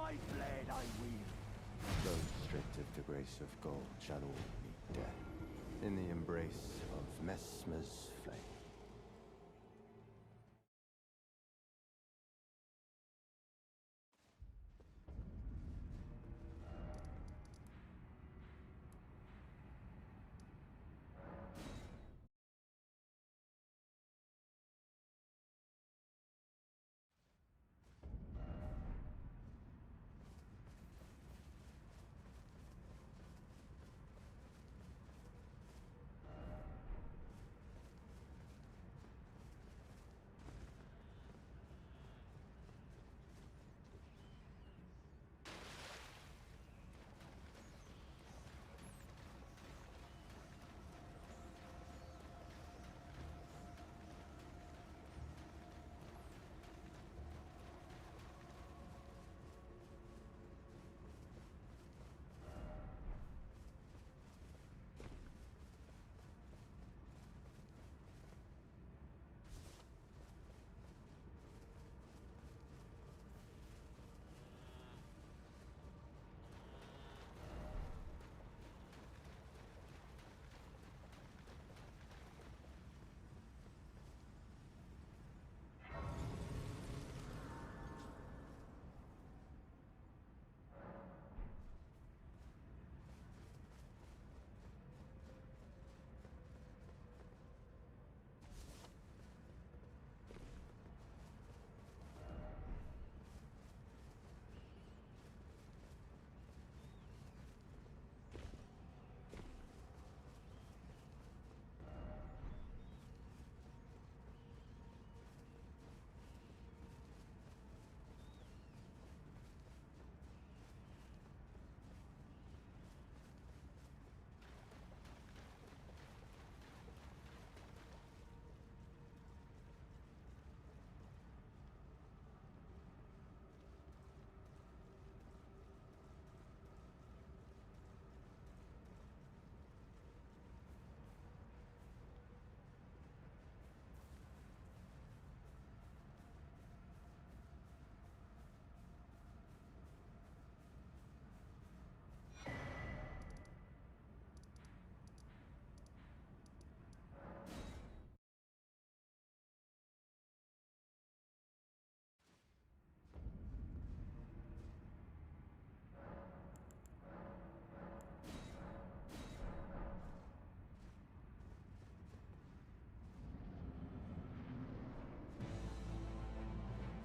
my blade I wield. Those stripped of the grace of gold shall all meet death in the embrace of Messmer's flame.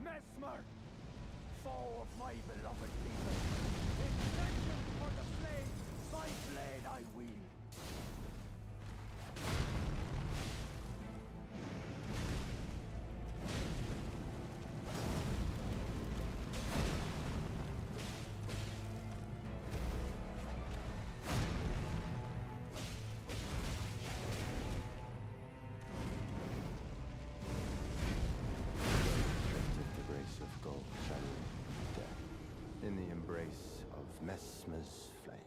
Messmer, foe of my beloved people, in vengeance for the flame, my blade I wield. Of gold shall all meet death in the embrace of Messmer's flame.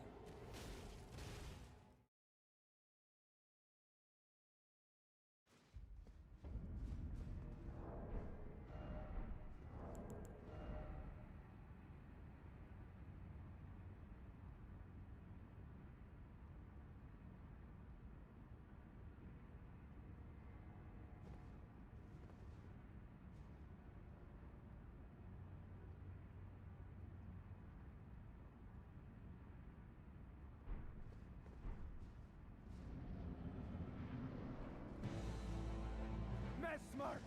Messmer,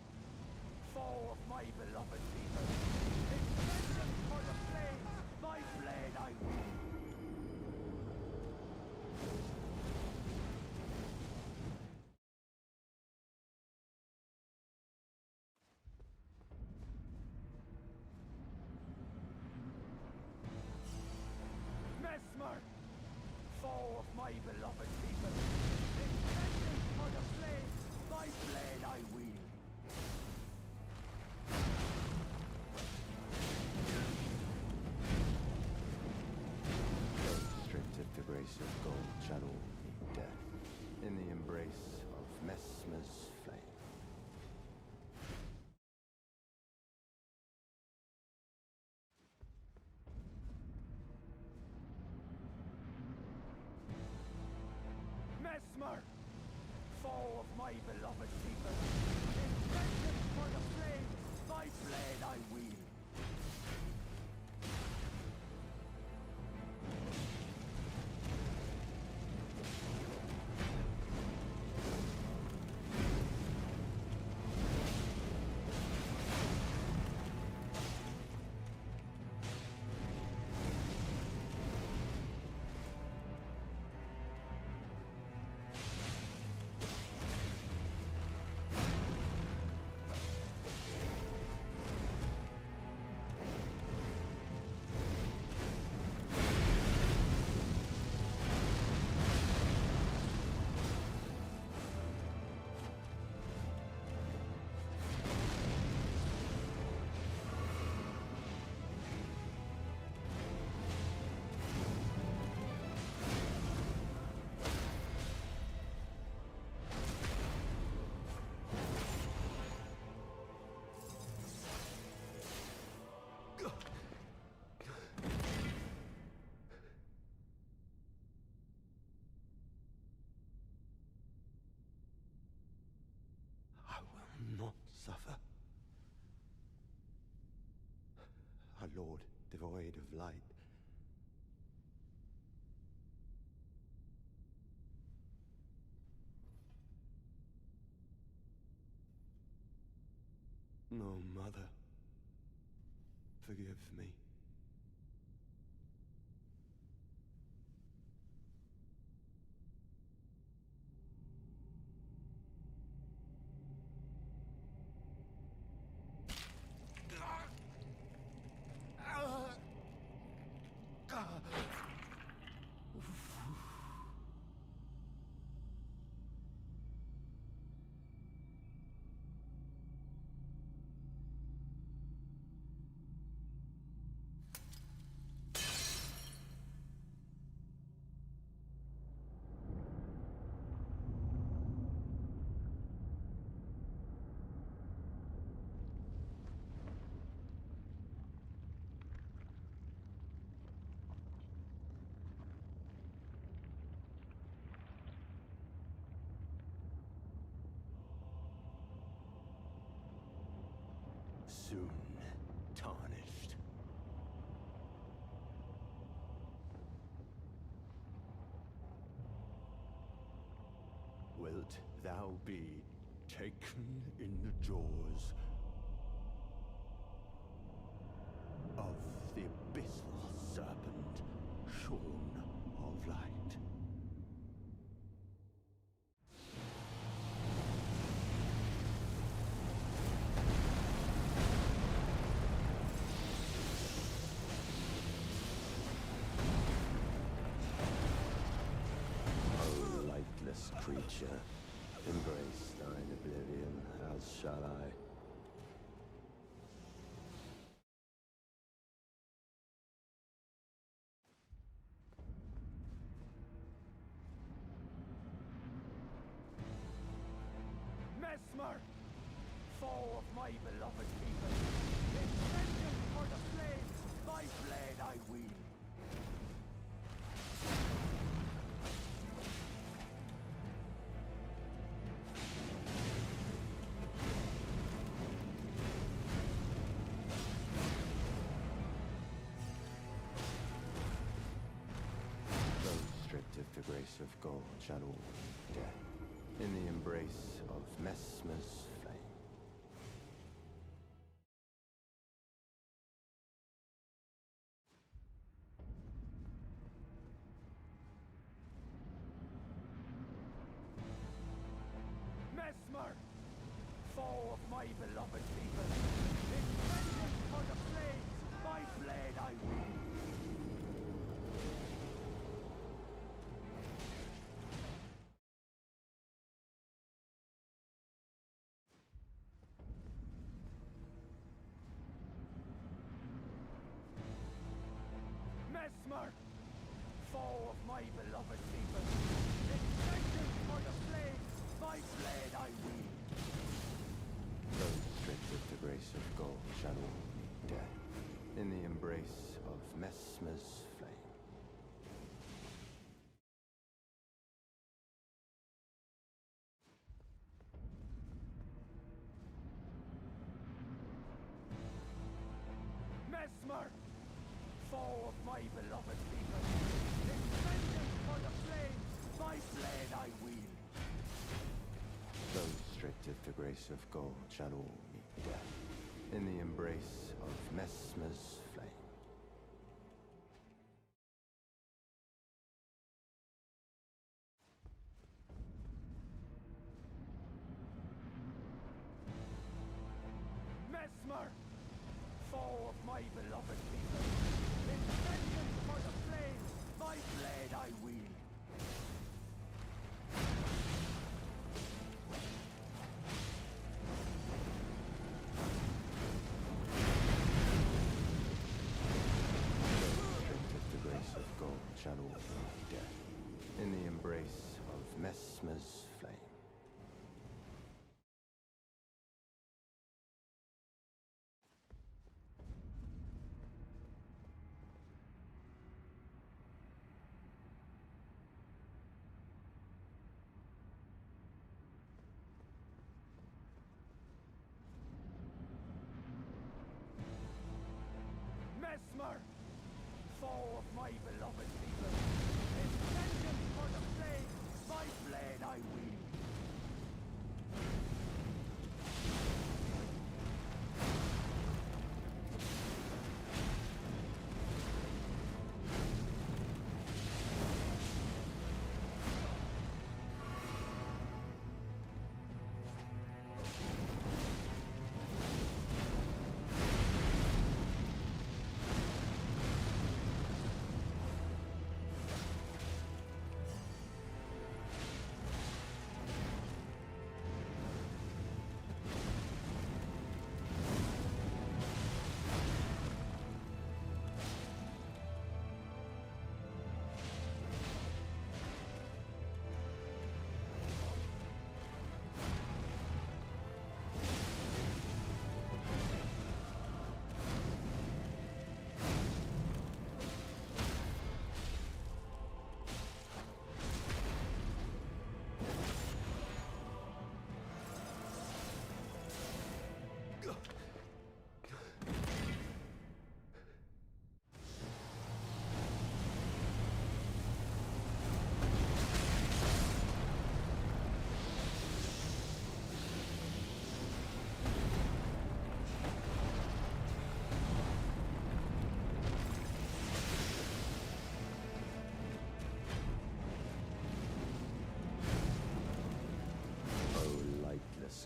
foe of my beloved people, in vengeance for the flame, my blade I wield. Messmer, foe of my beloved people, in vengeance for the flame, my blade I wield. Those stripped of the grace of gold shall all meet death in the embrace of Messmer's flame. my beloved people. In vengeance for the flames, my blade I wield. I will not suffer. Our Lord, devoid of light. No, Mother. Forgive me. Soon tarnished. Wilt thou be taken in the jaws of the abyssal serpent, shorn of light? Creature, embrace thine oblivion, as shall I. Messmer, foe of my beloved people, in vengeance for the flames, my blade I wield. If the grace of God shall all be dead, in the embrace of Messmer's flame. Messmer, foe of my beloved people, in vengeance for the flames, my blade I wield. Messmer, foe of my beloved people, in vengeance for the flames, my blade I wield. Those stripped of the grace of God shall all meet death, in the embrace of Messmer's flame. my beloved people. In vengeance for the flames, my blade I wield. Those stripped of the grace of gold shall all meet death in the embrace of Messmer's flame. Messmer, foe of my beloved people. In vengeance for the flames, my blade I wield. Shall all meet death in the embrace of Messmer's flame. Messmer, foe of my beloved people. In vengeance for the flames, my blade I wield.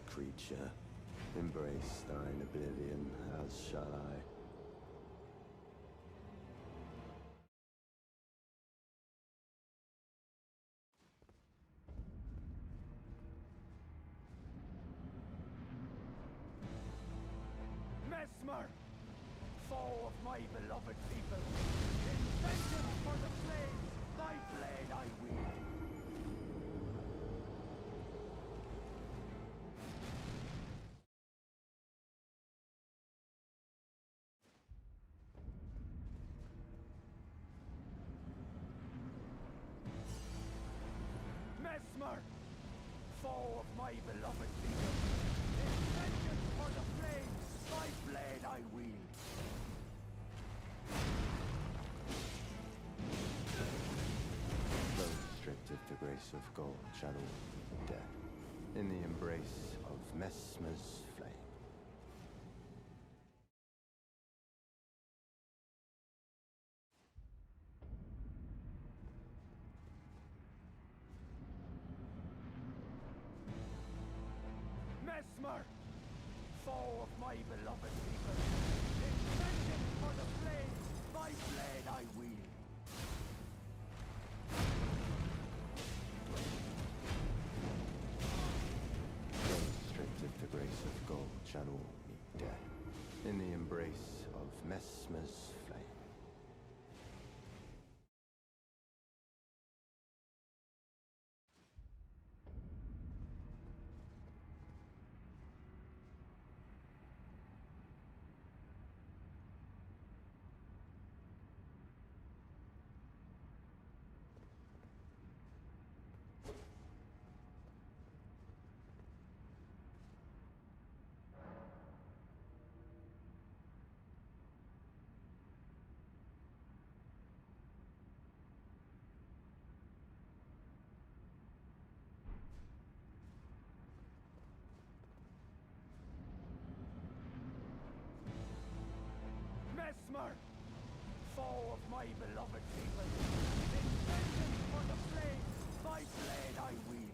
Creature, embrace thine oblivion, as shall I. Messmer, foe of my beloved people. In vengeance for the flames, thy blade I wield. Messmer, foe of my beloved people. In vengeance for the flames, thy blade I wield. Those stripped of the grace of gold shall all meet death in the embrace of Messmer's flame. Messmer, foe of my beloved people. In vengeance for the flames, my blade I wield. Those stripped of the grace of gold shall all meet death in the embrace of Messmer's flame. Messmer, foe of my beloved people, in vengeance for the flame, my blade I wield.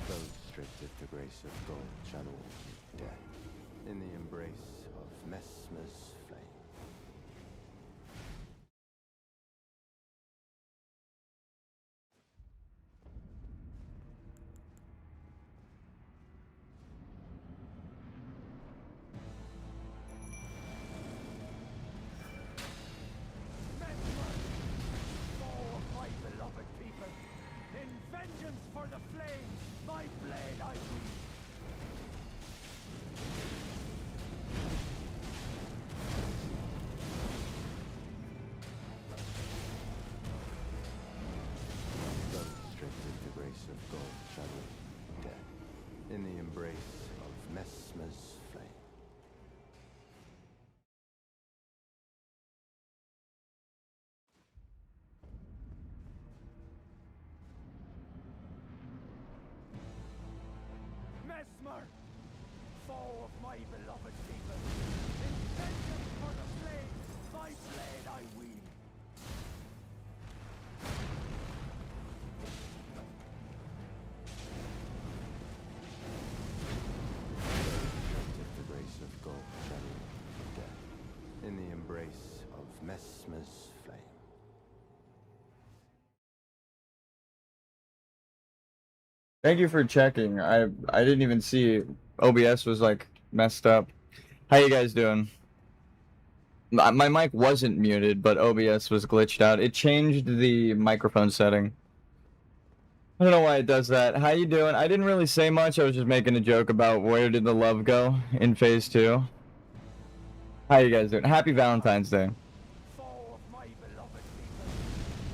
Those stripped of the grace of gold shall all meet death in the embrace of Messmer's flame. Messmer, foe of my beloved people, in vengeance for the flame, my blade I wield. Those stripped of the grace of gold shall all meet death in the embrace of Messmer's flame. Messmer, foe of my beloved people, in vengeance for the flame, my blade I wield. Stripped of the grace of gold shall all meet death in the embrace of Messmer's flame. Thank you for checking. I didn't even see OBS was like messed up. How you guys doing? My mic wasn't muted, but OBS was glitched out. It changed the microphone setting. I don't know why it does that. How you doing? I didn't really say much. I was just making a joke about where did the love go in Phase 2. How you guys doing? Happy Valentine's Day. Foe of my beloved people,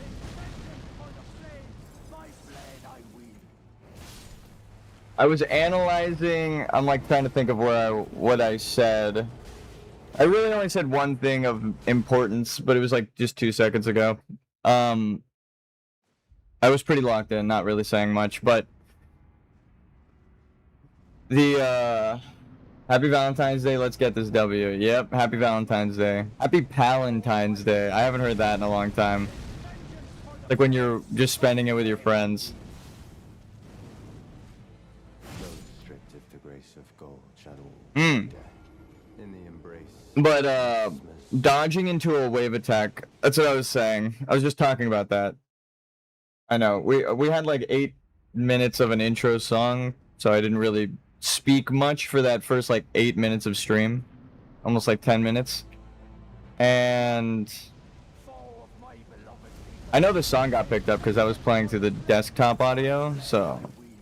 in vengeance for the flame, my blade I wield. I was analyzing. I'm like trying to think of what I said. I really only said one thing of importance, but it was like just 2 seconds ago. I was pretty locked in, not really saying much, but the Happy Valentine's Day. Let's get this W. Yep, Happy Valentine's Day. Happy Palentine's Day. I haven't heard that in a long time. Like when you're just spending it with your friends. Those stripped of the grace of gold shall all Mm. meet death in the embrace But of Messmer's dodging into a wave attack. That's what I was saying. I was just talking about that. I know. We had like 8 minutes of an intro song, so I didn't really speak much for that first like 8 minutes of stream. Almost like 10 minutes. And Foe of my beloved people, I know the song got picked up because I was playing through the desktop audio, so wield.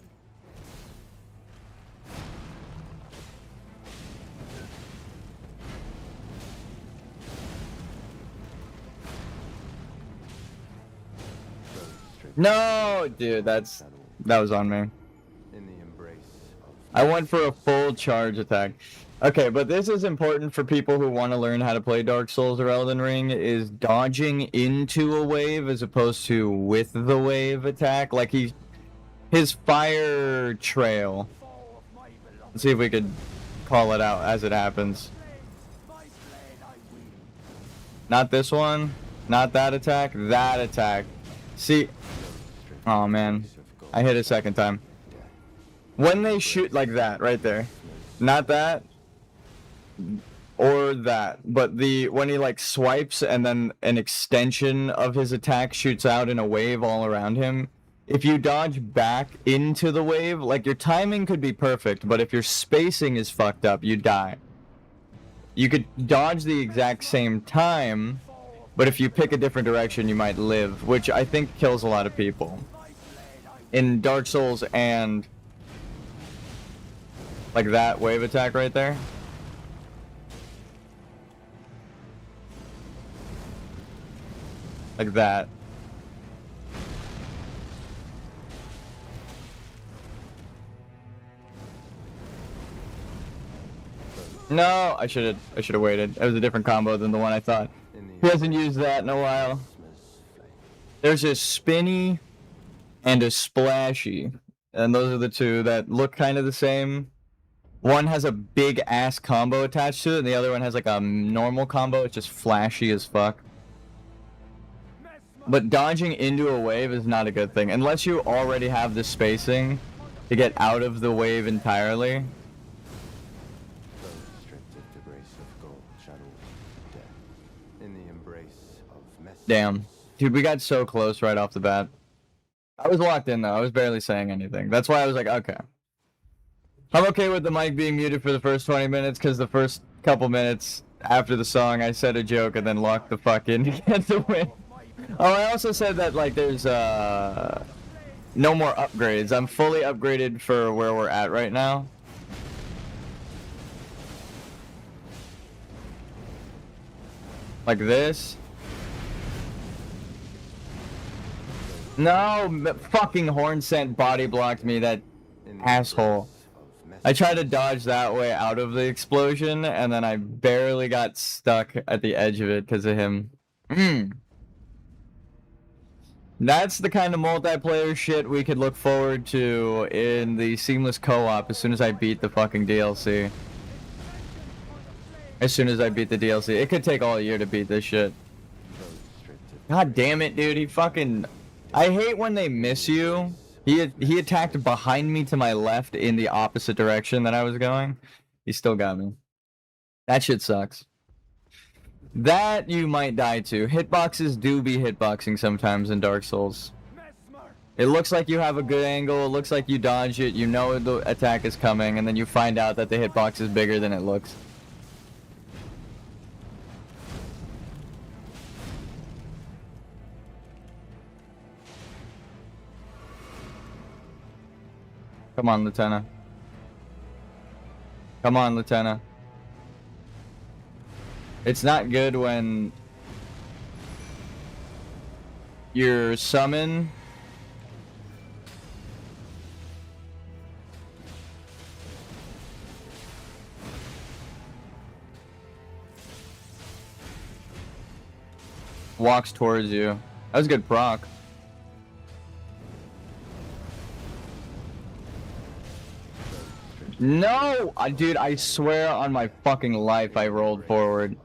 those stripped no, dude, shall all that was on me. in the embrace of I went for a full charge attack. Okay, but this is important for people who want to learn how to play Dark Souls or Elden Ring, is dodging into a wave as opposed to with the wave attack. Like his fire trail. Foe of my beloved Let's see if we could call it out as it happens. flame, my blade I wield. Not this one, not that attack, that attack. See, those stripped oh of the man, grace of gold I hit a second time. death When they shoot like that, right there. Not that. Or that. But when he like swipes and then an extension of his attack shoots out in a wave all around him. If you dodge back into the wave, like your timing could be perfect, but if your spacing is fucked up, you die. You could dodge the exact same time, but if you pick a different direction, you might live, which I think kills a lot of people. In Dark Souls and like that wave attack right there. Like that. No, I should have waited. It was a different combo than the one I thought. He hasn't used that in a while. There's a spinny and a splashy, and those are the two that look kind of the same. One has a big ass combo attached to it, and the other one has like a normal combo. It's just flashy as fuck. But dodging into a wave is not a good thing unless you already have the spacing to get out of the wave entirely. Damn. Dude, we got so close right off the bat. I was locked in though. I was barely saying anything. That's why I was like, okay. I'm okay with the mic being muted for the first 20 minutes because the first couple minutes after the song I said a joke and then locked the fuck in to get the win. Oh, I also said that like there's no more upgrades. I'm fully upgraded for where we're at right now. Like this. No, fucking horn scent body blocked me, that asshole. I tried to dodge that way out of the explosion, and then I barely got stuck at the edge of it because of him. That's the kind of multiplayer shit we could look forward to in the seamless co-op as soon as I beat the fucking DLC. As soon as I beat the DLC. It could take all year to beat this shit. God damn it, dude. He fucking... I hate when they miss you. He attacked behind me to my left in the opposite direction that I was going. He still got me. That shit sucks. That you might die to. Hitboxes do be hitboxing sometimes in Dark Souls. It looks like you have a good angle, it looks like you dodge it, you know the attack is coming, and then you find out that the hitbox is bigger than it looks. Come on, Lieutenant. Come on, Lieutenant. It's not good when your summon walks towards you. That was good proc. No! Dude, I swear on my fucking life I rolled forward.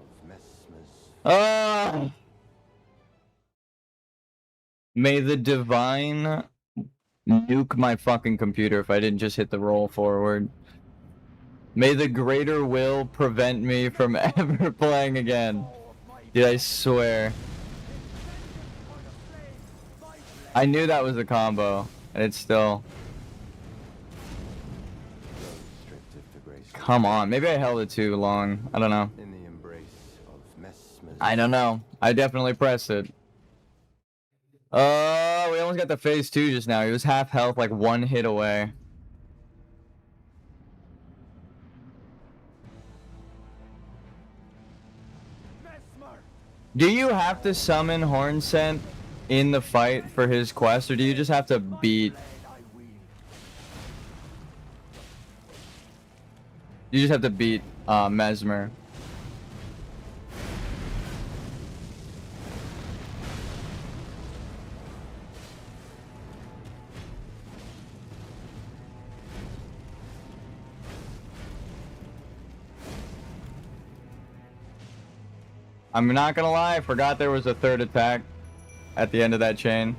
May the divine nuke my fucking computer if I didn't just hit the roll forward. May the greater will prevent me from ever playing again. Dude, I swear. I knew that was a combo, and it's still... Come on, maybe I held it too long. I don't know. I don't know. I definitely pressed it. We almost got the phase 2 just now. He was half health, like one hit away. Do you have to summon Horn Scent in the fight for his quest, or do you just have to beat... You just have to beat Messmer. I'm not gonna lie, I forgot there was a third attack at the end of that chain.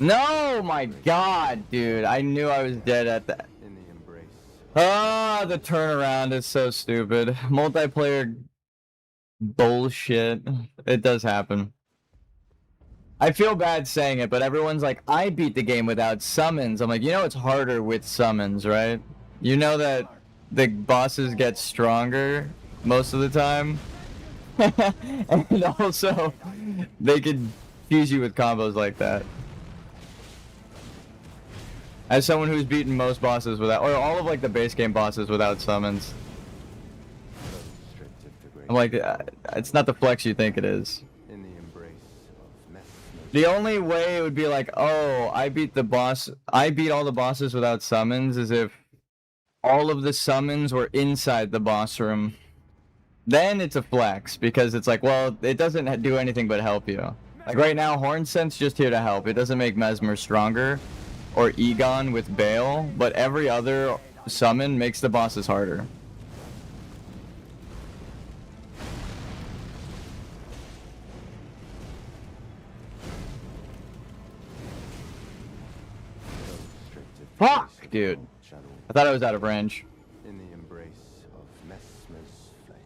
No, my god, dude. I knew I was dead at that. Ah, the turnaround is so stupid. Multiplayer bullshit. It does happen. I feel bad saying it, but everyone's like, I beat the game without summons. I'm like, you know it's harder with summons, right? You know that the bosses get stronger most of the time. And also, they could fuse you with combos like that. As someone who's beaten most bosses without, or all of like the base game bosses without summons, grace. I'm like, it's not the flex you think it is. In the embrace of Messmer's The only way it would be like, oh, I beat all the bosses without summons, is if all of the summons were inside the boss room. Then it's a flex, because it's like, well, it doesn't do anything but help you. Like right now, Horn Scent's just here to help. It doesn't make Messmer stronger, or Egon with Bale, but every other summon makes the bosses harder. Fuck, dude. I thought I was out of range. In the embrace of Messmer's flame.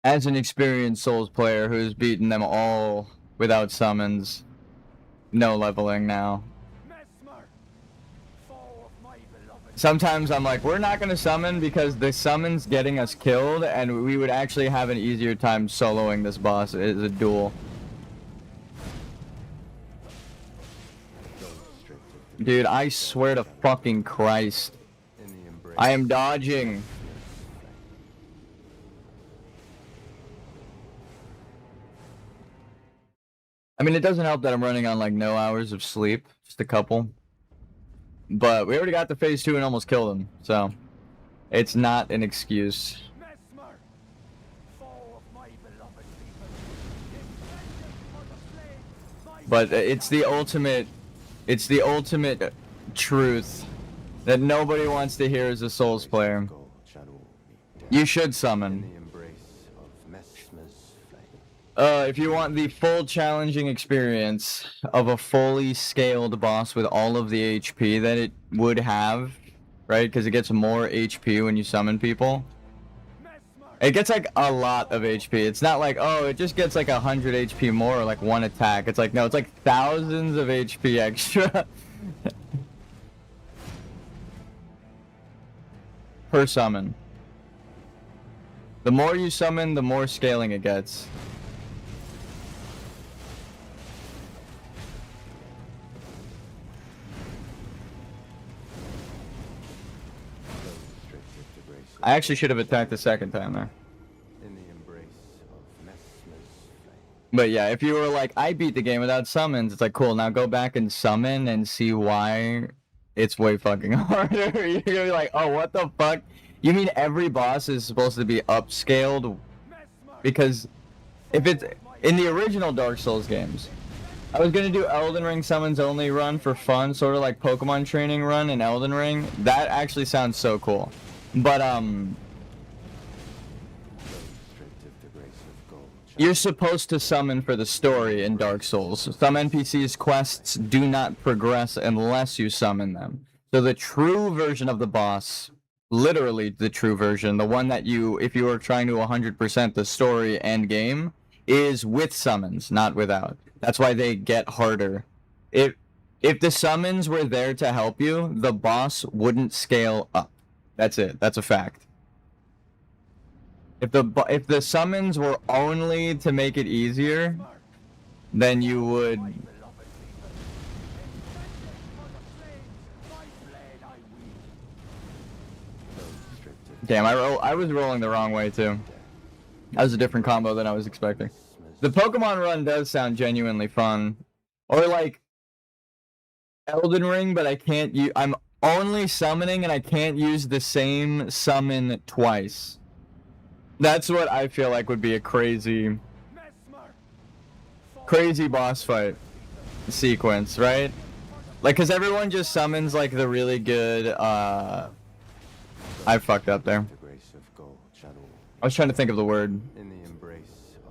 As an experienced Souls player who's beaten them all without summons, no leveling now. Messmer, foe of my beloved. Sometimes I'm like, we're not gonna summon because the summon's getting us killed, and we would actually have an easier time soloing this boss as a duel. Dude, I swear to fucking Christ. In the embrace I am dodging. I mean, it doesn't help that I'm running on like no hours of sleep, just a couple. But we already got to phase 2 and almost killed him, so it's not an excuse. Messmer, foe of my beloved people. Vengeance for the slain, my But blade it's the ultimate truth that nobody wants to hear as a Souls player. gold shadow will meet death. You should In summon. the embrace of Messmer's flame. If you want the full challenging experience of a fully scaled boss with all of the HP that it would have, right? Because it gets more HP when you summon people. Messmer, It gets like a lot of HP. It's not like, oh, it just gets like 100 HP more or like one attack. It's like, no, it's like thousands of HP extra. Per summon. The more you summon, the more scaling it gets. Go straight with the grace of I actually should have attacked the second time there. in the embrace of Messmer's flame. But yeah, if you were like, I beat the game without summons, it's like, cool, now go back and summon and see why it's way fucking harder. You're gonna be like, oh, what the fuck? You mean every boss is supposed to be upscaled? Messmer, Because if it's in the original Dark Souls games, I was gonna do Elden Ring summons only run for fun, sort of like Pokemon training run in Elden Ring. That actually sounds so cool. But Go straight with the grace of gold shadow. you're supposed to summon for the story in Dark Souls. Some NPCs' quests do not progress unless you summon them. So the true version of the boss, literally the true version, the one that you, if you are trying to 100% the story and game, is with summons, not without. That's why they get harder. If the summons were there to help you, the boss wouldn't scale up. That's it. That's a fact. If the summons were only to make it easier, then you would. beloved people. Vengeance for the slain, my blade I wield. Go straight with Damn, I was rolling the wrong way too. That was a different combo than I was expecting. Messmer's The Pokemon run does sound genuinely fun, or like Elden Ring, but I can't use. I'm only summoning and I can't use the same summon twice. That's what I feel like would be a crazy Messmer, foe boss fight sequence, right? Like, cause everyone just summons like the really good. I fucked up there. the grace of gold shadow. I was trying to think of the word. In the embrace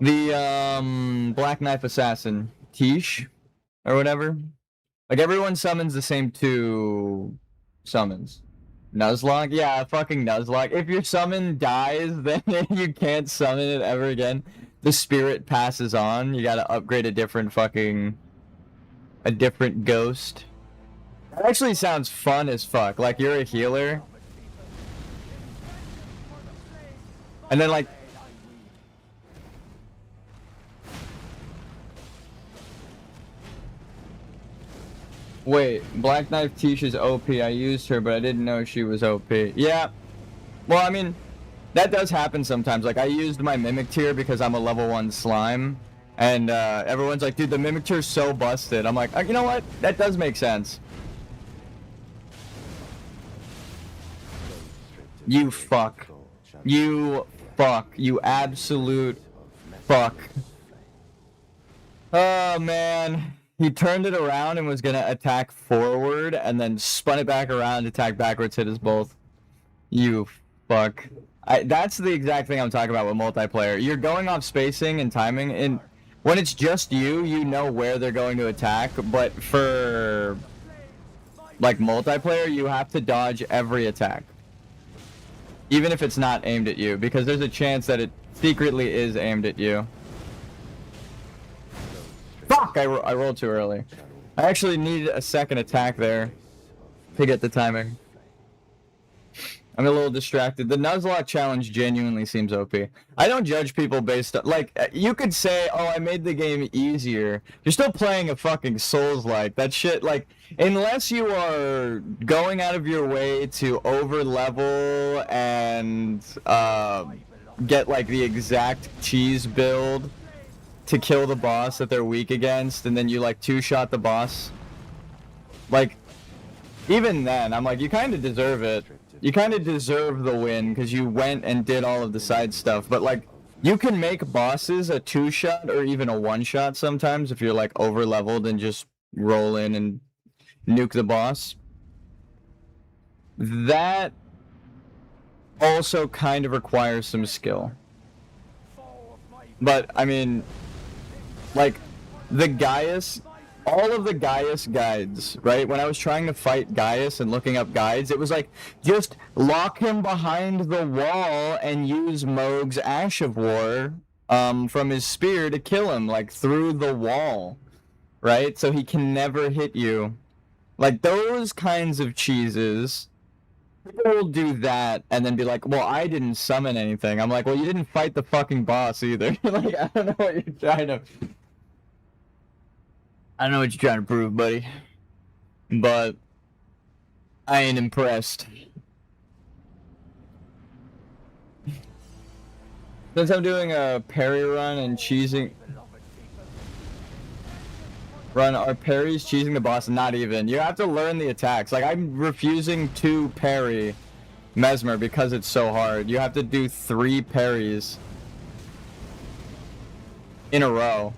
of The Black Knife Assassin, Tish, or whatever. Like everyone summons the same two summons. Nuzlocke? Yeah, fucking Nuzlocke. If your summon dies, then you can't summon it ever again. The spirit passes on. You gotta upgrade a different ghost. That actually sounds fun as fuck. Like you're a healer, and then like Wait, Black Knife Tisha's OP. I used her, but I didn't know she was OP. Yeah. Well, I mean, that does happen sometimes. Like, I used my Mimic tier because I'm a level 1 slime. And everyone's like, dude, the Mimic tier's so busted. I'm like, you know what? That does make sense. You fuck. You fuck. You absolute fuck. Oh, man. He turned it around and was gonna attack forward and then spun it back around, attack backwards, hit us both. You fuck. That's the exact thing I'm talking about with multiplayer. You're going off spacing and timing, and when it's just you, you know where they're going to attack, but for like multiplayer, you have to dodge every attack. Even if it's not aimed at you, because there's a chance that it secretly is aimed at you. Fuck! I rolled too early. I actually needed a second attack there to get the timing. I'm a little distracted. The Nuzlocke challenge genuinely seems OP. I don't judge people based on... Like, you could say, oh, I made the game easier. You're still playing a fucking Souls-like. That shit, like... Unless you are going out of your way to over-level and get, like, the exact cheese build to kill the boss that they're weak against, and then you, like, two-shot the boss. Like, even then, I'm like, you kind of deserve it. You kind of deserve the win because you went and did all of the side stuff, but like you can make bosses a two-shot or even a one-shot sometimes if you're like over-leveled and just roll in and nuke the boss. That also kind of requires some skill. But I mean, like the Gaius, all of the Gaius guides, right? When I was trying to fight Gaius and looking up guides, it was like, just lock him behind the wall and use Mohg's Ash of War from his spear to kill him, like, through the wall, right? So he can never hit you. Like, those kinds of cheeses, people will do that and then be like, well, I didn't summon anything. I'm like, well, you didn't fight the fucking boss either. Like, I don't know what you're trying to... I don't know what you're trying to prove, buddy, but I ain't impressed. Since I'm doing a parry run and cheesing... are parries cheesing the boss? Not even. You have to learn the attacks. Like, I'm refusing to parry Messmer because it's so hard. You have to do 3 parries in a row.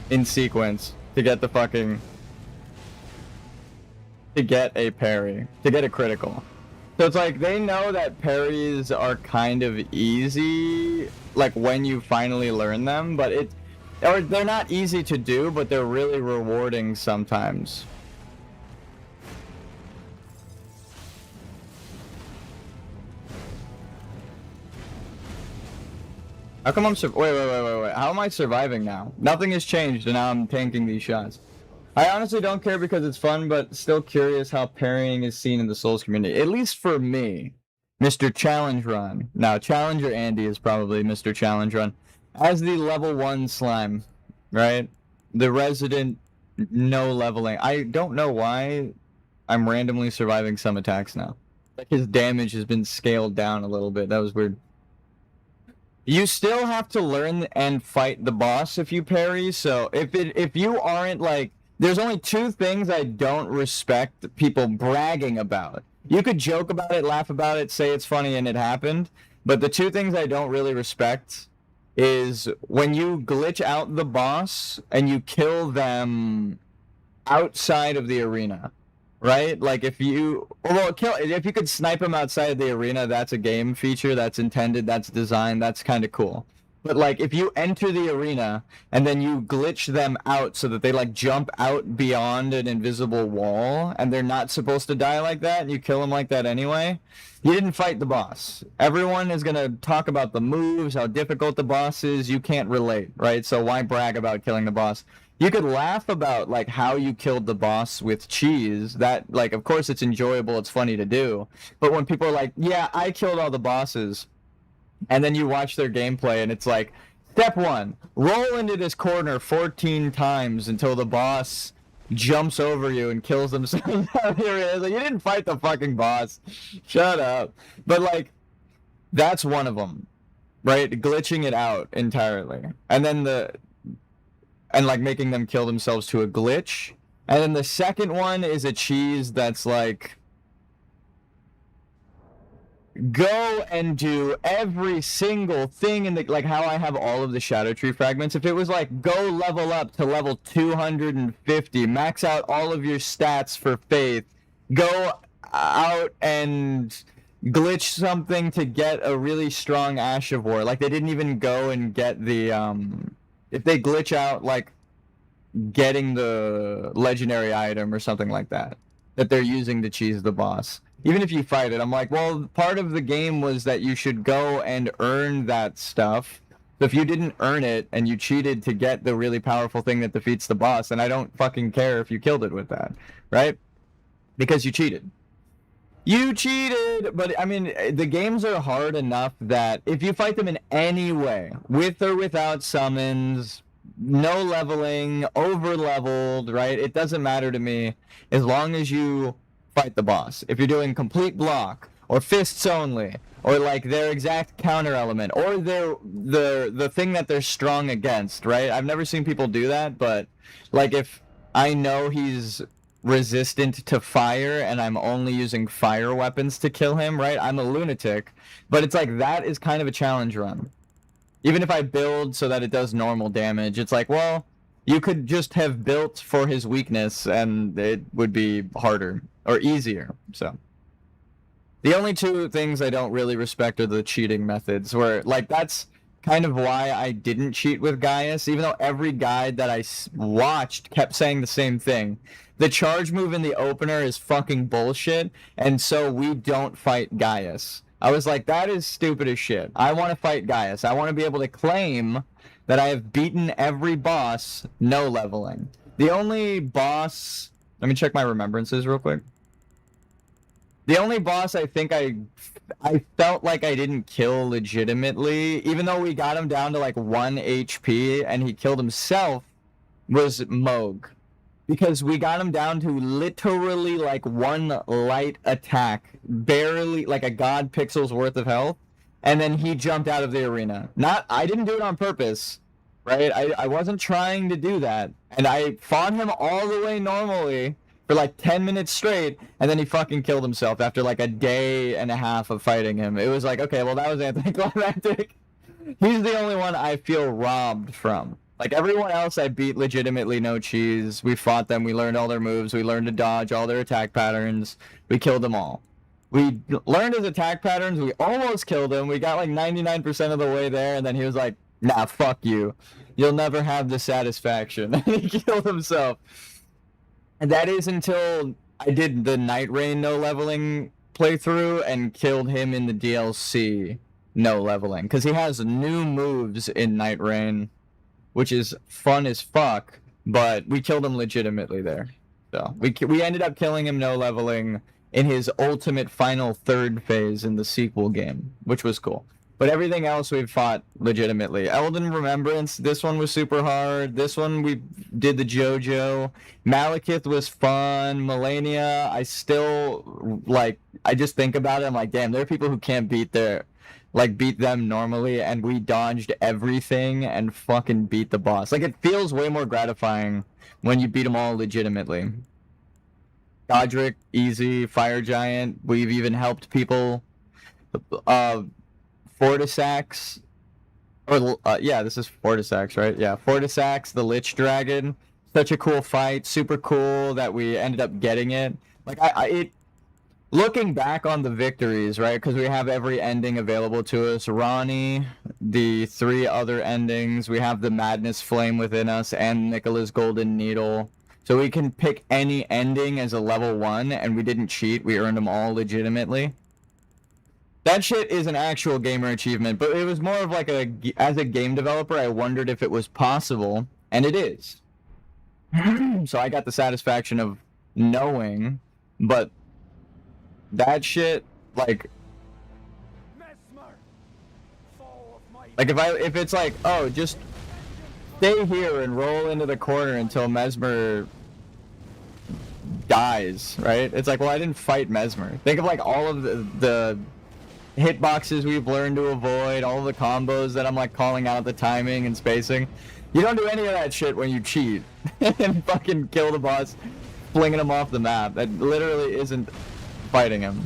In sequence to get the fucking to get a parry, to get a critical. So it's like they know that parries are kind of easy, like when you finally learn them, but they're not easy to do, but they're really rewarding sometimes. How come I'm wait. How am I surviving now? Nothing has changed and now I'm tanking these shots. I honestly don't care because it's fun, but still curious how parrying is seen in the Souls community. At least for me, Mr. Challenge Run. Now, Challenger Andy is probably Mr. Challenge Run. As the level 1 slime, right? The resident no leveling. I don't know why I'm randomly surviving some attacks now. Like his damage has been scaled down a little bit. That was weird. You still have to learn and fight the boss if you parry, so if you aren't like... There's only 2 things I don't respect people bragging about. You could joke about it, laugh about it, say it's funny and it happened, but the 2 things I don't really respect is when you glitch out the boss and you kill them outside of the arena. Right? Like if you could snipe them outside of the arena, that's a game feature, that's intended, that's designed, that's kind of cool. But like if you enter the arena and then you glitch them out so that they like jump out beyond an invisible wall and they're not supposed to die like that and you kill them like that anyway, you didn't fight the boss. Everyone is going to talk about the moves, how difficult the boss is, you can't relate, right? So why brag about killing the boss? You could laugh about, like, how you killed the boss with cheese. That, like, of course it's enjoyable, it's funny to do. But when people are like, yeah, I killed all the bosses, and then you watch their gameplay, and it's like, step 1, roll into this corner 14 times until the boss jumps over you and kills themselves out here. It's like, you didn't fight the fucking boss. Shut up. But like, that's one of them, right? Glitching it out entirely, and then like making them kill themselves to a glitch. And then the second one is a cheese that's like, go and do every single thing in the, like how I have all of the Shadow Tree fragments. If it was like, go level up to level 250, max out all of your stats for Faith, go out and glitch something to get a really strong Ash of War. Like, they didn't even go and get the, if they glitch out, like, getting the legendary item or something like that they're using to cheese the boss. Even if you fight it, I'm like, well, part of the game was that you should go and earn that stuff. So if you didn't earn it and you cheated to get the really powerful thing that defeats the boss, then I don't fucking care if you killed it with that, right? Because you cheated. You cheated! But, I mean, the games are hard enough that if you fight them in any way, with or without summons, no leveling, over-leveled, right? It doesn't matter to me as long as you fight the boss. If you're doing complete block, or fists only, or like their exact counter element, or the thing that they're strong against, right? I've never seen people do that, but like if I know he's resistant to fire and I'm only using fire weapons to kill him, right? I'm a lunatic, but it's like that is kind of a challenge run. Even if I build so that it does normal damage, it's like, well, you could just have built for his weakness and it would be harder or easier. So the only two things I don't really respect are the cheating methods, where like that's kind of why I didn't cheat with Gaius, even though every guide that I watched kept saying the same thing. The charge move in the opener is fucking bullshit, and so we don't fight Gaius. I was like, that is stupid as shit. I want to fight Gaius. I want to be able to claim that I have beaten every boss no leveling. The only boss... Let me check my remembrances real quick. The only boss I think I felt like I didn't kill legitimately, even though we got him down to like 1 HP and he killed himself, was Moog. Because we got him down to literally like 1 light attack, barely like a god pixel's worth of health, and then he jumped out of the arena. I didn't do it on purpose, right? I wasn't trying to do that, and I fought him all the way normally for like 10 minutes straight, and then he fucking killed himself after like a day and a half of fighting him. It was like, okay, well, that was anticlimactic. He's the only one I feel robbed from. Like, everyone else I beat legitimately no cheese. We fought them, we learned all their moves, we learned to dodge all their attack patterns, we killed them all. We learned his attack patterns, we almost killed him, we got like 99% of the way there, and then he was like, nah, fuck you. You'll never have the satisfaction. And he killed himself. And that is until I did the Night Rain no leveling playthrough and killed him in the DLC no leveling. Because he has new moves in Night Rain, which is fun as fuck, but we killed him legitimately there. So we ended up killing him no leveling in his ultimate final third phase in the sequel game, which was cool. But everything else we've fought legitimately. Elden Remembrance, this one was super hard. This one we did the JoJo. Malekith was fun. Melania, I still, like, I just think about it, I'm like, damn, there are people who can't beat them normally, and we dodged everything and fucking beat the boss. Like, it feels way more gratifying when you beat them all legitimately. Godric, easy. Fire Giant, we've even helped people. Fortisax, or yeah, this is Fortisax, right? Yeah, Fortisax, the Lich Dragon, such a cool fight, super cool that we ended up getting it. Like, looking back on the victories, right, because we have every ending available to us, Ronnie, the 3 other endings, we have the Madness Flame within us, and Nicola's Golden Needle, so we can pick any ending as a level 1, and we didn't cheat, we earned them all legitimately. That shit is an actual gamer achievement, but it was more of like as a game developer, I wondered if it was possible, and it is. So I got the satisfaction of knowing, but that shit, like if it's like, oh, just stay here and roll into the corner until Messmer dies, right? It's like, well, I didn't fight Messmer. Think of like all of the hitboxes we've learned to avoid, all of the combos that I'm like calling out the timing and spacing. You don't do any of that shit when you cheat and fucking kill the boss, flinging him off the map. That literally isn't fighting him.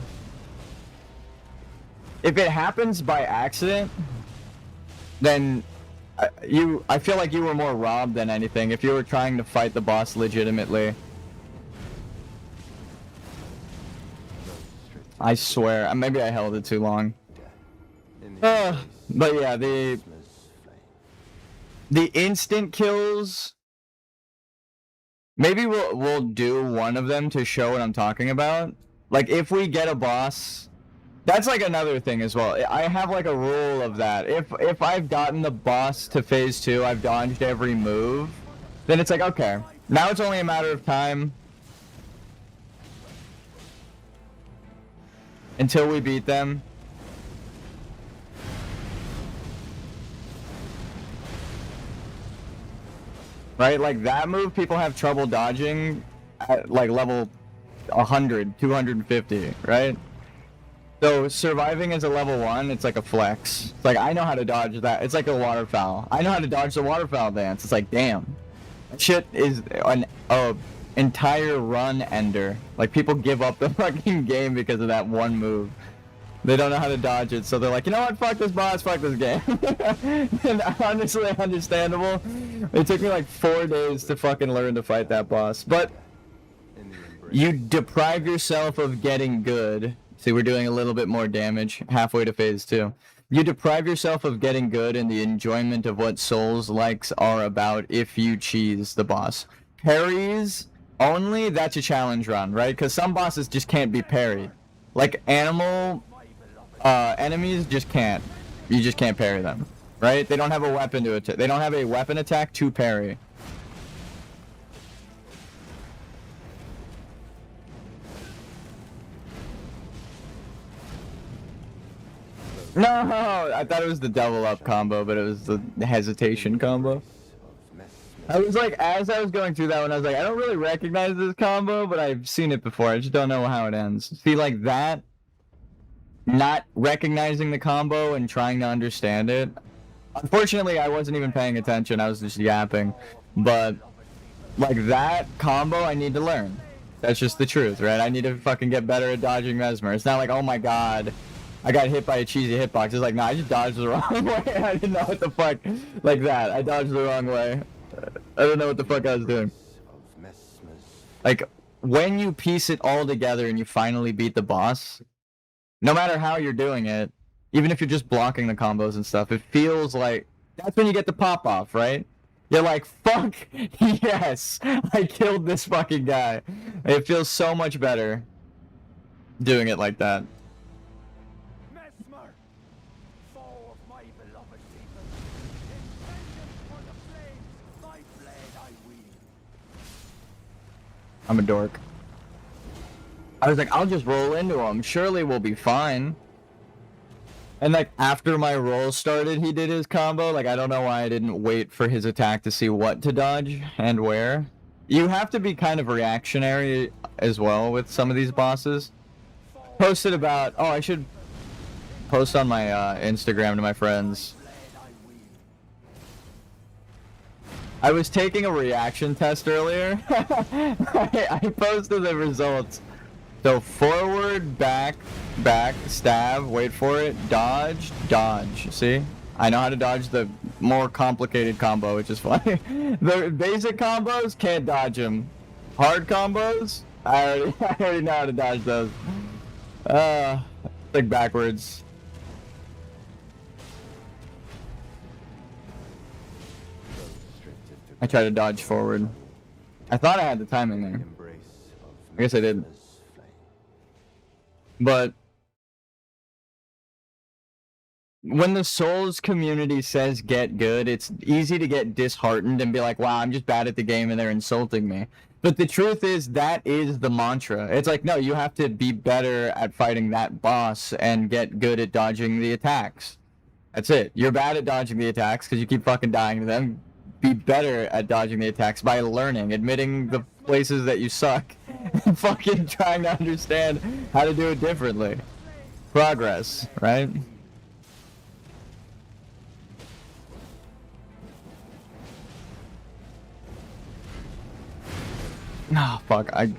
If it happens by accident, then I feel like you were more robbed than anything if you were trying to fight the boss legitimately. I swear, maybe I held it too long. But yeah, the instant kills, maybe we'll do one of them to show what I'm talking about. Like if we get a boss, that's like another thing as well. I have like a rule of that. If I've gotten the boss to phase 2, I've dodged every move, then it's like, okay, now it's only a matter of time until we beat them. Right, like that move people have trouble dodging at like level 100, 250, right? So surviving as a level 1, it's like a flex. It's like, I know how to dodge that. It's like a waterfowl. I know how to dodge the waterfowl dance. It's like, damn. That shit is an entire run ender. Like, people give up the fucking game because of that one move. They don't know how to dodge it, so they're like, you know what, fuck this boss, fuck this game. And honestly, understandable. It took me like 4 days to fucking learn to fight that boss. But you deprive yourself of getting good. See, we're doing a little bit more damage halfway to phase 2. You deprive yourself of getting good and the enjoyment of what Souls likes are about if you cheese the boss. Parries only, that's a challenge run, right? Because some bosses just can't be parried. Like animal enemies just can't. You just can't parry them, right? They don't have a weapon to attack. They don't have a weapon attack to parry. No, I thought it was the double up combo, but it was the hesitation combo. I was like, as I was going through that one, I was like, I don't really recognize this combo, but I've seen it before. I just don't know how it ends. See, like that, not recognizing the combo and trying to understand it. Unfortunately, I wasn't even paying attention. I was just yapping. But like that combo, I need to learn. That's just the truth, right? I need to fucking get better at dodging Messmer. It's not like, oh my god, I got hit by a cheesy hitbox. It's like, nah, I just dodged the wrong way. I didn't know what the fuck, like that. I dodged the wrong way. I don't know what the fuck I was doing. Like, when you piece it all together and you finally beat the boss, no matter how you're doing it, even if you're just blocking the combos and stuff, it feels like, that's when you get the pop-off, right? You're like, fuck, yes, I killed this fucking guy. It feels so much better doing it like that. Messmer, foe of my beloved people, in vengeance for the flames, my blade I wield. I'm a dork. I was like, I'll just roll into him. Surely we'll be fine. And like, after my roll started, he did his combo. Like, I don't know why I didn't wait for his attack to see what to dodge and where. You have to be kind of reactionary as well with some of these bosses. Posted about... Oh, I should post on my Instagram to my friends. I was taking a reaction test earlier. I posted the results. So forward, back, stab, wait for it, dodge, dodge. See? I know how to dodge the more complicated combo, which is funny. The basic combos, can't dodge them. Hard combos, I already know how to dodge those. Like backwards. I tried to dodge forward. I thought I had the timing there. I guess I did. But when the Souls community says get good, it's easy to get disheartened and be like, wow, I'm just bad at the game and they're insulting me. But the truth is, that is the mantra. It's like, no, you have to be better at fighting that boss and get good at dodging the attacks. That's it. You're bad at dodging the attacks because you keep fucking dying to them. Be better at dodging the attacks by learning, admitting the places that you suck and fucking trying to understand how to do it differently. Progress, right? Oh, fuck. I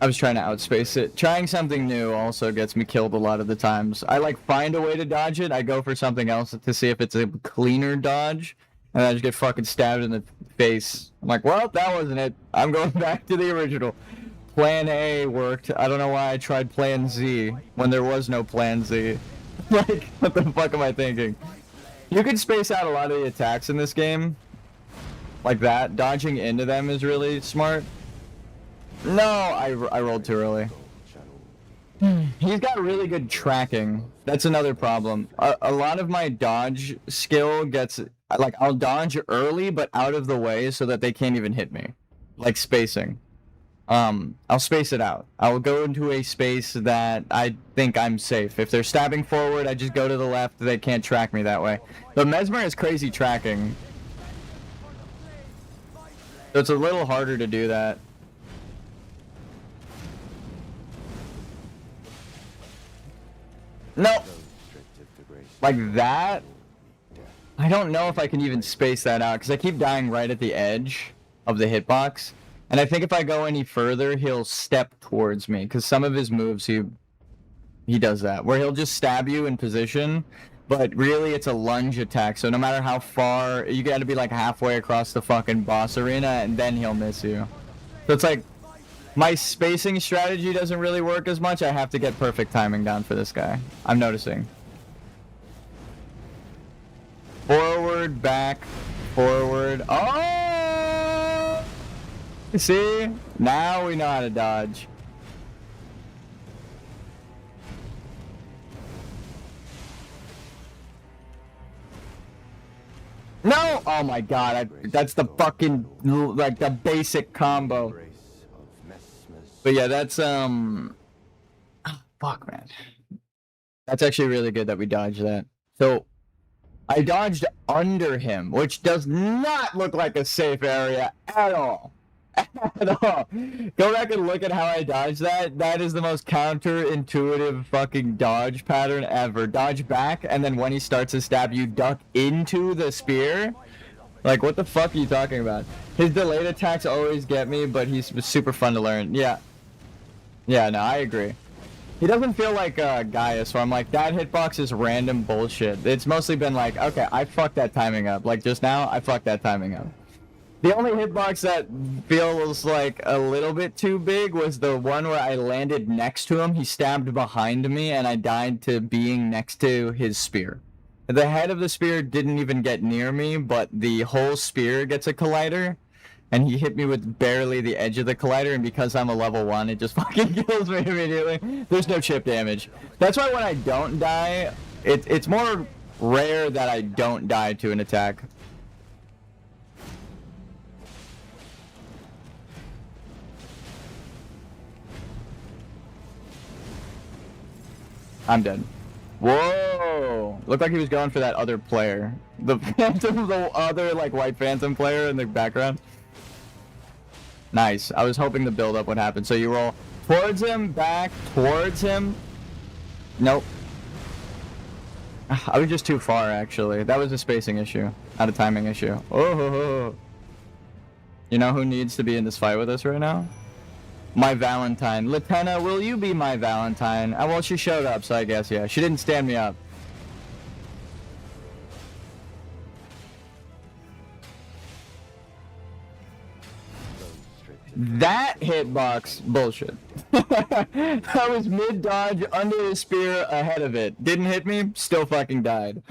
was trying to outspace it. Trying something new also gets me killed a lot of the times. I like find a way to dodge it. I go for something else to see if it's a cleaner dodge. And I just get fucking stabbed in the face. I'm like, well, that wasn't it. I'm going back to the original. Plan A worked. I don't know why I tried Plan Z when there was no Plan Z. Like, what the fuck am I thinking? You can space out a lot of the attacks in this game. Like that. Dodging into them is really smart. No, I rolled too early. He's got really good tracking. That's another problem. A lot of my dodge skill gets... Like, I'll dodge early, but out of the way so that they can't even hit me. Like, spacing. I'll space it out. I'll go into a space that I think I'm safe. If they're stabbing forward, I just go to the left. They can't track me that way. But Messmer has crazy tracking. So it's a little harder to do that. No! Like that? I don't know if I can even space that out, because I keep dying right at the edge of the hitbox. And I think if I go any further, he'll step towards me, because some of his moves, he does that, where he'll just stab you in position, but really it's a lunge attack, so no matter how far, you gotta be like halfway across the fucking boss arena, and then he'll miss you. So it's like, my spacing strategy doesn't really work as much. I have to get perfect timing down for this guy. I'm noticing. Forward, back, forward. Oh! See? Now we know how to dodge. No! Oh my god, that's the fucking, like, the basic combo. But yeah, that's, oh, fuck, man. That's actually really good that we dodged that. So, I dodged under him, which does not look like a safe area at all. At all. Go back and look at how I dodged that. That is the most counterintuitive fucking dodge pattern ever. Dodge back, and then when he starts to stab you, duck into the spear. Like, what the fuck are you talking about? His delayed attacks always get me, but he's super fun to learn. Yeah. Yeah, no, I agree. He doesn't feel like Gaia, so I'm like, that hitbox is random bullshit. It's mostly been like, okay, I fucked that timing up. Like, just now, I fucked that timing up. The only hitbox that feels like a little bit too big was the one where I landed next to him. He stabbed behind me, and I died to being next to his spear. The head of the spear didn't even get near me, but the whole spear gets a collider. And he hit me with barely the edge of the collider, and because I'm a level 1, it just fucking kills me immediately. There's no chip damage. That's why when I don't die, it's more rare that I don't die to an attack. I'm dead. Whoa! Looked like he was going for that other player. The Phantom, the other, like, white Phantom player in the background. Nice. I was hoping the build-up would happen. So you roll towards him, back, towards him. Nope. I was just too far, actually. That was a spacing issue, not a timing issue. Oh. You know who needs to be in this fight with us right now? My Valentine. Latenna, will you be my Valentine? Well, she showed up, so I guess, yeah. She didn't stand me up. That hitbox, bullshit. I was mid-dodge, under the spear, ahead of it. Didn't hit me, still fucking died.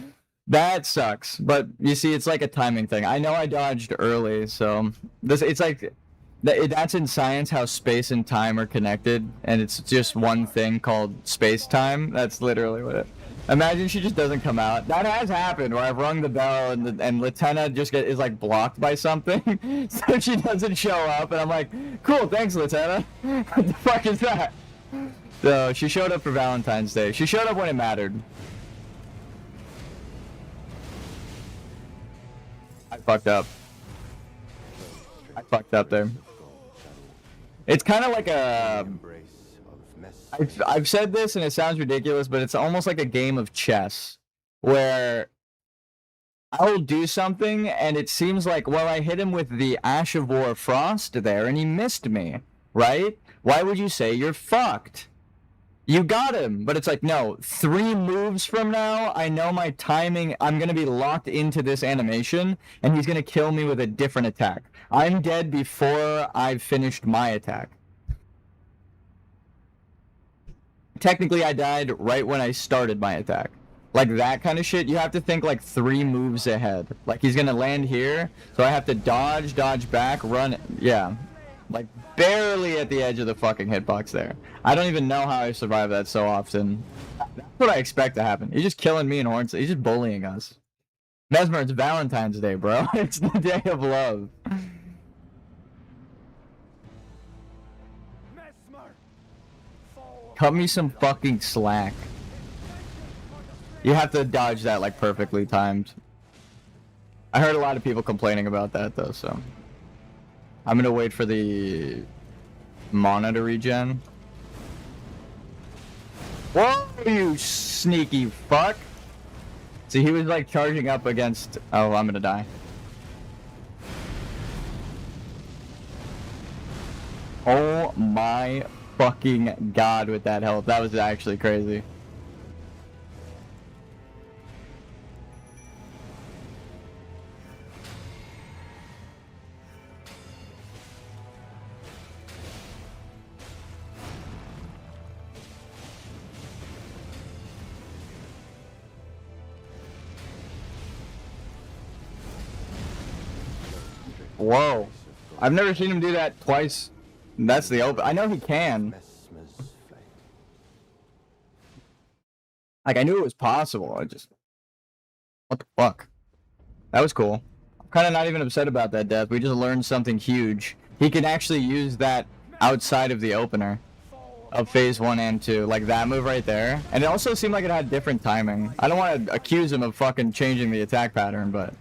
That sucks. But, you see, it's like a timing thing. I know I dodged early, so... it's like... That's in science how space and time are connected, and it's just one thing called space-time. That's literally what it... Imagine she just doesn't come out. That has happened, where I've rung the bell and Latenna just is like blocked by something, so she doesn't show up, and I'm like, cool, thanks, Latenna. What the fuck is that? So she showed up for Valentine's Day. She showed up when it mattered. I fucked up. I fucked up there. It's kind of like a... Embrace of Messmer. I've said this and it sounds ridiculous, but it's almost like a game of chess where I'll do something and it seems like, well, I hit him with the Ash of War Frost there and he missed me, right? Why would you say you're fucked? You got him, but it's like, no, 3 moves from now, I know my timing, I'm going to be locked into this animation, and he's going to kill me with a different attack. I'm dead before I've finished my attack. Technically, I died right when I started my attack. Like that kind of shit, you have to think like 3 moves ahead. Like he's going to land here, so I have to dodge back, run, yeah. Like barely at the edge of the fucking hitbox there. I don't even know how I survive that so often. That's what I expect to happen. He's just killing me and Horns. He's just bullying us. Messmer, it's Valentine's Day, bro. It's the day of love. Messmer, fall Cut me some fucking slack. You have to dodge that like perfectly timed. I heard a lot of people complaining about that though, so I'm gonna wait for the monitor regen. Whoa, you sneaky fuck! See, he was like charging up against. Oh, I'm gonna die. Oh my fucking god, with that health, that was actually crazy. Whoa. I've never seen him do that twice. That's the open. I know he can. Messmer's flame. Like, I knew it was possible. I just... What the fuck? That was cool. I'm kind of not even upset about that death. We just learned something huge. He can actually use that outside of the opener of phase 1 and 2. Like, that move right there. And it also seemed like it had different timing. I don't want to accuse him of fucking changing the attack pattern, but...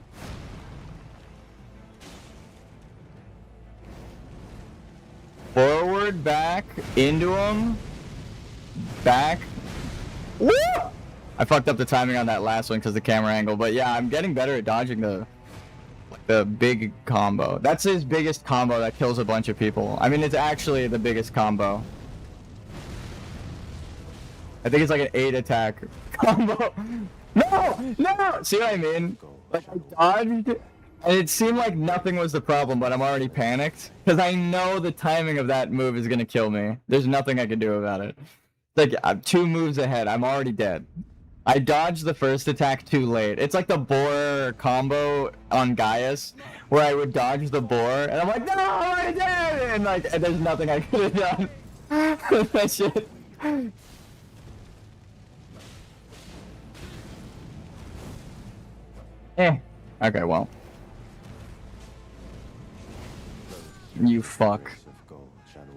Forward, back, into him, back. Woo! I fucked up the timing on that last one because the camera angle, but yeah, I'm getting better at dodging the big combo. That's his biggest combo that kills a bunch of people. I mean, it's actually the biggest combo. I think it's like an 8 attack combo. No! No! See what I mean? Like, I dodged, and it seemed like nothing was the problem, but I'm already panicked. Because I know the timing of that move is going to kill me. There's nothing I can do about it. Like, I'm 2 moves ahead. I'm already dead. I dodged the first attack too late. It's like the boar combo on Gaius, where I would dodge the boar, and I'm like, no, I'm already dead! And like, and there's nothing I could have done. That shit. Okay, well. You fuck. Grace of gold shall all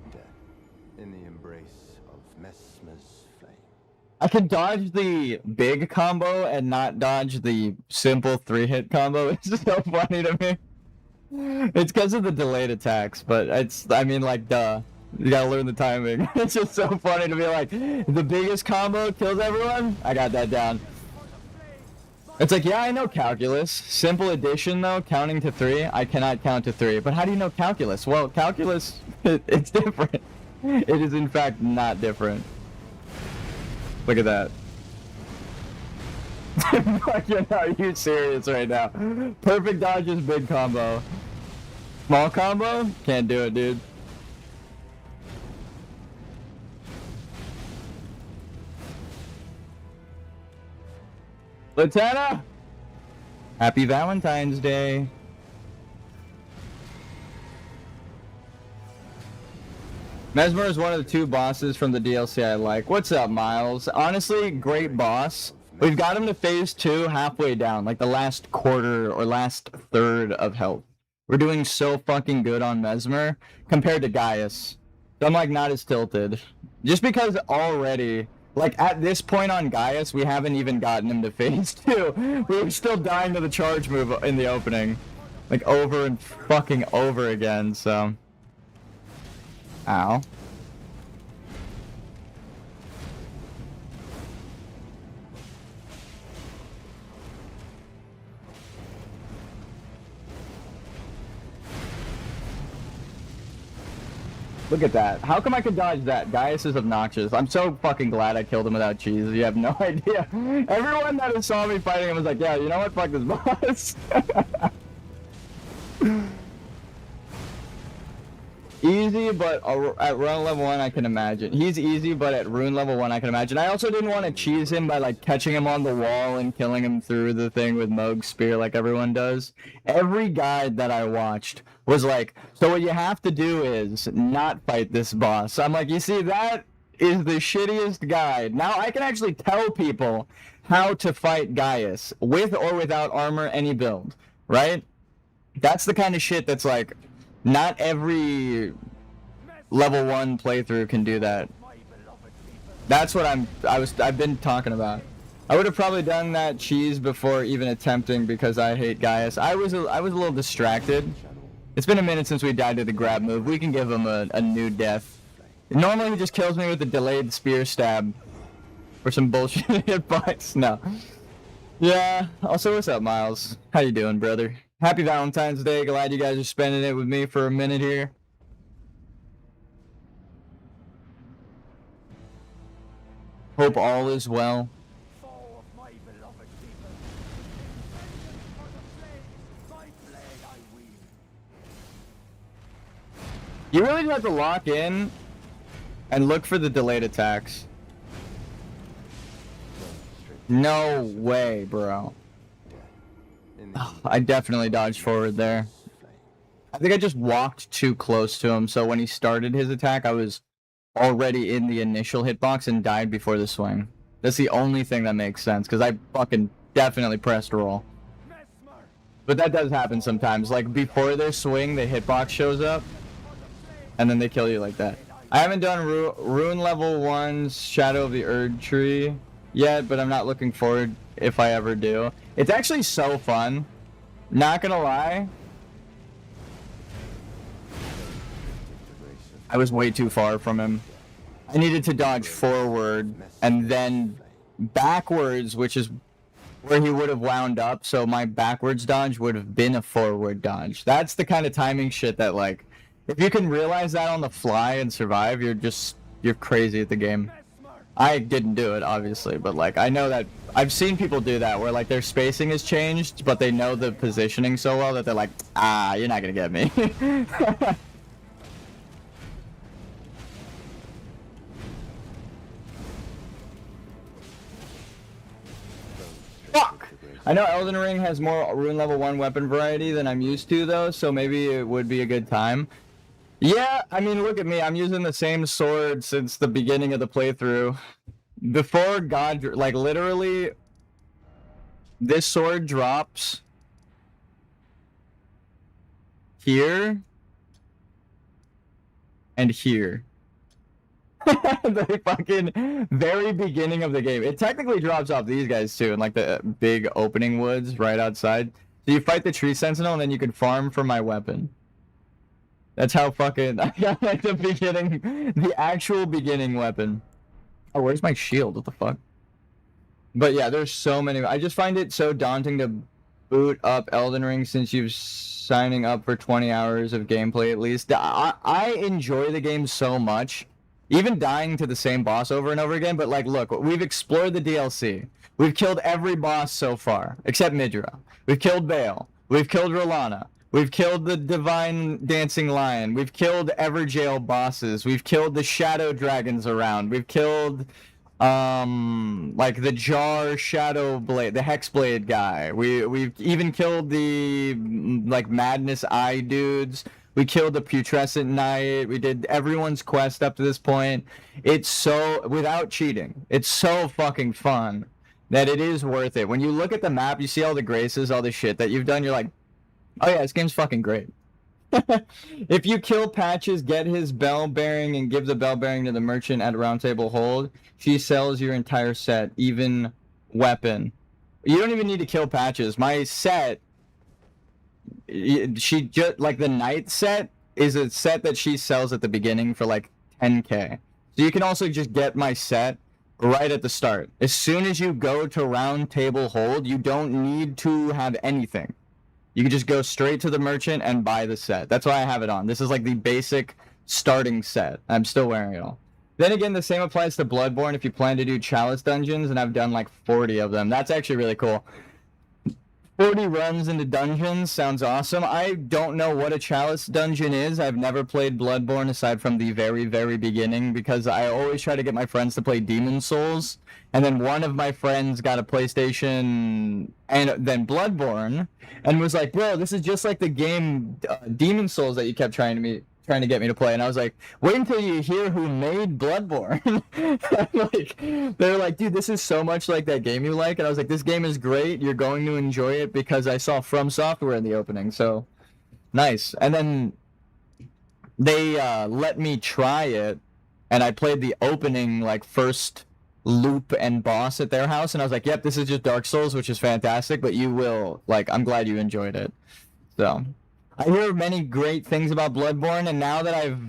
be dead. In the embrace of Messmer's flame. I can dodge the big combo and not dodge the simple 3-hit combo. It's just so funny to me. It's because of the delayed attacks, but it's, I mean, like, duh. You gotta learn the timing. It's just so funny to be like, the biggest combo kills everyone? I got that down. It's like, yeah, I know calculus. Simple addition, though, counting to 3, I cannot count to 3. But how do you know calculus? Well, calculus, it's different. It is, in fact, not different. Look at that. Fucking, are you serious right now? Perfect dodges, big combo. Small combo? Can't do it, dude. Lieutenant! Happy Valentine's Day. Messmer is one of the 2 bosses from the DLC I like. What's up, Miles? Honestly, great boss. We've got him to phase 2 halfway down, like the last quarter or last third of health. We're doing so fucking good on Messmer compared to Gaius. So I'm like not as tilted. Just because already... Like, at this point on Gaius, we haven't even gotten him to phase 2. We were still dying to the charge move in the opening. Like, over and fucking over again, so... Ow. Look at that. How come I could dodge that? Gaius is obnoxious. I'm so fucking glad I killed him without cheese. You have no idea. Everyone that saw me fighting him was like, yeah, you know what? Fuck this boss. Easy, but at rune level 1, I can imagine. He's easy, but at rune level 1, I can imagine. I also didn't want to cheese him by, like, catching him on the wall and killing him through the thing with Moog's spear like everyone does. Every guide that I watched was like, so what you have to do is not fight this boss. I'm like, you see, that is the shittiest guide. Now I can actually tell people how to fight Gaius, with or without armor, any build, right? That's the kind of shit that's like... Not every level 1 playthrough can do that. That's what I've been talking about. I would have probably done that cheese before even attempting because I hate Gaius. I was a little distracted. It's been a minute since we died to the grab move. We can give him a new death. Normally he just kills me with a delayed spear stab. For some bullshit hitbox. No. Yeah. Also, what's up, Miles? How you doing, brother? Happy Valentine's Day. Glad you guys are spending it with me for a minute here. Hope all is well. You really just have to lock in and look for the delayed attacks. No way, bro. Oh, I definitely dodged forward there. I think I just walked too close to him, so when he started his attack, I was already in the initial hitbox and died before the swing. That's the only thing that makes sense, because I fucking definitely pressed roll. But that does happen sometimes. Like, before their swing, the hitbox shows up, and then they kill you like that. I haven't done Rune level 1's Shadow of the Erd Tree yet, but I'm not looking forward if I ever do. It's actually so fun. Not gonna lie. I was way too far from him. I needed to dodge forward and then backwards, which is where he would have wound up, so my backwards dodge would have been a forward dodge. That's the kind of timing shit that, like, if you can realize that on the fly and survive, you're crazy at the game. I didn't do it, obviously, but, like, I know that I've seen people do that, where, like, their spacing has changed, but they know the positioning so well that they're like, ah, you're not gonna get me. Fuck! I know Elden Ring has more Rune level 1 weapon variety than I'm used to, though, so maybe it would be a good time. Yeah, I mean, look at me. I'm using the same sword since the beginning of the playthrough. Before God, like, literally, this sword drops here and here. The fucking very beginning of the game. It technically drops off these guys, too, in, like, the big opening woods right outside. So you fight the tree sentinel, and then you can farm for my weapon. That's how fucking I got, like, the beginning, the actual beginning weapon. Oh, where's my shield? What the fuck? But yeah, there's so many. I just find it so daunting to boot up Elden Ring since you've signing up for 20 hours of gameplay at least. I enjoy the game so much, even dying to the same boss over and over again. But, like, look, we've explored the DLC. We've killed every boss so far, except Midra. We've killed Bale. We've killed Rolana. We've killed the Divine Dancing Lion. We've killed Everjail bosses. We've killed the Shadow Dragons around. We've killed, like, the Jar Shadow Blade, the Hexblade guy. We've even killed the, like, Madness Eye dudes. We killed the Putrescent Knight. We did everyone's quest up to this point. It's so, without cheating, it's so fucking fun that it is worth it. When you look at the map, you see all the graces, all the shit that you've done, you're like, oh yeah, this game's fucking great. If you kill Patches, get his bell bearing, and give the bell bearing to the merchant at Round Table Hold, she sells your entire set, even weapon. You don't even need to kill Patches. My set she just like the night set is a set that she sells at the beginning for like 10K. So you can also just get my set right at the start. As soon as you go to round table hold, you don't need to have anything. You can just go straight to the merchant and buy the set. That's why I have it on. This is like the basic starting set. I'm still wearing it all. Then again, the same applies to Bloodborne if you plan to do Chalice dungeons, and I've done like 40 of them. That's actually really cool. 40 runs into dungeons sounds awesome. I don't know what a Chalice dungeon is. I've never played Bloodborne aside from the very, very beginning because I always try to get my friends to play Demon Souls. And then one of my friends got a PlayStation and then Bloodborne and was like, bro, this is just like the game Demon Souls that you kept trying to get me to play. And I was like, wait until you hear who made Bloodborne. Like, they're like, dude, this is so much like that game you like. And I was like, this game is great. You're going to enjoy it because I saw From Software in the opening. So nice. And then they let me try it. And I played the opening, like, first loop and boss at their house. And I was like, yep, this is just Dark Souls, which is fantastic. But you will, like, I'm glad you enjoyed it. So I hear many great things about Bloodborne, and now that I've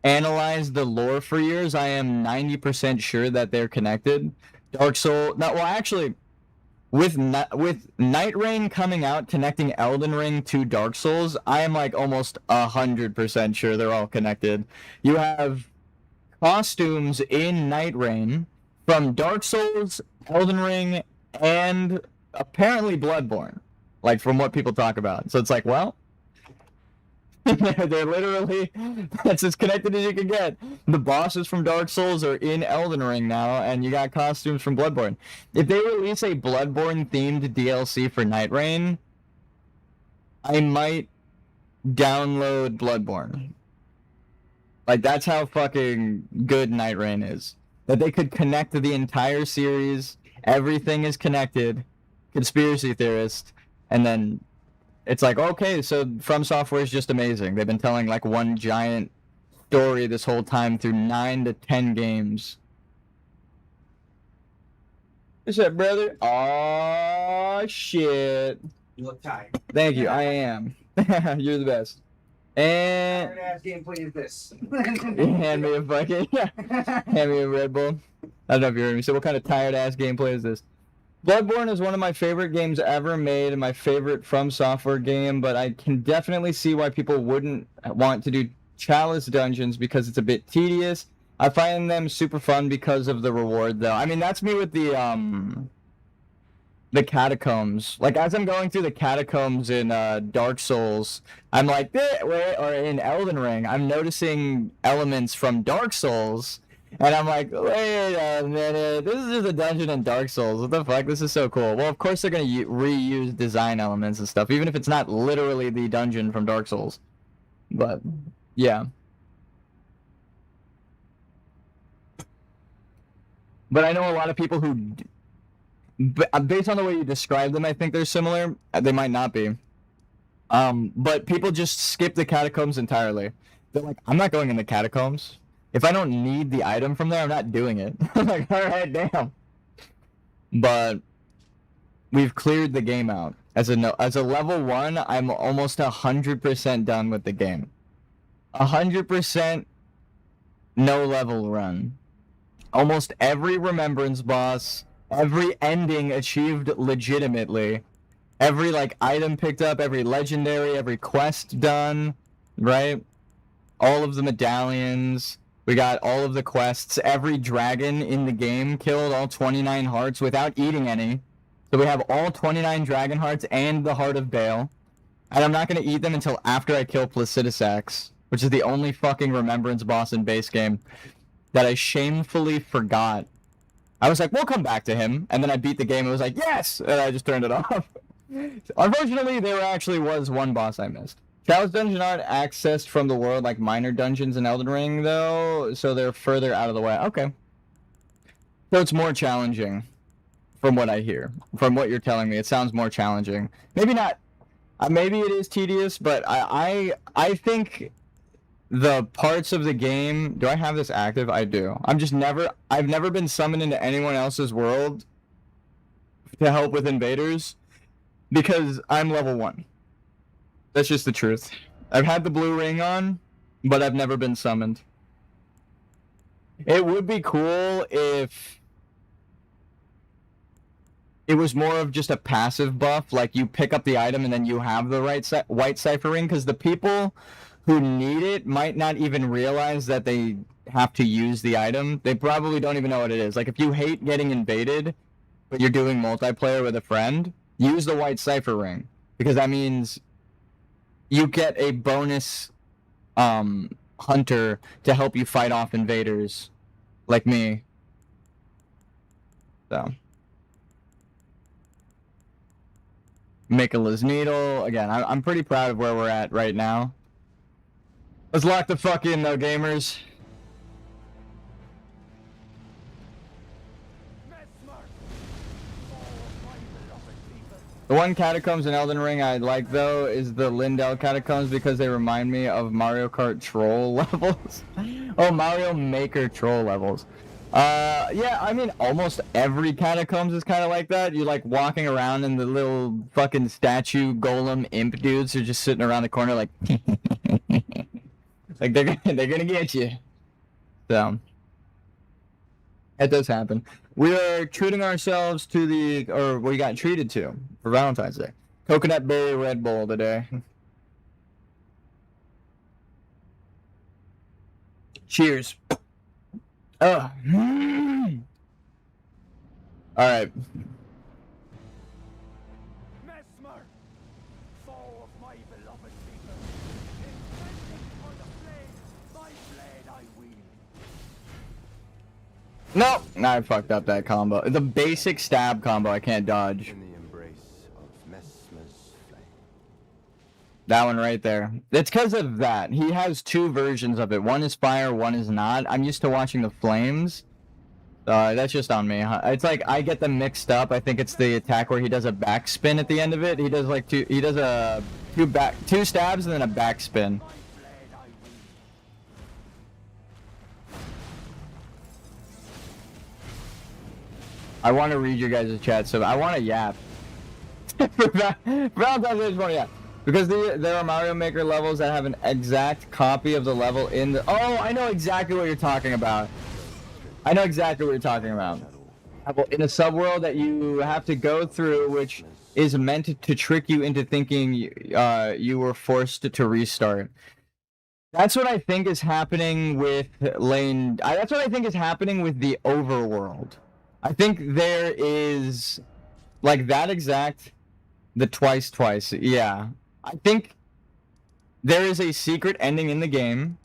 analyzed the lore for years, I am 90% sure that they're connected. Dark Souls, no, well, actually, with Night Rain coming out, connecting Elden Ring to Dark Souls, I am like almost 100% sure they're all connected. You have costumes in Night Rain from Dark Souls, Elden Ring, and apparently Bloodborne, like from what people talk about. So it's like, well, they're literally, that's as connected as you can get. The bosses from Dark Souls are in Elden Ring now, and you got costumes from Bloodborne. If they release a Bloodborne-themed DLC for Night Rain, I might download Bloodborne. Like, that's how fucking good Night Rain is. That they could connect to the entire series, everything is connected, conspiracy theorist, and then it's like, okay, so From Software is just amazing. They've been telling like one giant story this whole time through 9 to 10 games. What's up, brother? Aw, shit. You look tired. Thank you, I am. You're the best. And Tired ass gameplay is this. hand me a fucking hand me a Red Bull. I don't know if you heard me. So what kind of tired ass gameplay is this? Bloodborne is one of my favorite games ever made and my favorite From Software game, but I can definitely see why people wouldn't want to do Chalice dungeons because it's a bit tedious. I find them super fun because of the reward, though. I mean, that's me with the catacombs. Like, as I'm going through the catacombs in Dark Souls, I'm like, or in Elden Ring, I'm noticing elements from Dark Souls. And I'm like, wait a minute, this is just a dungeon in Dark Souls. What the fuck? This is so cool. Well, of course they're going to reuse design elements and stuff, even if it's not literally the dungeon from Dark Souls. But, yeah. But I know a lot of people who, based on the way you describe them, I think they're similar. They might not be. But people just skip the catacombs entirely. They're like, I'm not going in the catacombs. If I don't need the item from there, I'm not doing it. I'm like, alright, damn. But we've cleared the game out. As a level 1, I'm almost 100% done with the game. 100% no level run. Almost every Remembrance boss, every ending achieved legitimately. Every, like, item picked up, every legendary, every quest done, right? All of the medallions. We got all of the quests. Every dragon in the game killed all 29 hearts without eating any. So we have all 29 dragon hearts and the Heart of Bale. And I'm not going to eat them until after I kill Placidusax, which is the only fucking Remembrance boss in base game that I shamefully forgot. I was like, we'll come back to him. And then I beat the game and was like, yes! And I just turned it off. Unfortunately, there actually was one boss I missed. Chalice dungeons aren't accessed from the world like minor dungeons in Elden Ring, though, so they're further out of the way. Okay. So it's more challenging, from what I hear. From what you're telling me, it sounds more challenging. Maybe not. Maybe it is tedious, but I think the parts of the game... Do I have this active? I do. I've never been summoned into anyone else's world to help with invaders, because I'm level 1. That's just the truth. I've had the blue ring on, but I've never been summoned. It would be cool if it was more of just a passive buff, like you pick up the item and then you have the white cipher ring, because the people who need it might not even realize that they have to use the item. They probably don't even know what it is. Like, if you hate getting invaded, but you're doing multiplayer with a friend, use the white cipher ring, because that means you get a bonus hunter to help you fight off invaders like me. So Mikola's Needle. Again, I'm pretty proud of where we're at right now. Let's lock the fuck in though, gamers. Messmer, fall of my beloved people. The one catacombs in Elden Ring I like though is the Lindell catacombs, because they remind me of Mario Kart troll levels. Oh, Mario Maker troll levels. Yeah, I mean, almost every catacombs is kind of like that. You're like walking around and the little fucking statue golem imp dudes are just sitting around the corner like like they're gonna get you. So that does happen. We are treating ourselves to we got treated to for Valentine's Day. Coconut berry Red Bull today. Cheers. Oh. All right. Messmer, foe of my beloved people. In vengeance for the flame, my blade I wield. No, I fucked up that combo. The basic stab combo I can't dodge. In the embrace of Messmer's flame. That one right there. It's because of that. He has two versions of it. One is fire, one is not. I'm used to watching the flames. That's just on me. It's like I get them mixed up. I think it's the attack where he does a backspin at the end of it. He does like two stabs and then a backspin. My blade I wield. I want to read your guys' chat, so I want to yap. For Valentine's Day, I just want to yap. Because there are Mario Maker levels that have an exact copy of the level in the... Oh, I know exactly what you're talking about. I know exactly what you're talking about. In a subworld that you have to go through, which is meant to trick you into thinking you were forced to restart. That's what I think is happening with Lane... That's what I think is happening with the overworld. I think there is... Like, that exact... The twice, yeah. I think there is a secret ending in the game.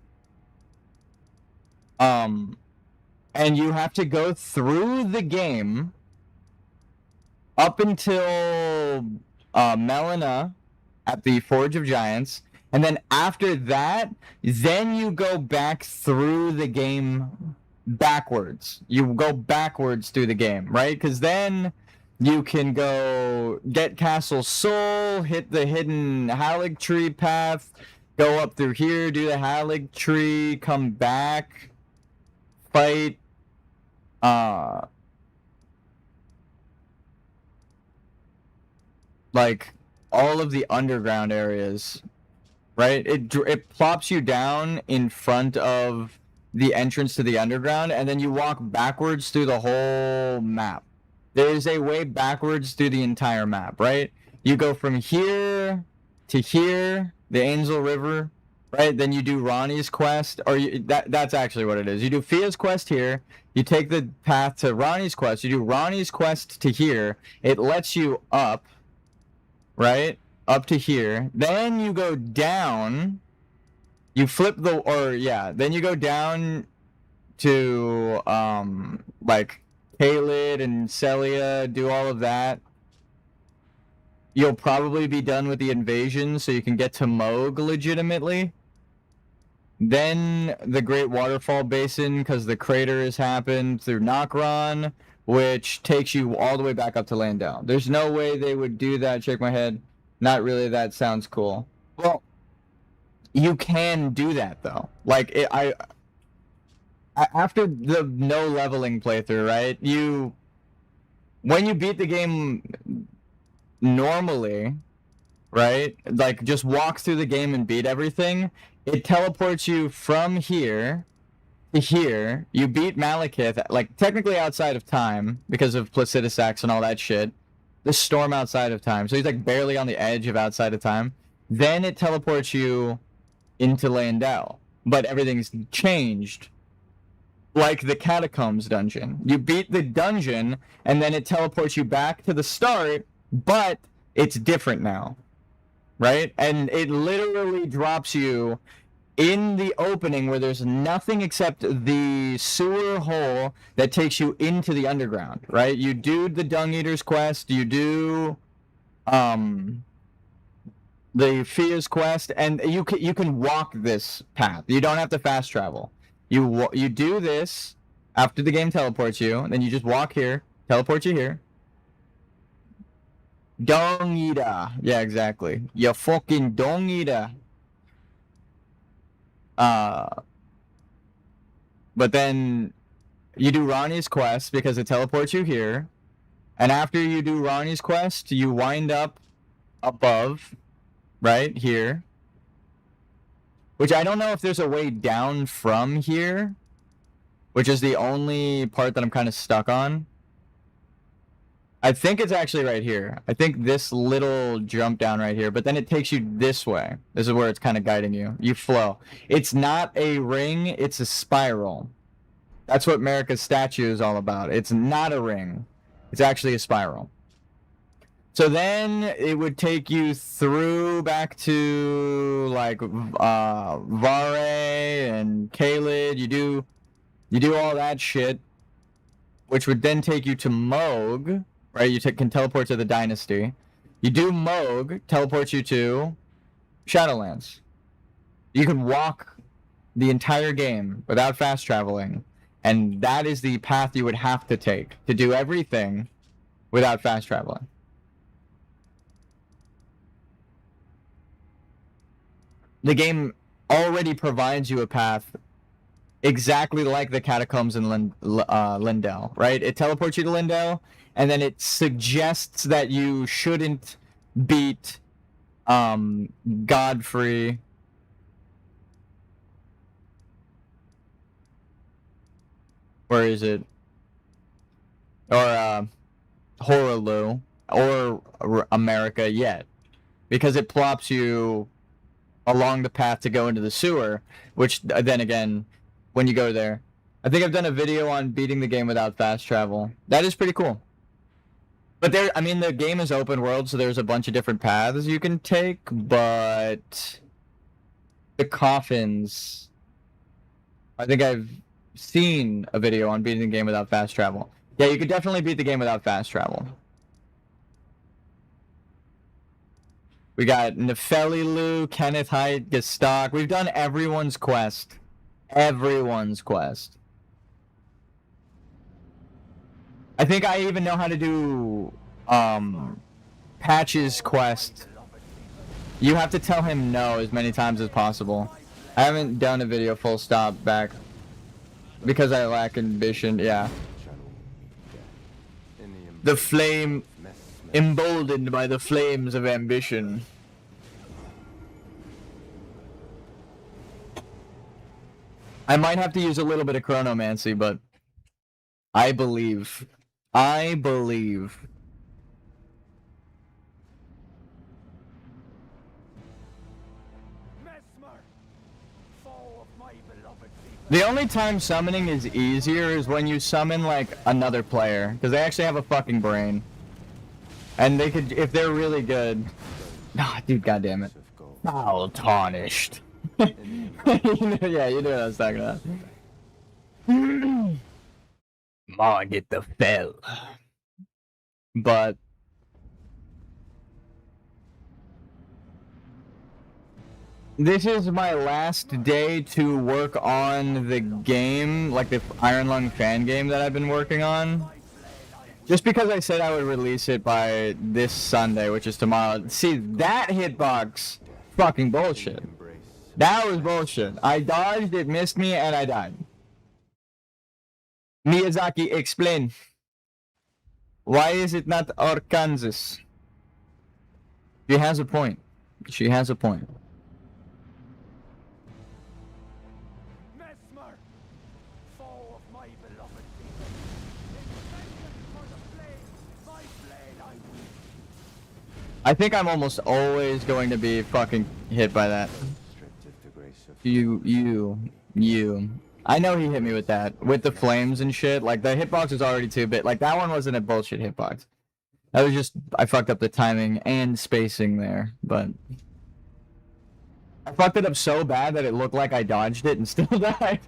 And you have to go through the game up until Melina at the Forge of Giants. And then after that, then you go back through the game backwards. You go backwards through the game, right? Because then you can go get Castle Soul, hit the hidden Halig Tree path, go up through here, do the Halig Tree, come back, fight, like, all of the underground areas, right? It plops you down in front of the entrance to the underground, and then you walk backwards through the whole map. There is a way backwards through the entire map, right? You go from here to here, the Angel River, right? Then you do Ronnie's quest, or that's actually what it is. You do Fia's quest here, you take the path to Ronnie's quest, you do Ronnie's quest to here, it lets you up, right? Up to here. Then you go down, you flip then you go down to, like, Kaled and Celia, do all of that. You'll probably be done with the invasion, so you can get to Moog legitimately. Then the Great Waterfall Basin, because the crater has happened through Nokron, which takes you all the way back up to Landau. There's no way they would do that. Shake my head. Not really. That sounds cool. Well, you can do that though. Like after the no leveling playthrough, right? When you beat the game normally, right? Like, just walk through the game and beat everything. It teleports you from here to here. You beat Malekith, like, technically outside of time, because of Placidusax and all that shit. The storm outside of time. So he's, like, barely on the edge of outside of time. Then it teleports you into Landau. But everything's changed. Like the Catacombs dungeon. You beat the dungeon, and then it teleports you back to the start, but it's different now. Right? And it literally drops you in the opening where there's nothing except the sewer hole that takes you into the underground, right? You do the Dung Eater's quest, you do the Fia's quest, and you can walk this path. You don't have to fast travel. You do this after the game teleports you, and then you just walk here, teleport you here. Dung Eater. Yeah, exactly. You fucking Dung Eater. But then you do Ronnie's quest because it teleports you here. And after you do Ronnie's quest, you wind up above, right here. Which I don't know if there's a way down from here, which is the only part that I'm kind of stuck on. I think it's actually right here. I think this little jump down right here, but then it takes you this way. This is where it's kind of guiding you. You flow. It's not a ring, it's a spiral. That's what Marika's statue is all about. It's not a ring. It's actually a spiral. So then it would take you through back to like Vare and Kaled. You do all that shit, which would then take you to Moog. Right, you can teleport to the Dynasty. You do Moog, teleports you to Shadowlands. You can walk the entire game without fast traveling, and that is the path you would have to take to do everything without fast traveling. The game already provides you a path exactly like the Catacombs in Lindell, right? It teleports you to Lindell, and then it suggests that you shouldn't beat Godfrey. Where is it? Or Horaloo or America yet, because it plops you along the path to go into the sewer, which then again, when you go there, I think I've done a video on beating the game without fast travel. That is pretty cool. But there, I mean, the game is open world, so there's a bunch of different paths you can take, but the coffins, I think I've seen a video on beating the game without fast travel. Yeah, you could definitely beat the game without fast travel. We got Nefelilu, Kenneth Height, Gestok. We've done everyone's quest. Everyone's quest. I think I even know how to do Patch's quest. You have to tell him no as many times as possible. I haven't done a video full stop back because I lack ambition. Yeah. The flame, emboldened by the flames of ambition. I might have to use a little bit of chronomancy, but I believe. I believe. Messmer, foe of my beloved people. The only time summoning is easier is when you summon, like, another player. Because they actually have a fucking brain. And they could, if they're really good... Ah, dude, goddammit. Foul tarnished. Yeah, you know what I was talking about. Margit the Fell. But... this is my last day to work on the game, like the Iron Lung fan game that I've been working on. Just because I said I would release it by this Sunday, which is tomorrow. See, that hitbox, fucking bullshit. That was bullshit. I dodged, it missed me, and I died. Miyazaki, explain. Why is it not Arkansas? She has a point. She has a point. Messmer, foe of my beloved people, in vengeance for the flame, my blade I wield. I think I'm almost always going to be fucking hit by that. Stripped of the grace of You. I know he hit me with that. With the flames and shit. Like, the hitbox was already 2-bit. Like, that one wasn't a bullshit hitbox. That was just, I fucked up the timing and spacing there, but... I fucked it up so bad that it looked like I dodged it and still died.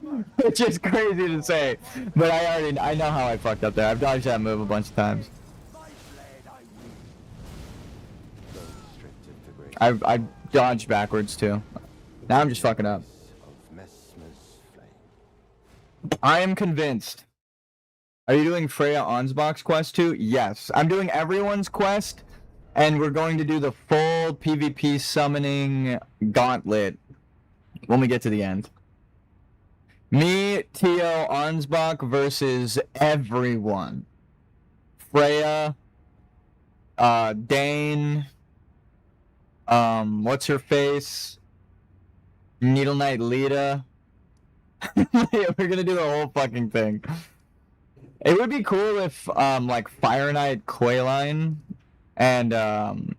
Messmer, Which is crazy to say, but I know how I fucked up there. I've dodged that move a bunch of times. my blade I wield. those stripped of the grace I dodged backwards too. Now I'm just fucking up. of Messmer's flame. I am convinced. Are you doing Freya Ansbach's quest too? Yes. I'm doing everyone's quest, and we're going to do the full PvP summoning gauntlet when we get to the end. Me, Tio, Ansbach versus everyone. Freya, Dane, what's her face? Needle Knight Lita. Yeah, we're gonna do the whole fucking thing. It would be cool if, like, Fire Knight Quayline and, oh!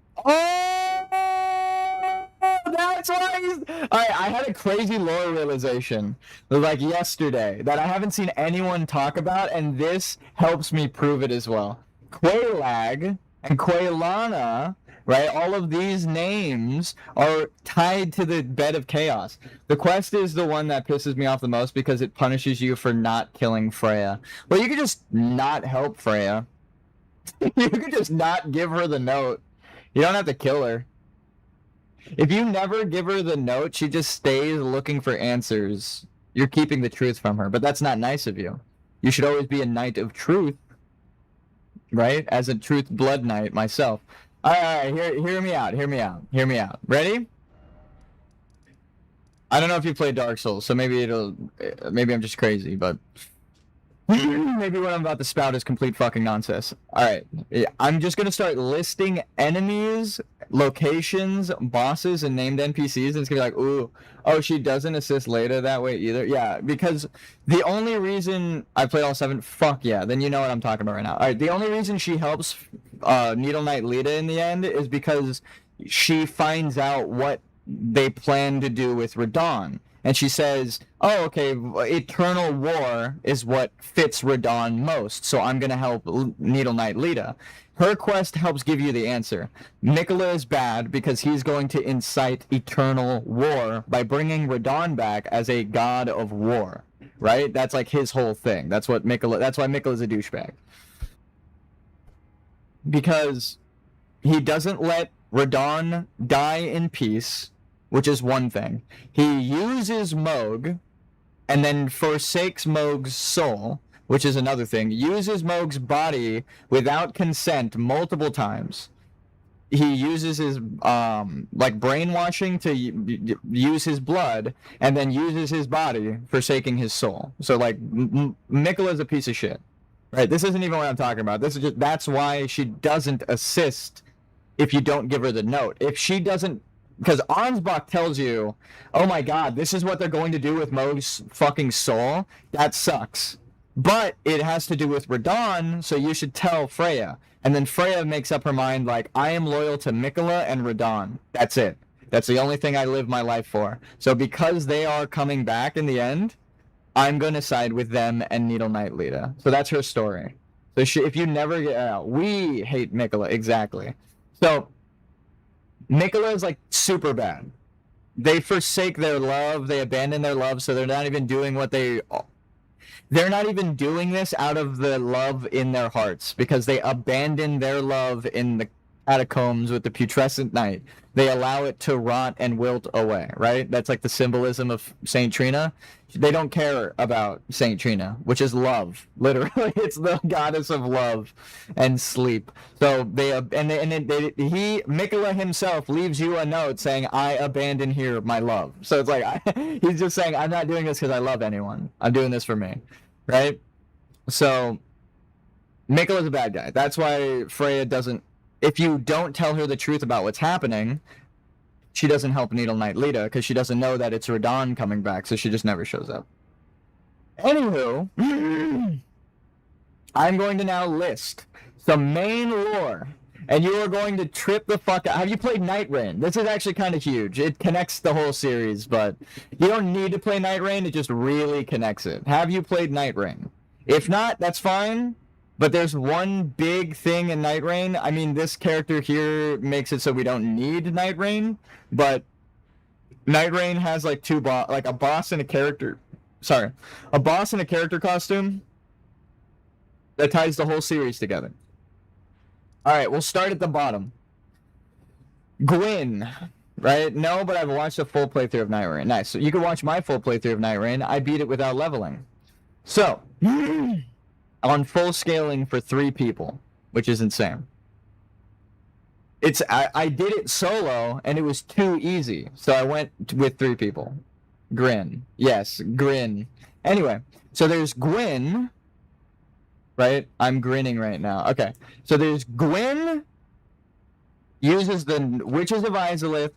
That's why I had a crazy lore realization, like, yesterday, that I haven't seen anyone talk about, and this helps me prove it as well. Quaylag and Quaylana, right? All of these names are tied to the Bed of Chaos. The quest is the one that pisses me off the most because it punishes you for not killing Freya. Well, you could just not help Freya. You could just not give her the note. You don't have to kill her. If you never give her the note, she just stays looking for answers. You're keeping the truth from her, but that's not nice of you. You should always be a knight of truth, right? As a truth blood knight myself. All right, hear me out. Ready? I don't know if you play Dark Souls, so maybe I'm just crazy, but maybe what I'm about to spout is complete fucking nonsense. All right, I'm just gonna start listing enemies, locations, bosses, and named NPCs, and it's gonna be like, ooh, oh, she doesn't assist Leda that way either. Yeah, because the only reason I played all 7, fuck yeah, then you know what I'm talking about right now. All right, the only reason she helps Needle Knight Leda in the end is because she finds out what they plan to do with Radahn. And she says, oh, okay, eternal war is what fits Radahn most, so I'm going to help Needle Knight Leda. Her quest helps give you the answer. Mikola is bad because he's going to incite eternal war by bringing Radahn back as a god of war, right? That's like his whole thing. That's why Mikola's a douchebag. Because he doesn't let Radahn die in peace, which is one thing. He uses Mohg, and then forsakes Mohg's soul, which is another thing. Uses Mohg's body without consent multiple times. He uses his, like, brainwashing to use his blood, and then uses his body, forsaking his soul. So, like, Mikola's a piece of shit. Right? This isn't even what I'm talking about. This is just, that's why she doesn't assist if you don't give her the note. If she doesn't, because Ansbach tells you, oh my god, this is what they're going to do with Mohg's fucking soul. That sucks. But it has to do with Radahn, so you should tell Freya. And then Freya makes up her mind, like, I am loyal to Mikola and Radahn. That's it. That's the only thing I live my life for. So because they are coming back in the end, I'm going to side with them and Needle Knight Leda. So that's her story. So if you never get out, we hate Mikola, exactly. So Mikola is, like, super bad. They forsake their love, they abandon their love, so they're not even doing what they're not even doing this out of the love in their hearts, because they abandon their love in the catacombs with the putrescent night. They allow it to rot and wilt away, right? That's like the symbolism of Saint Trina. They don't care about Saint Trina, which is love. Literally, it's the goddess of love and sleep. So Mikola himself leaves you a note saying, I abandon here my love. So it's like, he's just saying, I'm not doing this because I love anyone. I'm doing this for me, right? So Mikola's a bad guy. That's why Freya doesn't if you don't tell her the truth about what's happening, she doesn't help Needle Knight Lita because she doesn't know that it's Radahn coming back, so she just never shows up. Anywho, I'm going to now list some main lore, and you are going to trip the fuck out. Have you played Night Rain? This is actually kind of huge. It connects the whole series, but you don't need to play Night Rain. It just really connects it. Have you played Night Rain? If not, that's fine. But there's one big thing in Night Rain. I mean, this character here makes it so we don't need Night Rain, but Night Rain has like a boss and a character. Sorry, a boss and a character costume that ties the whole series together. All right, we'll start at the bottom. Gwyn, right? No, but I've watched a full playthrough of Night Rain. Nice. So you can watch my full playthrough of Night Rain. I beat it without leveling. So. On full scaling for 3 people, which is insane. I did it solo, and it was too easy, so I went with 3 people. Grin. Yes, Grin. Anyway, so there's Gwyn, right? I'm grinning right now. Okay, so there's Gwyn, uses the Witches of Izalith,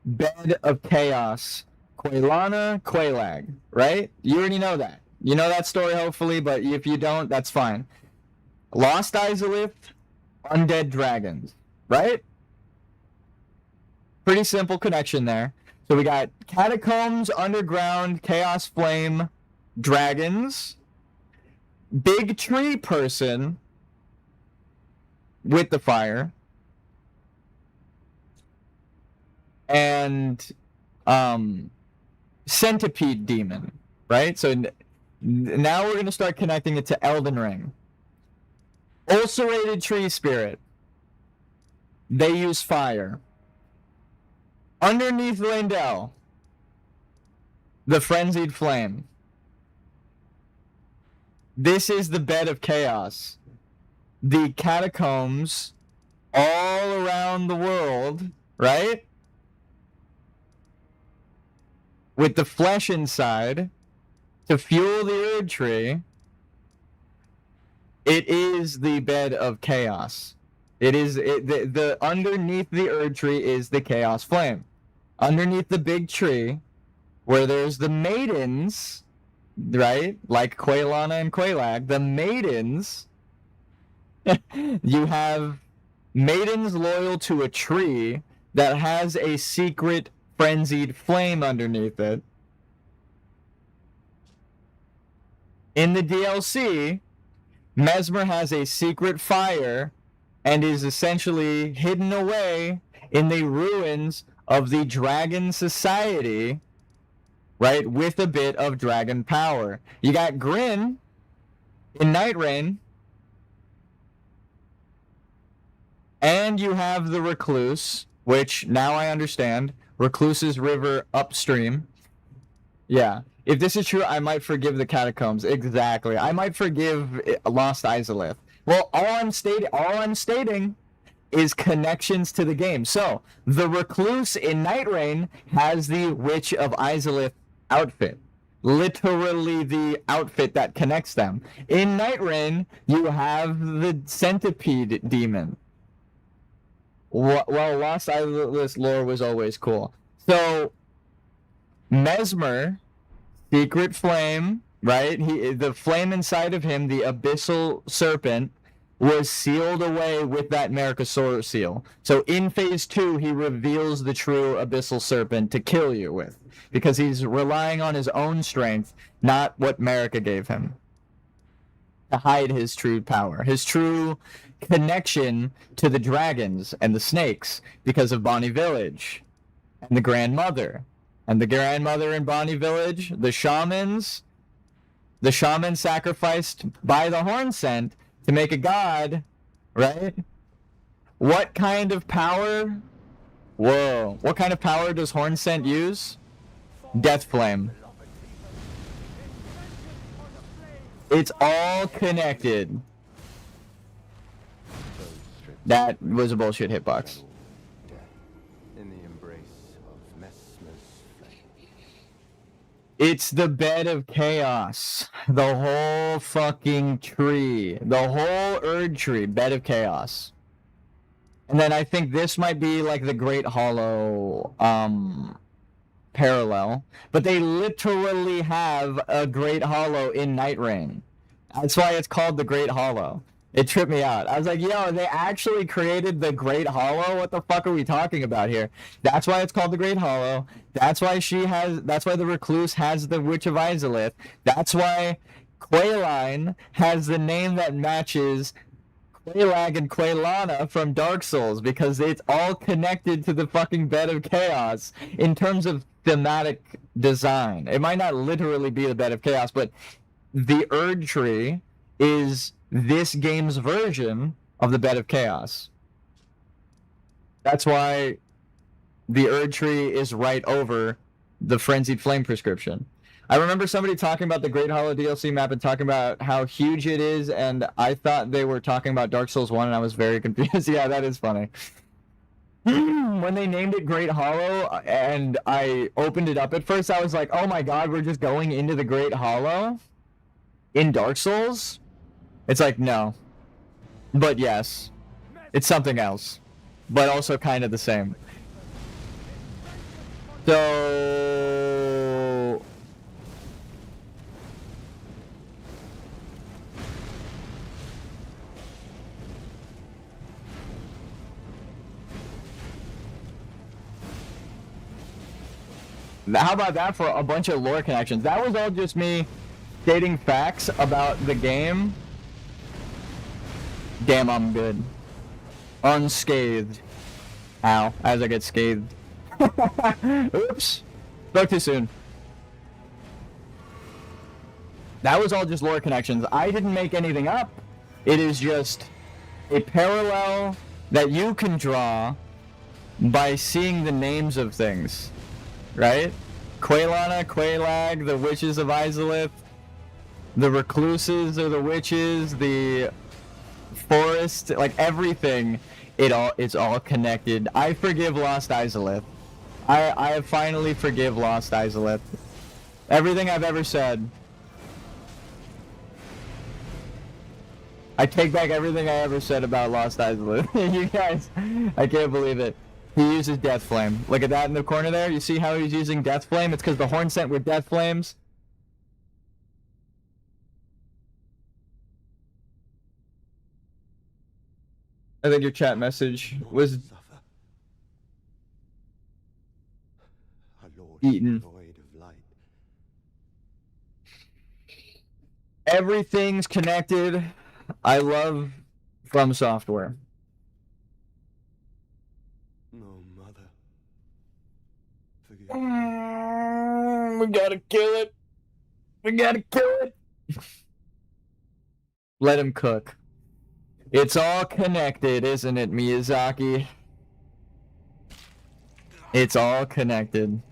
Bed of Chaos, Quaylana, Quaylag, right? You already know that. You know that story, hopefully, but if you don't, that's fine. Lost Izalith, Undead Dragons, right? Pretty simple connection there. So we got Catacombs, Underground, Chaos Flame, Dragons, Big Tree Person with the fire, and Centipede Demon, right? So now we're going to start connecting it to Elden Ring. Ulcerated Tree Spirit. They use fire. Underneath Lindell. The Frenzied Flame. This is the Bed of Chaos. The Catacombs all around the world, right? With the flesh inside. To fuel the Erd Tree, it is the Bed of Chaos. The underneath the Erd Tree is the Chaos Flame. Underneath the big tree, where there's the maidens, right? Like Quaylana and Quaylag, the maidens, you have maidens loyal to a tree that has a secret frenzied flame underneath it. In the DLC, Messmer has a secret fire and is essentially hidden away in the ruins of the Dragon Society, right, with a bit of dragon power. You got Grin in Night Rain, and you have the Recluse, which now I understand, Recluse's River upstream. Yeah. If this is true, I might forgive the Catacombs. Exactly. I might forgive Lost Izalith. Well, all I'm stating is connections to the game. So, the Recluse in Night Rain has the Witch of Izalith outfit. Literally the outfit that connects them. In Night Rain, you have the Centipede Demon. Well, Lost Izalith lore was always cool. So, Messmer... Secret Flame, right? The flame inside of him, the Abyssal Serpent, was sealed away with that Mercosaur seal. So in Phase 2, he reveals the true Abyssal Serpent to kill you with. Because he's relying on his own strength, not what Marika gave him. To hide his true power. His true connection to the dragons and the snakes because of Bonnie Village. And the Grandmother. And the Grandmother in Bonnie Village, the shaman sacrificed by the Horn Scent to make a god, right? What kind of power? Whoa. What kind of power does Horn Scent use? Death Flame. It's all connected. That was a bullshit hitbox. In the embrace of Messmer's flame. It's the Bed of Chaos. The whole fucking tree. The whole Erd Tree. Bed of Chaos. And then I think this might be like the Great Hollow parallel, but they literally have a Great Hollow in Night Rain. That's why it's called the Great Hollow. It tripped me out. I was like, yo, they actually created the Great Hollow? What the fuck are we talking about here? That's why it's called the Great Hollow. That's why the Recluse has the Witch of Izalith. That's why Quailine has the name that matches Quailag and Quailana from Dark Souls, because it's all connected to the fucking Bed of Chaos in terms of thematic design. It might not literally be the Bed of Chaos, but the Erd Tree is this game's version of the Bed of Chaos. That's why the Erd Tree is right over the Frenzied Flame prescription. I remember somebody talking about the Great Hollow DLC map and talking about how huge it is, and I thought they were talking about Dark Souls 1, and I was very confused. Yeah, that is funny. When they named it Great Hollow, and I opened it up at first, I was like, oh my god, we're just going into the Great Hollow in Dark Souls? It's like, no. But yes, it's something else, but also kind of the same. So... how about that for a bunch of lore connections? That was all just me stating facts about the game. Damn, I'm good. Unscathed. Ow, as I get scathed. Oops. Spoke too soon. That was all just lore connections. I didn't make anything up. It is just a parallel that you can draw by seeing the names of things. Right? Quailana, Quailag, the Witches of Izalith, the Recluses or the Witches, the Forest, like everything, it's all connected. I forgive Lost Izalith. I finally forgive Lost Izalith. Everything I've ever said. I take back everything I ever said about Lost Izalith. You guys, I can't believe it. He uses Death Flame. Look at that in the corner there. You see how he's using Death Flame? It's because the horn sent with Death Flames. I think your chat message was eaten. Everything's connected. I love From Software. No, Mother. Forgive We gotta kill it. We gotta kill it. Let him cook. It's all connected, isn't it, Miyazaki? It's all connected.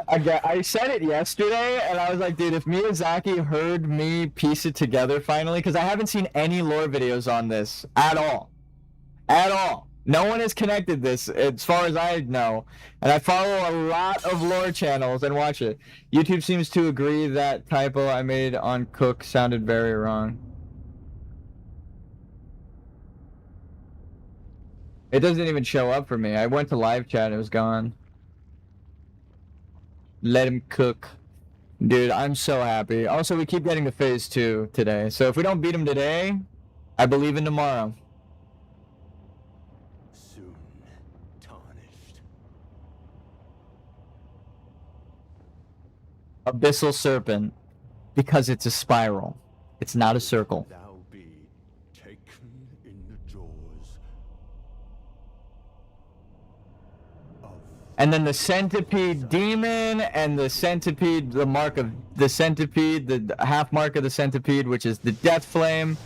I said it yesterday, and I was like, dude, if Miyazaki heard me piece it together finally, because I haven't seen any lore videos on this at all. At all. No one has connected this, as far as I know. And I follow a lot of lore channels and watch it. YouTube seems to agree that typo I made on Cook sounded very wrong. It doesn't even show up for me. I went to live chat and it was gone. Let him cook. Dude, I'm so happy. Also, we keep getting to phase 2 today. So if we don't beat him today, I believe in tomorrow. soon tarnished. Abyssal Serpent. Because it's a spiral. It's not a circle. Thou be taken in the jaws of And then the centipede demon and the centipede, the mark of the centipede, the half mark of the centipede, which is the death flame.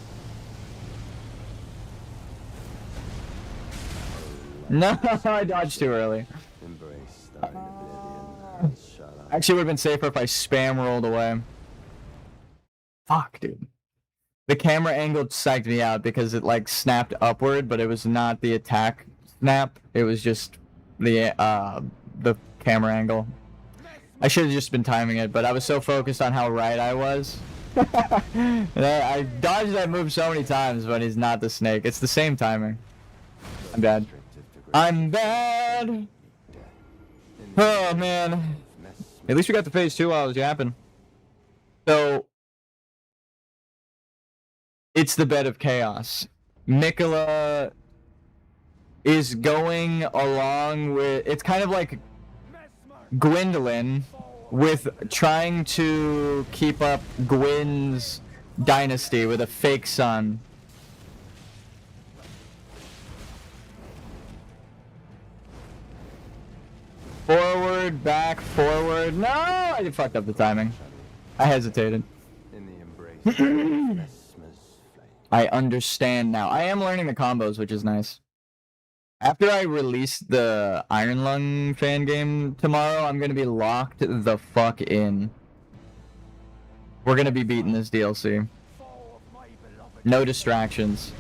No, I dodged too early. embrace thine oblivion. Shall I? Actually, it would have been safer if I spam rolled away. Fuck, dude. The camera angle psyched me out because it like snapped upward, but it was not the attack snap. It was just the camera angle. I should have just been timing it, but I was so focused on how right I was I dodged that move so many times, but he's not the snake. It's the same timer. I'm bad. I'm bad. Oh, man. At least we got the phase 2 while it was yapping. So, it's the bed of chaos. Mikola is going along with... It's kind of like Gwendolyn with trying to keep up Gwyn's dynasty with a fake son. Forward, back, forward. No! I fucked up the timing. I hesitated. In the embrace of Messmer's flame. I understand now. I am learning the combos, which is nice. After I release the Iron Lung fan game tomorrow, I'm gonna be locked the fuck in. We're gonna be beating this DLC. No distractions.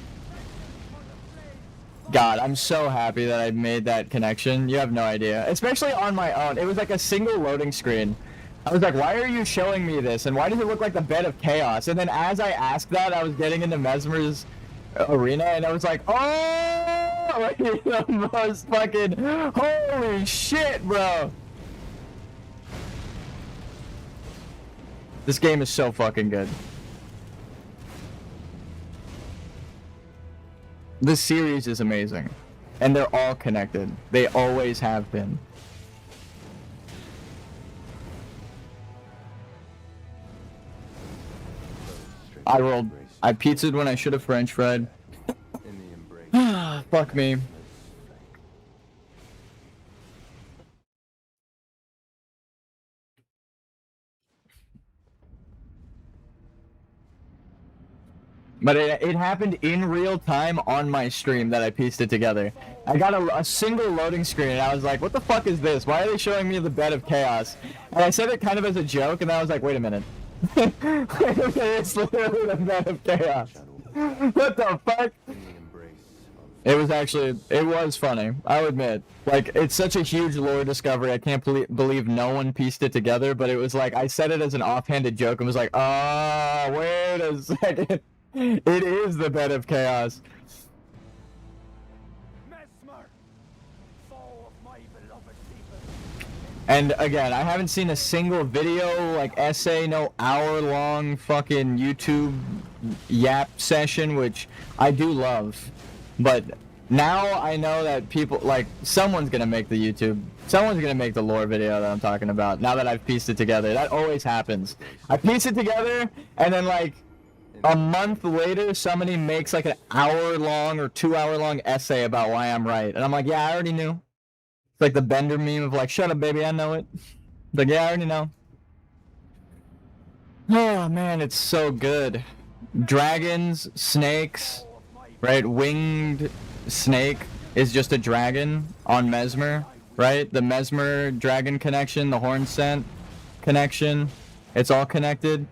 God, I'm so happy that I made that connection. You have no idea. Especially on my own. It was like a single loading screen. I was like, why are you showing me this? And why does it look like the bed of chaos? And then as I asked that, I was getting into Messmer's arena, and I was like, oh! Like, the most fucking... Holy shit, bro! This game is so fucking good. This series is amazing. And they're all connected. They always have been. I pizzaed when I should have French fried. Fuck me. But it happened in real time on my stream that I pieced it together. I got a single loading screen and I was like, what the fuck is this? Why are they showing me the bed of chaos? And I said it kind of as a joke, and then I was like, wait a minute. It's literally the bed of chaos. What the fuck? It was actually, it was funny, I'll admit. Like, it's such a huge lore discovery, I can't believe no one pieced it together, but it was like, I said it as an offhanded joke and was like, oh, wait a second. It is the bed of chaos. Messmer, foe of my beloved people. And again, I haven't seen a single video, like essay, no hour-long fucking YouTube yap session, which I do love. But now I know that people, like, someone's gonna make the lore video that I'm talking about, now that I've pieced it together. That always happens. I piece it together, and then, like, a month later, somebody makes, like, an hour-long or 2-hour-long essay about why I'm right. And I'm like, yeah, I already knew. It's like the Bender meme of, like, shut up, baby, I know it. Like, yeah, I already know. Oh, man, it's so good. Dragons, snakes, right? Winged snake is just a dragon on Messmer, right? The Messmer dragon connection, the horn scent connection, it's all connected.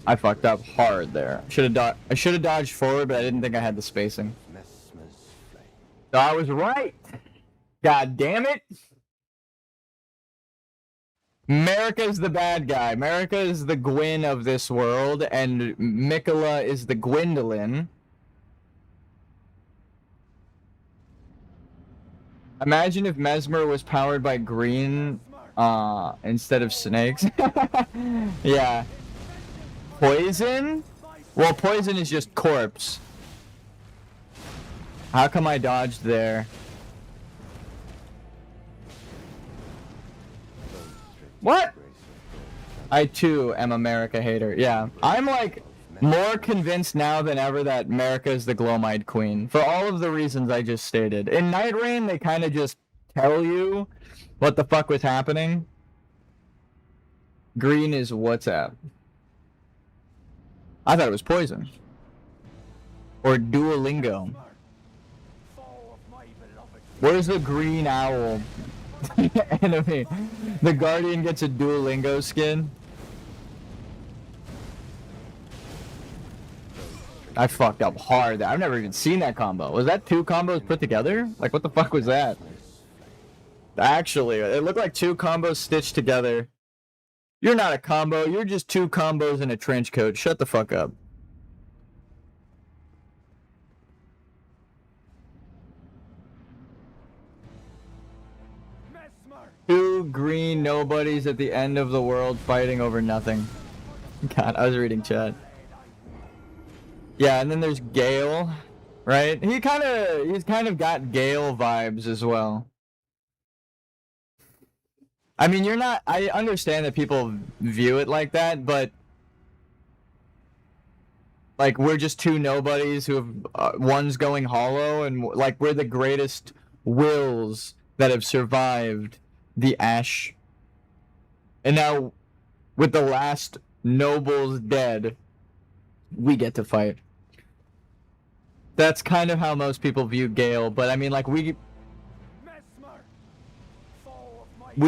I fucked up hard there. I should have dodged forward, but I didn't think I had the spacing. So I was right. God damn it. America's the bad guy. America is the Gwyn of this world, and Mikola is the Gwendolyn. Imagine if Messmer was powered by green instead of snakes. Yeah. Poison? Well, poison is just corpse. How come I dodged there? What? I too am America hater. Yeah. I'm like more convinced now than ever that America is the Glowmite Queen. For all of the reasons I just stated. In Night Rain, they kind of just tell you what the fuck was happening. Green is WhatsApp. I thought it was poison. Or Duolingo. Where's the green owl enemy? The Guardian gets a Duolingo skin. I fucked up hard. I've never even seen that combo. Was that 2 combos put together? Like, what the fuck was that? Actually, it looked like two combos stitched together. You're not a combo. You're just two combos in a trench coat. Shut the fuck up. Messmer! Two green nobodies at the end of the world fighting over nothing. God, I was reading chat. Yeah, and then there's Gale, right? He's kind of got Gale vibes as well. I mean, you're not. I understand that people view it like that, but like we're just two nobodies who have one's going hollow, and like we're the greatest wills that have survived the Ash. And now, with the last nobles dead, we get to fight. That's kind of how most people view Gale, but I mean, like we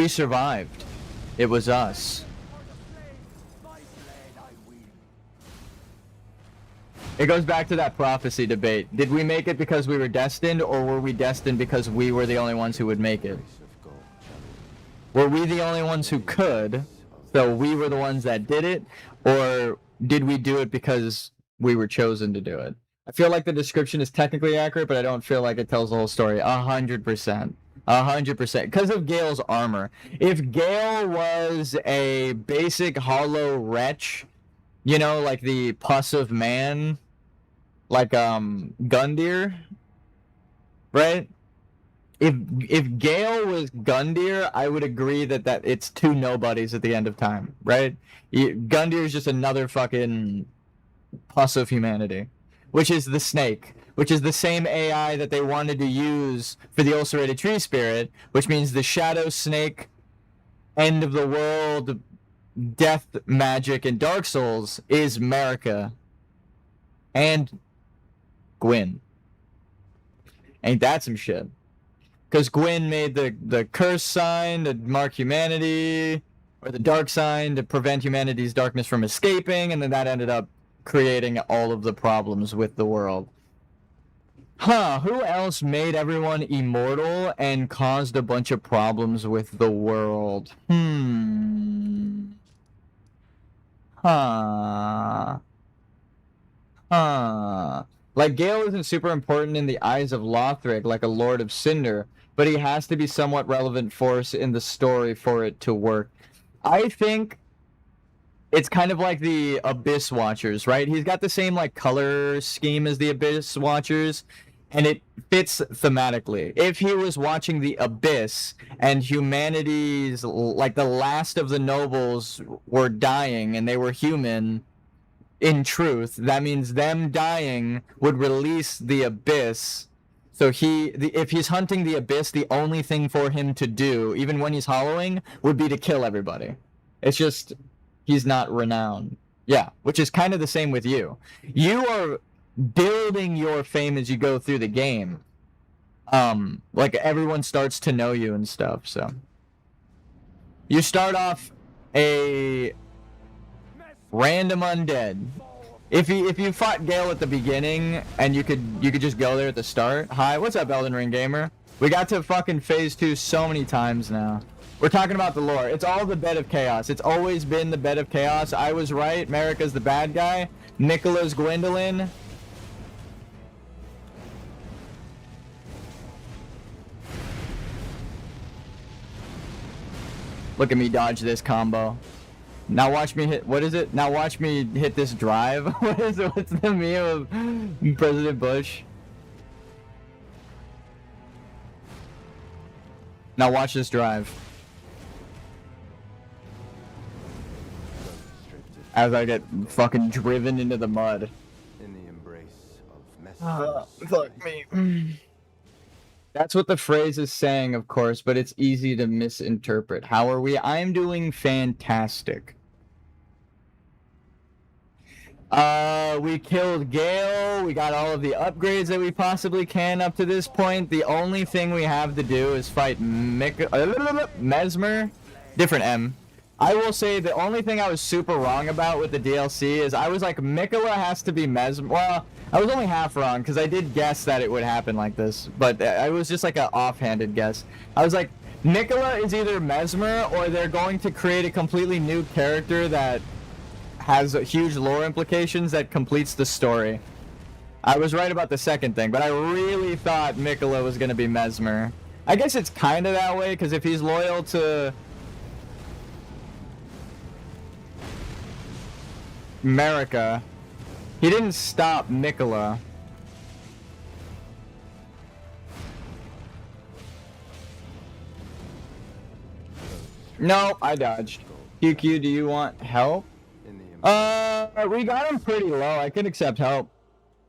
survived. It was us. It goes back to that prophecy debate. Did we make it because we were destined, or were we destined because we were the only ones who would make it? Were we the only ones who could, so we were the ones that did it, or did we do it because we were chosen to do it? I feel like the description is technically accurate, but I don't feel like it tells the whole story. 100%. 100%. Because of Gale's armor. If Gale was a basic hollow wretch, you know, like the pus of man, like Gundyr, right? If Gale was Gundyr, I would agree that it's two nobodies at the end of time, right? Gundyr is just another fucking pus of humanity, which is the snake, which is the same AI that they wanted to use for the ulcerated tree spirit, which means the shadow snake, end of the world, death magic in Dark Souls is Marika and Gwyn. Ain't that some shit? Because Gwyn made the curse sign to mark humanity, or the dark sign to prevent humanity's darkness from escaping, and then that ended up creating all of the problems with the world. Huh, who else made everyone immortal and caused a bunch of problems with the world? Like, Gale isn't super important in the eyes of Lothric, like a Lord of Cinder, but he has to be somewhat relevant force in the story for it to work. I think it's kind of like the Abyss Watchers, right? He's got the same, like, color scheme as the Abyss Watchers, and it fits thematically. If he was watching the Abyss and humanity's, like, the last of the nobles were dying and they were human, in truth, that means them dying would release the Abyss. So if he's hunting the Abyss, the only thing for him to do, even when he's hollowing, would be to kill everybody. It's just, he's not renowned. Yeah, which is kind of the same with you. You are building your fame as you go through the game. Like, everyone starts to know you and stuff, so. You start off a random undead. If you fought Gale at the beginning and you could just go there at the start. Hi, what's up, Elden Ring Gamer? We got to fucking phase 2 so many times now. We're talking about the lore. It's all the bed of chaos. It's always been the bed of chaos. I was right. Marika's the bad guy. Nicola's Gwendolyn. Look at me dodge this combo. Now watch me hit, what is it? Now watch me hit this drive. What is it? What's the meme of President Bush? Now watch this drive. As I get fucking driven into the mud. In the embrace of Messmer. Fuck me. That's what the phrase is saying, of course, but it's easy to misinterpret. How are we? I'm doing fantastic. We killed Gale. We got all of the upgrades that we possibly can up to this point. The only thing we have to do is fight Messmer. Different M. I will say the only thing I was super wrong about with the DLC is I was like, Mikola has to be Messmer. Well, I was only half wrong because I did guess that it would happen like this, but I was just like an offhanded guess. I was like, Nicola is either Messmer or they're going to create a completely new character that has huge lore implications that completes the story. I was right about the second thing, but I really thought Nicola was going to be Messmer. I guess it's kind of that way, because if he's loyal to America, he didn't stop Nicola. No, I dodged. QQ, do you want help? We got him pretty low. I could accept help.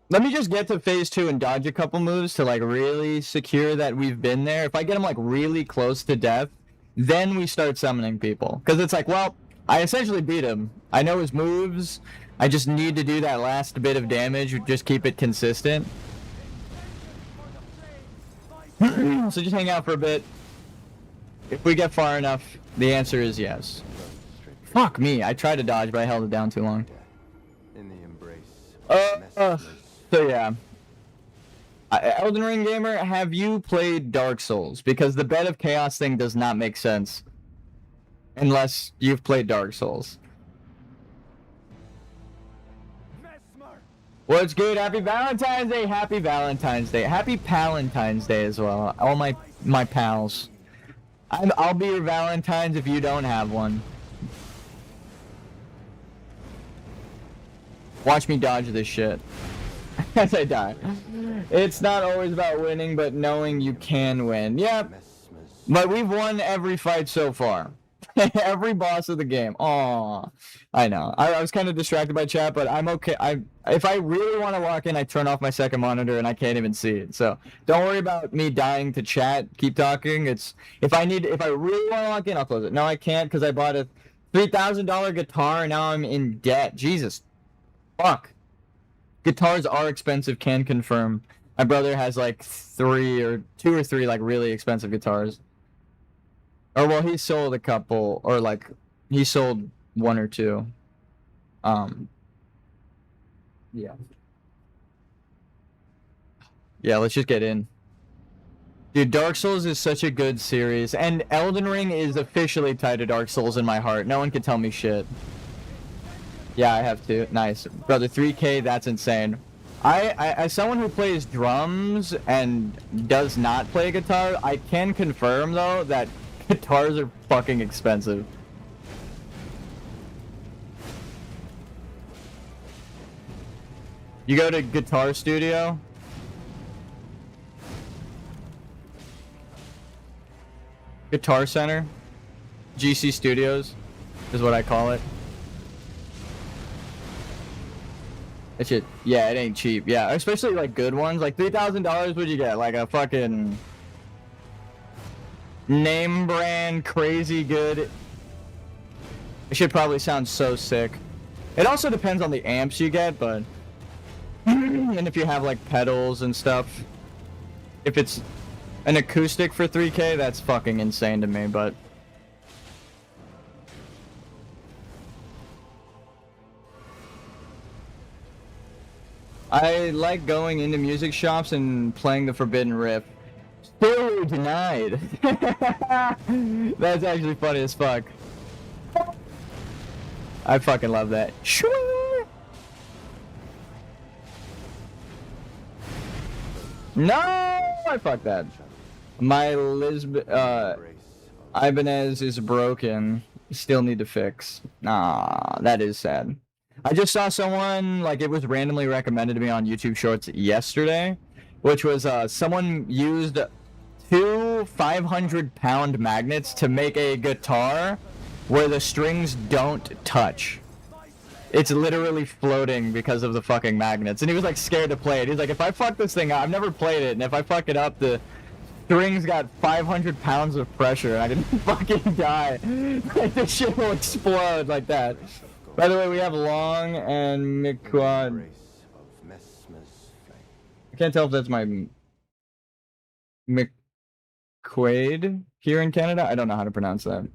Let me just get to phase 2 and dodge a couple moves to like really secure that we've been there. If I get him like really close to death, then we start summoning people. Because it's like, well, I essentially beat him. I know his moves. I just need to do that last bit of damage. Just keep it consistent. So just hang out for a bit. If we get far enough, the answer is yes. Fuck me, I tried to dodge, but I held it down too long. In the embrace. So yeah. Elden Ring gamer, have you played Dark Souls? Because the Bed of Chaos thing does not make sense. Unless you've played Dark Souls. Messmer, What's good? Happy Valentine's Day! Happy Valentine's Day. Happy Palentine's Day as well. All my pals. I'll be your Valentine's if you don't have one. Watch me dodge this shit. As I die. It's not always about winning, but knowing you can win. Yep. But we've won every fight so far. Every boss of the game. Aw. I know. I was kind of distracted by chat, but I'm okay. If I really want to lock in, I turn off my second monitor and I can't even see it. So don't worry about me dying to chat. Keep talking. It's if I really want to lock in, I'll close it. No, I can't because I bought a $3,000 guitar and now I'm in debt. Jesus. Fuck. Guitars are expensive, can confirm. My brother has like two or three like really expensive guitars. Or well, he sold a couple, or like he sold one or two. Yeah. Yeah, let's just get in. Dude, Dark Souls is such a good series, and Elden Ring is officially tied to Dark Souls in my heart. No one can tell me shit. Yeah, I have to. Nice. Brother, 3K, that's insane. As someone who plays drums and does not play guitar, I can confirm, though, that guitars are fucking expensive. You go to Guitar Studio? Guitar Center? GC Studios is what I call it. That shit, yeah, it ain't cheap. Yeah, especially like good ones. Like $3,000, what'd you get? Like a fucking name brand, crazy good. It should probably sound so sick. It also depends on the amps you get, but and if you have like pedals and stuff. If it's an acoustic for 3K, that's fucking insane to me, but I like going into music shops and playing the Forbidden Riff. Still denied. That's actually funny as fuck. I fucking love that. No, I fucked that. My Ibanez is broken. Still need to fix. Nah, that is sad. I just saw someone, like, it was randomly recommended to me on YouTube Shorts yesterday, which was someone used 2 500-pound magnets to make a guitar where the strings don't touch. It's literally floating because of the fucking magnets. And he was like scared to play it. He's like, if I fuck this thing up, I've never played it, and if I fuck it up, the strings got 500 pounds of pressure, and I didn't fucking die. Like, this shit will explode like that. By the way, we have Long and Miquad. I can't tell if that's my McQuaid here in Canada. I don't know how to pronounce that.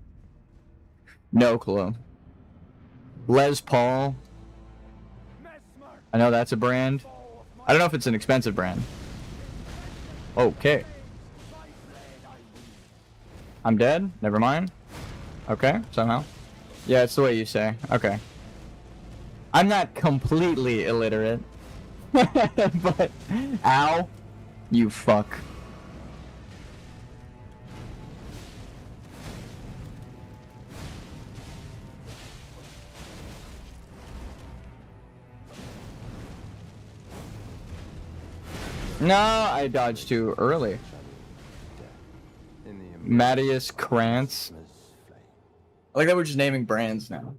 No clue. Les Paul. I know that's a brand. I don't know if it's an expensive brand. Okay. I'm dead? Never mind. Okay, somehow. Yeah, it's the way you say. Okay. I'm not completely illiterate. But, ow. You fuck. No, I dodged too early. In the Mattias Krantz. Messmer's flame. I like that we're just naming brands now.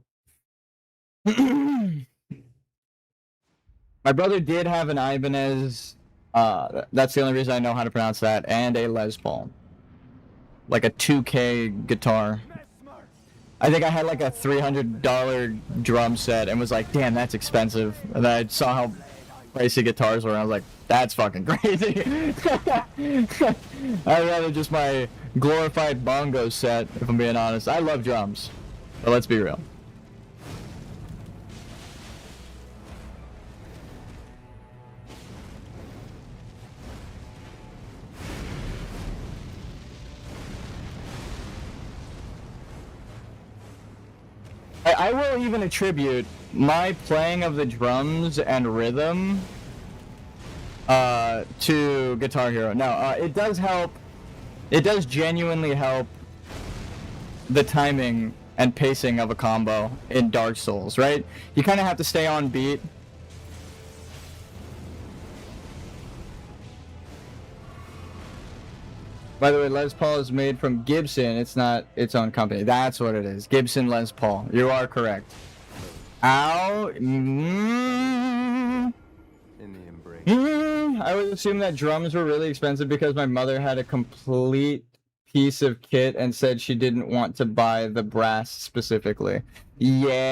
My brother did have an Ibanez. That's the only reason I know how to pronounce that, and a Les Paul. Like a 2K guitar. Messmer! I think I had like a $300 drum set and was like, damn, that's expensive. And then I saw how pricey guitars were, and I was like, that's fucking crazy. I'd rather just my glorified bongo set, if I'm being honest. I love drums, but let's be real. I will even attribute my playing of the drums and rhythm to Guitar Hero. No, it does help. It does genuinely help the timing and pacing of a combo in Dark Souls, right? You kind of have to stay on beat. By the way, Les Paul is made from Gibson. It's not its own company. That's what it is. Gibson Les Paul. You are correct. Ow. In the embrace. I would assume that drums were really expensive because my mother had a complete piece of kit and said she didn't want to buy the brass specifically. Yeah.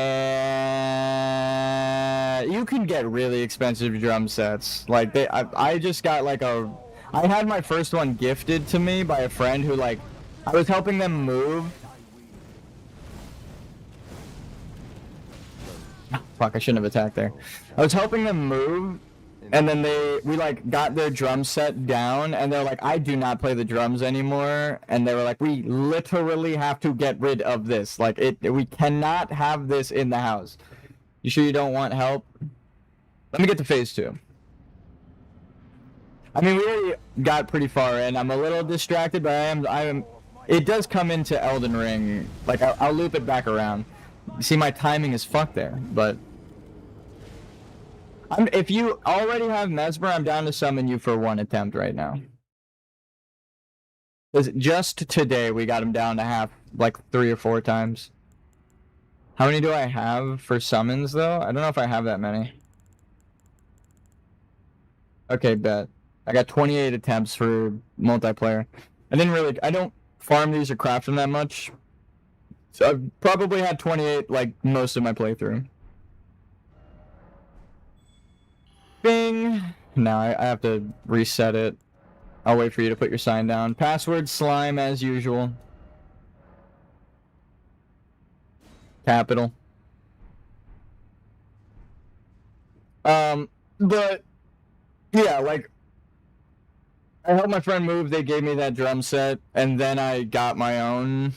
You can get really expensive drum sets. Like, I just got like a... I had my first one gifted to me by a friend who, like, I was helping them move. Fuck, I shouldn't have attacked there. I was helping them move, and then we like got their drum set down, and they're like, I do not play the drums anymore, and they were like, we literally have to get rid of this. Like, we cannot have this in the house. You sure you don't want help? Let me get to phase 2. I mean, we already got pretty far in. I'm a little distracted, but I am. It does come into Elden Ring. Like, I'll loop it back around. See, my timing is fucked there, but... if you already have Messmer, I'm down to summon you for one attempt right now. Because just today, we got him down to half, like, 3 or 4 times. How many do I have for summons, though? I don't know if I have that many. Okay, bet. I got 28 attempts for multiplayer. I don't farm these or craft them that much. So I've probably had 28, like, most of my playthrough. Bing! Now I have to reset it. I'll wait for you to put your sign down. Password slime as usual. Capital. But, yeah, like, I helped my friend move, they gave me that drum set, and then I got my own.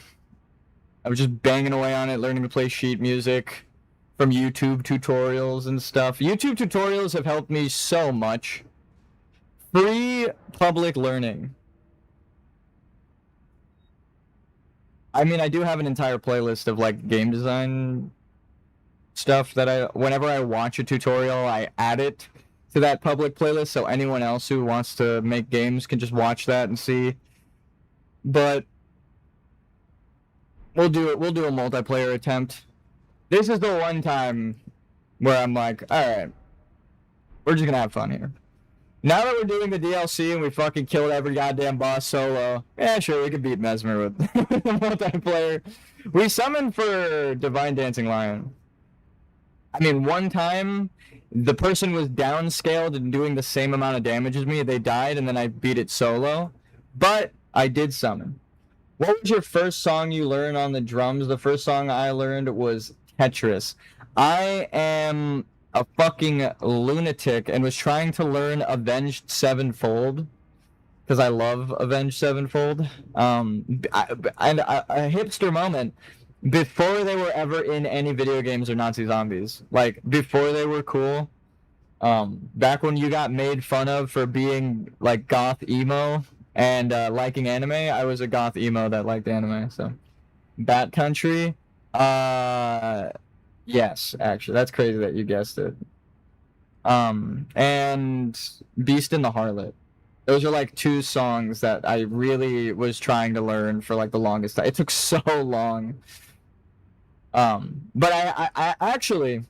I was just banging away on it, learning to play sheet music from YouTube tutorials and stuff. YouTube tutorials have helped me so much. Free public learning. I mean, I do have an entire playlist of, like, game design stuff that whenever I watch a tutorial, I add it to that public playlist, so anyone else who wants to make games can just watch that and see. But we'll do it. We'll do a multiplayer attempt. This is the one time where I'm like, alright, we're just gonna have fun here. Now that we're doing the DLC and we fucking killed every goddamn boss solo, yeah, sure, we could beat Messmer with the multiplayer. We summoned for Divine Dancing Lion. I mean, one time, the person was downscaled and doing the same amount of damage as me. They died, and then I beat it solo. But I did summon. What was your first song you learned on the drums? The first song I learned was Tetris. I am a fucking lunatic and was trying to learn Avenged Sevenfold because I love Avenged Sevenfold. And a hipster moment, before they were ever in any video games or Nazi zombies, like before they were cool, back when you got made fun of for being like goth emo and liking anime, I was a goth emo that liked anime. So Bat Country, yes, actually, that's crazy that you guessed it. And Beast in the Harlot. Those are like two songs that I really was trying to learn for like the longest time. It took so long. But I actually,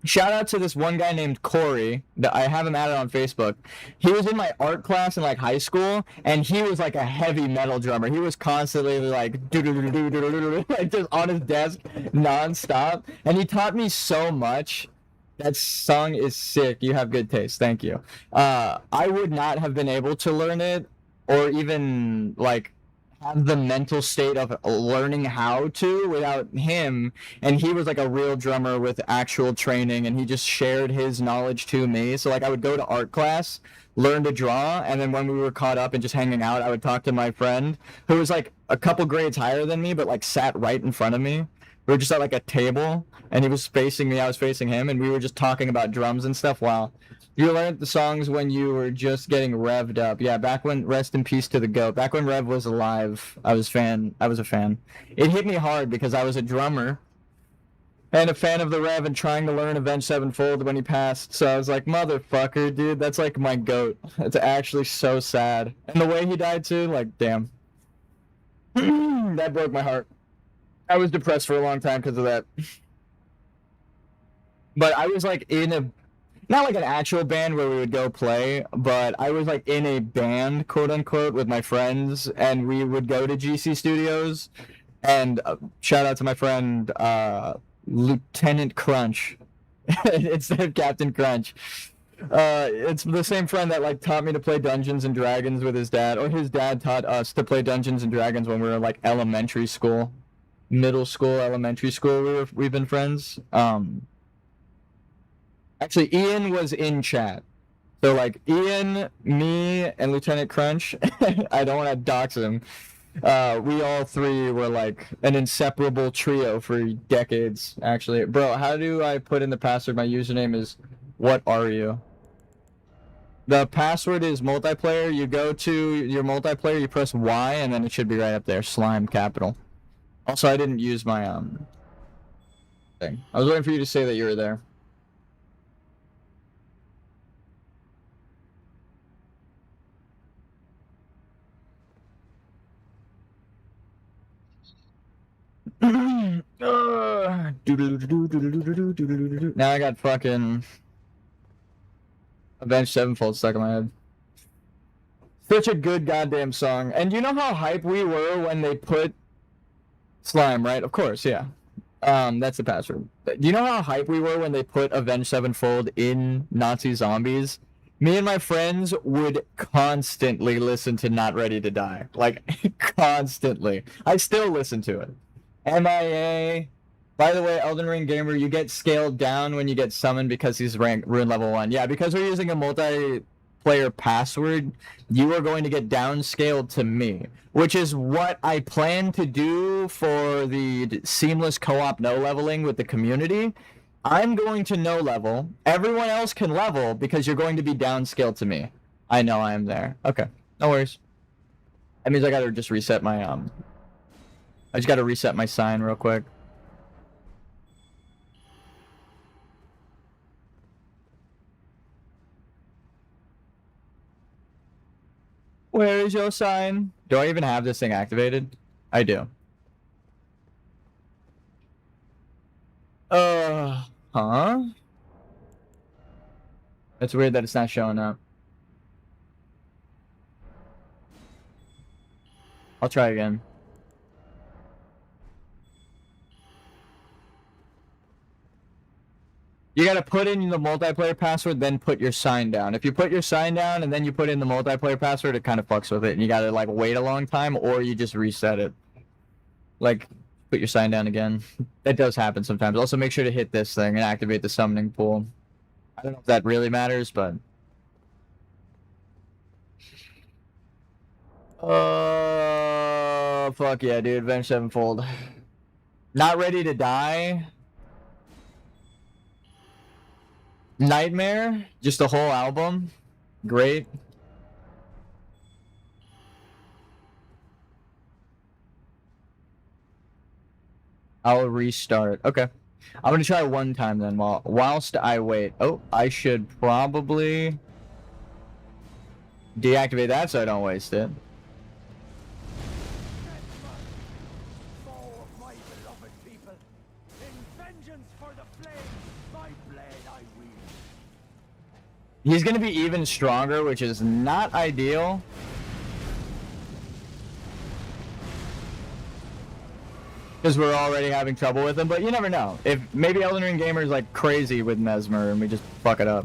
shout out to this one guy named Corey. I have him added on Facebook. He was in my art class in like high school, and he was like a heavy metal drummer. He was constantly like like just on his desk nonstop, and he taught me so much. That song is sick. You have good taste. Thank you. I would not have been able to learn it, or even like have the mental state of learning how to without him. And he was like a real drummer with actual training, and he just shared his knowledge to me. So like I would go to art class, learn to draw, and then when we were caught up and just hanging out, I would talk to my friend who was like a couple grades higher than me, but like sat right in front of me. We were just at like a table, and he was facing me, I was facing him, and we were just talking about drums and stuff. Wow. You learned the songs when you were just getting revved up. Yeah, back when, rest in peace to the GOAT. Back when Rev was alive, I was a fan. It hit me hard because I was a drummer and a fan of the Rev and trying to learn Avenged Sevenfold when he passed. So I was like, motherfucker, dude, that's like my GOAT. It's actually so sad. And the way he died too, like, damn. That broke my heart. I was depressed for a long time because of that. But I was like in a, not like an actual band where we would go play, but I was like in a band, quote unquote, with my friends, and we would go to GC Studios. And shout out to my friend Lieutenant Crunch instead of Captain Crunch. It's the same friend that like taught me to play Dungeons and Dragons with his dad, or his dad taught us to play Dungeons and Dragons when we were like elementary school. Middle school, elementary school, we've been friends. Actually, Ian was in chat. So, like, Ian, me, and Lieutenant Crunch, I don't want to dox him. We all three were, like, an inseparable trio for decades, actually. Bro, how do I put in the password? My username is, what are you? The password is multiplayer. You go to your multiplayer, you press Y, and then it should be right up there. Slime capital. Also, I didn't use my, thing. I was waiting for you to say that you were there. Now I got fucking Avenged Sevenfold stuck in my head. Such a good goddamn song. And you know how hype we were when they put Slime, right? Of course, yeah. That's the password. Do you know how hype we were when they put Avenged Sevenfold in Nazi Zombies? Me and my friends would constantly listen to Not Ready to Die. Like, constantly. I still listen to it. MIA. By the way, Elden Ring Gamer, you get scaled down when you get summoned because he's ranked Rune level 1. Yeah, because we're using a multiplayer password, you are going to get downscaled to me, which is what I plan to do for the seamless co-op no leveling with the community. I'm going to no level. Everyone else can level because you're going to be downscaled to me. I know I am there. Okay, no worries. That means I gotta just reset my I just gotta reset my sign real quick. Where is your sign? Do I even have this thing activated? I do. Huh? It's weird that it's not showing up. I'll try again. You gotta put in the multiplayer password, then put your sign down. If you put your sign down and then you put in the multiplayer password, it kind of fucks with it, and you gotta like wait a long time, or you just reset it. Like, put your sign down again. That does happen sometimes. Also, make sure to hit this thing and activate the summoning pool. I don't know if that really matters, but Fuck yeah, dude. Avenged Sevenfold. Not Ready to Die. Nightmare. Just the whole album. Great. I'll restart. Okay. I'm gonna try one time then whilst I wait. Oh, I should probably deactivate that so I don't waste it. Messmer, foe of my beloved people, in vengeance for the flame, my blade I wield. He's gonna be even stronger, which is not ideal. Because we're already having trouble with him, but you never know. If maybe Elden Ring Gamer's like crazy with Messmer and we just fuck it up.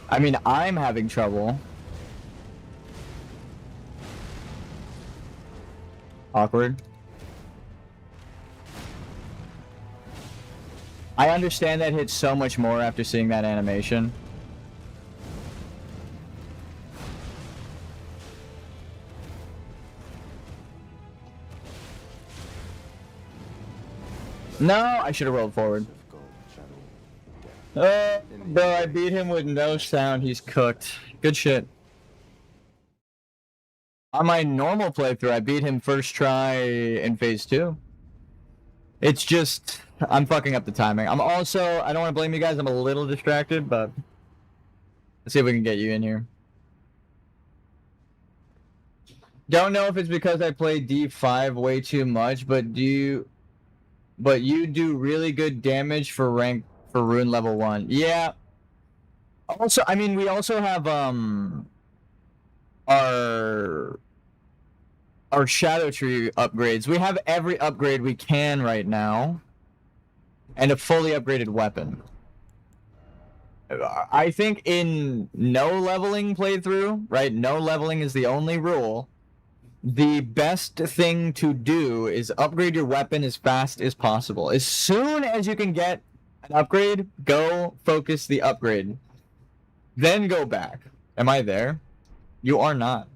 I mean, I'm having trouble. Awkward. I understand that hits so much more after seeing that animation. No, I should have rolled forward. Bro, I beat him with no sound. He's cooked. Good shit. On my normal playthrough, I beat him first try in phase 2. It's just, I'm fucking up the timing. I'm also, I don't want to blame you guys. I'm a little distracted, but let's see if we can get you in here. Don't know if it's because I play D5 way too much, but you do really good damage for rank for rune level 1. Yeah. Also, I mean, we also have our shadow tree upgrades. We have every upgrade we can right now, and a fully upgraded weapon. I think in no leveling playthrough, right? No leveling is the only rule. The best thing to do is upgrade your weapon as fast as possible. As soon as you can get an upgrade, go focus the upgrade. Then go back. Am I there? You are not.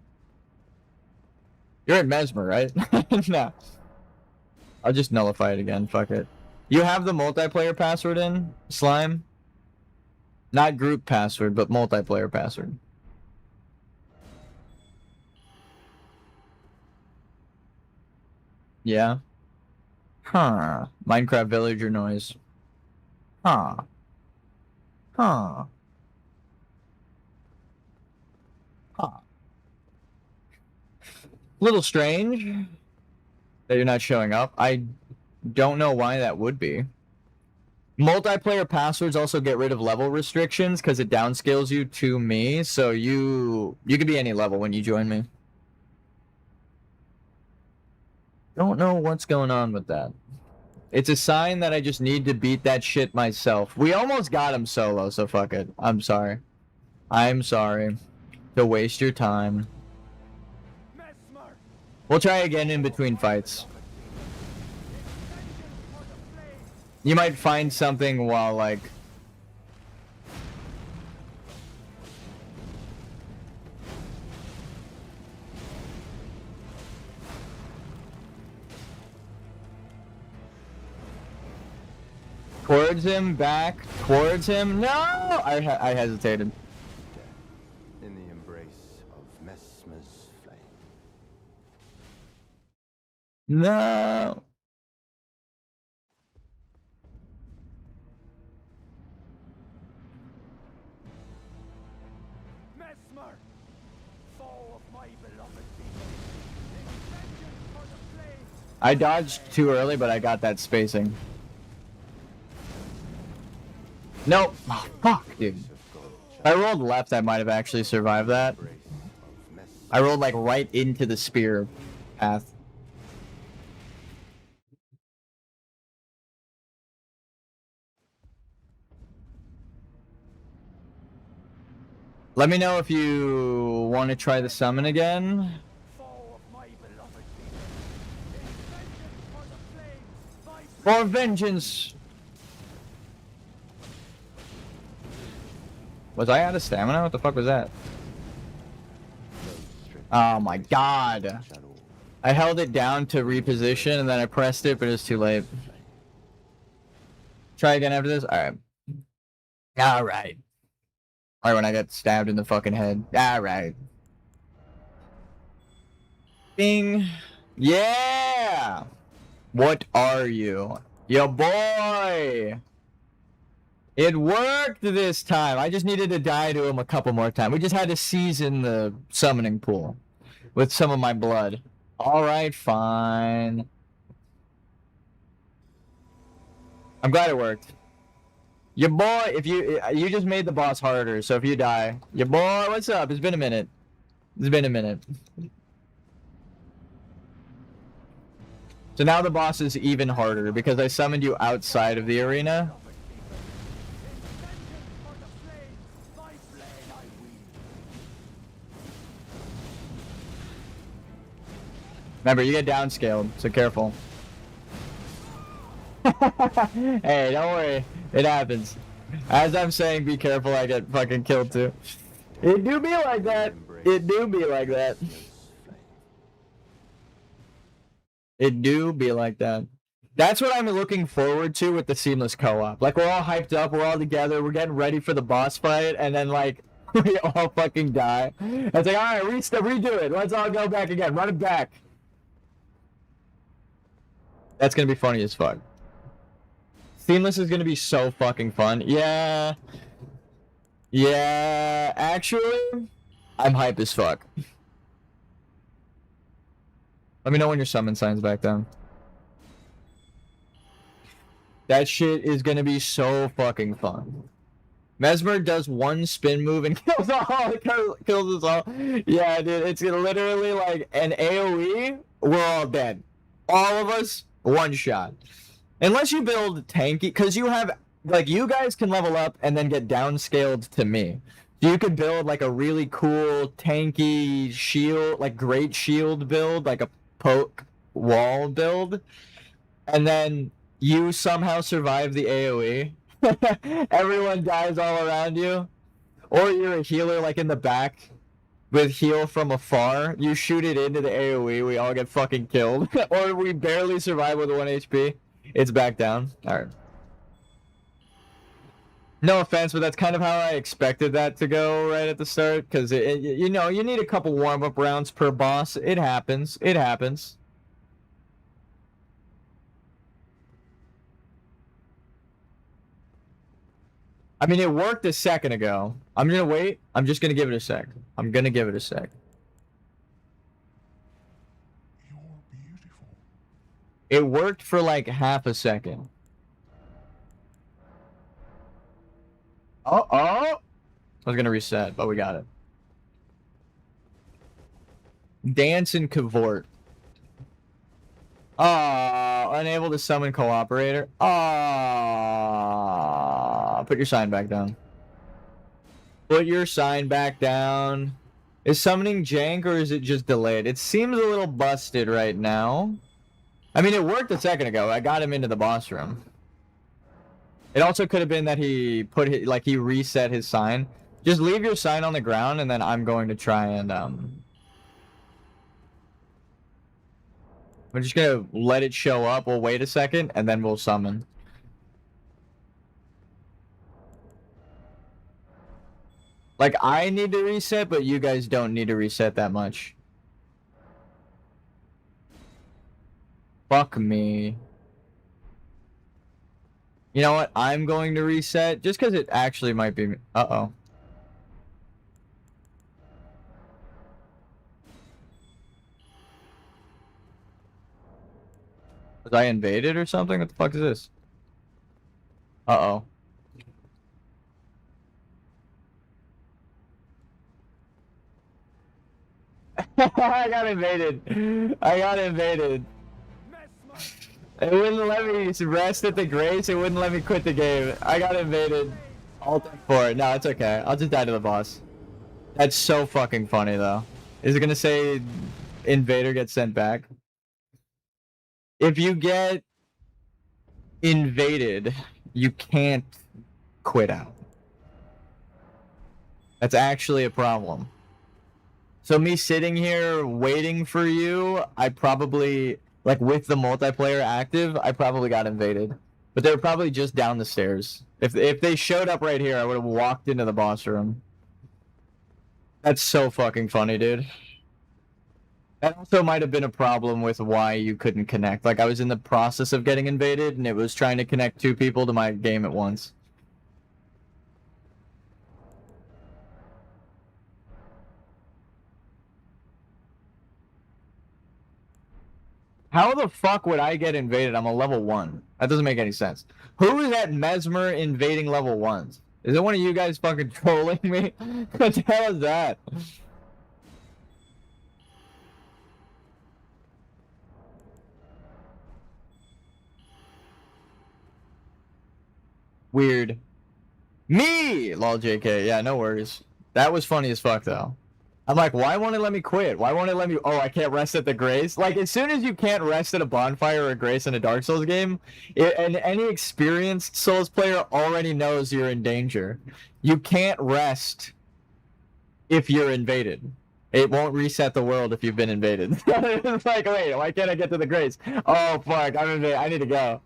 You're at Messmer, right? No. I'll just nullify it again. Fuck it. You have the multiplayer password in, Slime? Not group password, but multiplayer password. Yeah. Huh. Minecraft villager noise. Huh. Huh. Huh. Little strange that you're not showing up. I don't know why that would be. Multiplayer passwords also get rid of level restrictions because it downscales you to me, so you can be any level when you join me. Don't know what's going on with that. It's a sign that I just need to beat that shit myself. We almost got him solo, so fuck it. I'm sorry. I'm sorry to waste your time. Messmer, We'll try again in between fights. vengeance for the flame. You might find something while, like... Towards him, back, towards him. No! I hesitated. In the embrace of Messmer's flame. No! Messmer, foe of my beloved people, in vengeance for the flame. I dodged too early, but I got that spacing. Nope. Oh, fuck, dude. If I rolled left, I might have actually survived that. Embrace of Messmer's I rolled, like, right into the spear path. Let me know if you want to try the summon again. Foe of my beloved people, in vengeance for the flame. My For vengeance! Was I out of stamina? What the fuck was that? Oh my god. I held it down to reposition and then I pressed it, but it was too late. Try again after this? Alright. Alright. Alright, when I got stabbed in the fucking head. Alright. Bing. Yeah! What are you? Yo boy! It worked this time. I just needed to die to him a couple more times. We just had to season the summoning pool with some of my blood. Alright, fine. I'm glad it worked. Your boy, if you just made the boss harder, so if you die, your boy, what's up? It's been a minute. It's been a minute. So now the boss is even harder because I summoned you outside of the arena. Remember, you get downscaled, so careful. Hey, don't worry. It happens. As I'm saying, be careful, I get fucking killed too. It do be like that. It do be like that. It do be like that. That's what I'm looking forward to with the seamless co-op. Like, we're all hyped up, we're all together, we're getting ready for the boss fight, and then, like, we all fucking die. It's like, alright, redo it. Let's all go back again. Run it back. That's gonna be funny as fuck. Seamless is gonna be so fucking fun. Yeah. Yeah, actually, I'm hype as fuck. Let me know when your summon sign's back down. That shit is gonna be so fucking fun. Messmer does one spin move and kills us all. Yeah, dude, it's literally like an AoE, we're all dead. All of us, one shot. Unless you build tanky, because you have, like, you guys can level up and then get downscaled to me. So you could build, like, a really cool tanky shield, like, great shield build, like a poke wall build. And then you somehow survive the AoE. Everyone dies all around you. Or you're a healer, like, in the back with heal from afar. You shoot it into the AoE, we all get fucking killed. Or we barely survive with 1 HP. It's back down. Alright. No offense, but that's kind of how I expected that to go right at the start. Because, you know, you need a couple warm-up rounds per boss. It happens. It happens. I mean, it worked a second ago. I'm gonna wait. I'm just gonna give it a sec. I'm gonna give it a sec. You're beautiful. It worked for like half a second. Oh! I was gonna reset, but we got it. Dance and cavort. Unable to summon cooperator. Put your sign back down. Put your sign back down. Is summoning jank or is it just delayed? It seems a little busted right now. I mean, it worked a second ago. I got him into the boss room. It also could have been that he put his, like, he reset his sign. Just leave your sign on the ground and then I'm going to try and I'm just gonna let it show up. We'll wait a second and then we'll summon. Like, I need to reset, but you guys don't need to reset that much. Fuck me. You know what? I'm going to reset just because it actually might be... Uh-oh. Was I invaded or something? What the fuck is this? Uh-oh. I got invaded. I got invaded. It wouldn't let me rest at the grace. It wouldn't let me quit the game. I got invaded. Alt F4. No, it's okay. I'll just die to the boss. That's so fucking funny, though. Is it gonna say invader gets sent back? If you get invaded, you can't quit out. That's actually a problem. So me sitting here waiting for you, I probably, like with the multiplayer active, I probably got invaded. But they were probably just down the stairs. If they showed up right here, I would have walked into the boss room. That's so fucking funny, dude. That also might have been a problem with why you couldn't connect. Like, I was in the process of getting invaded, and it was trying to connect 2 people to my game at once. How the fuck would I get invaded? I'm a level 1. That doesn't make any sense. Who is that Messmer invading level 1s? Is it one of you guys fucking trolling me? What the hell is that? Weird. Me! Lol JK. Yeah, no worries. That was funny as fuck, though. I'm like, why won't it let me quit? Why won't it let me... Oh, I can't rest at the Grace? Like, as soon as you can't rest at a bonfire or a Grace in a Dark Souls game, and any experienced Souls player already knows you're in danger. You can't rest if you're invaded. It won't reset the world if you've been invaded. It's like, wait, why can't I get to the Grace? Oh, fuck, I'm invaded. I need to go.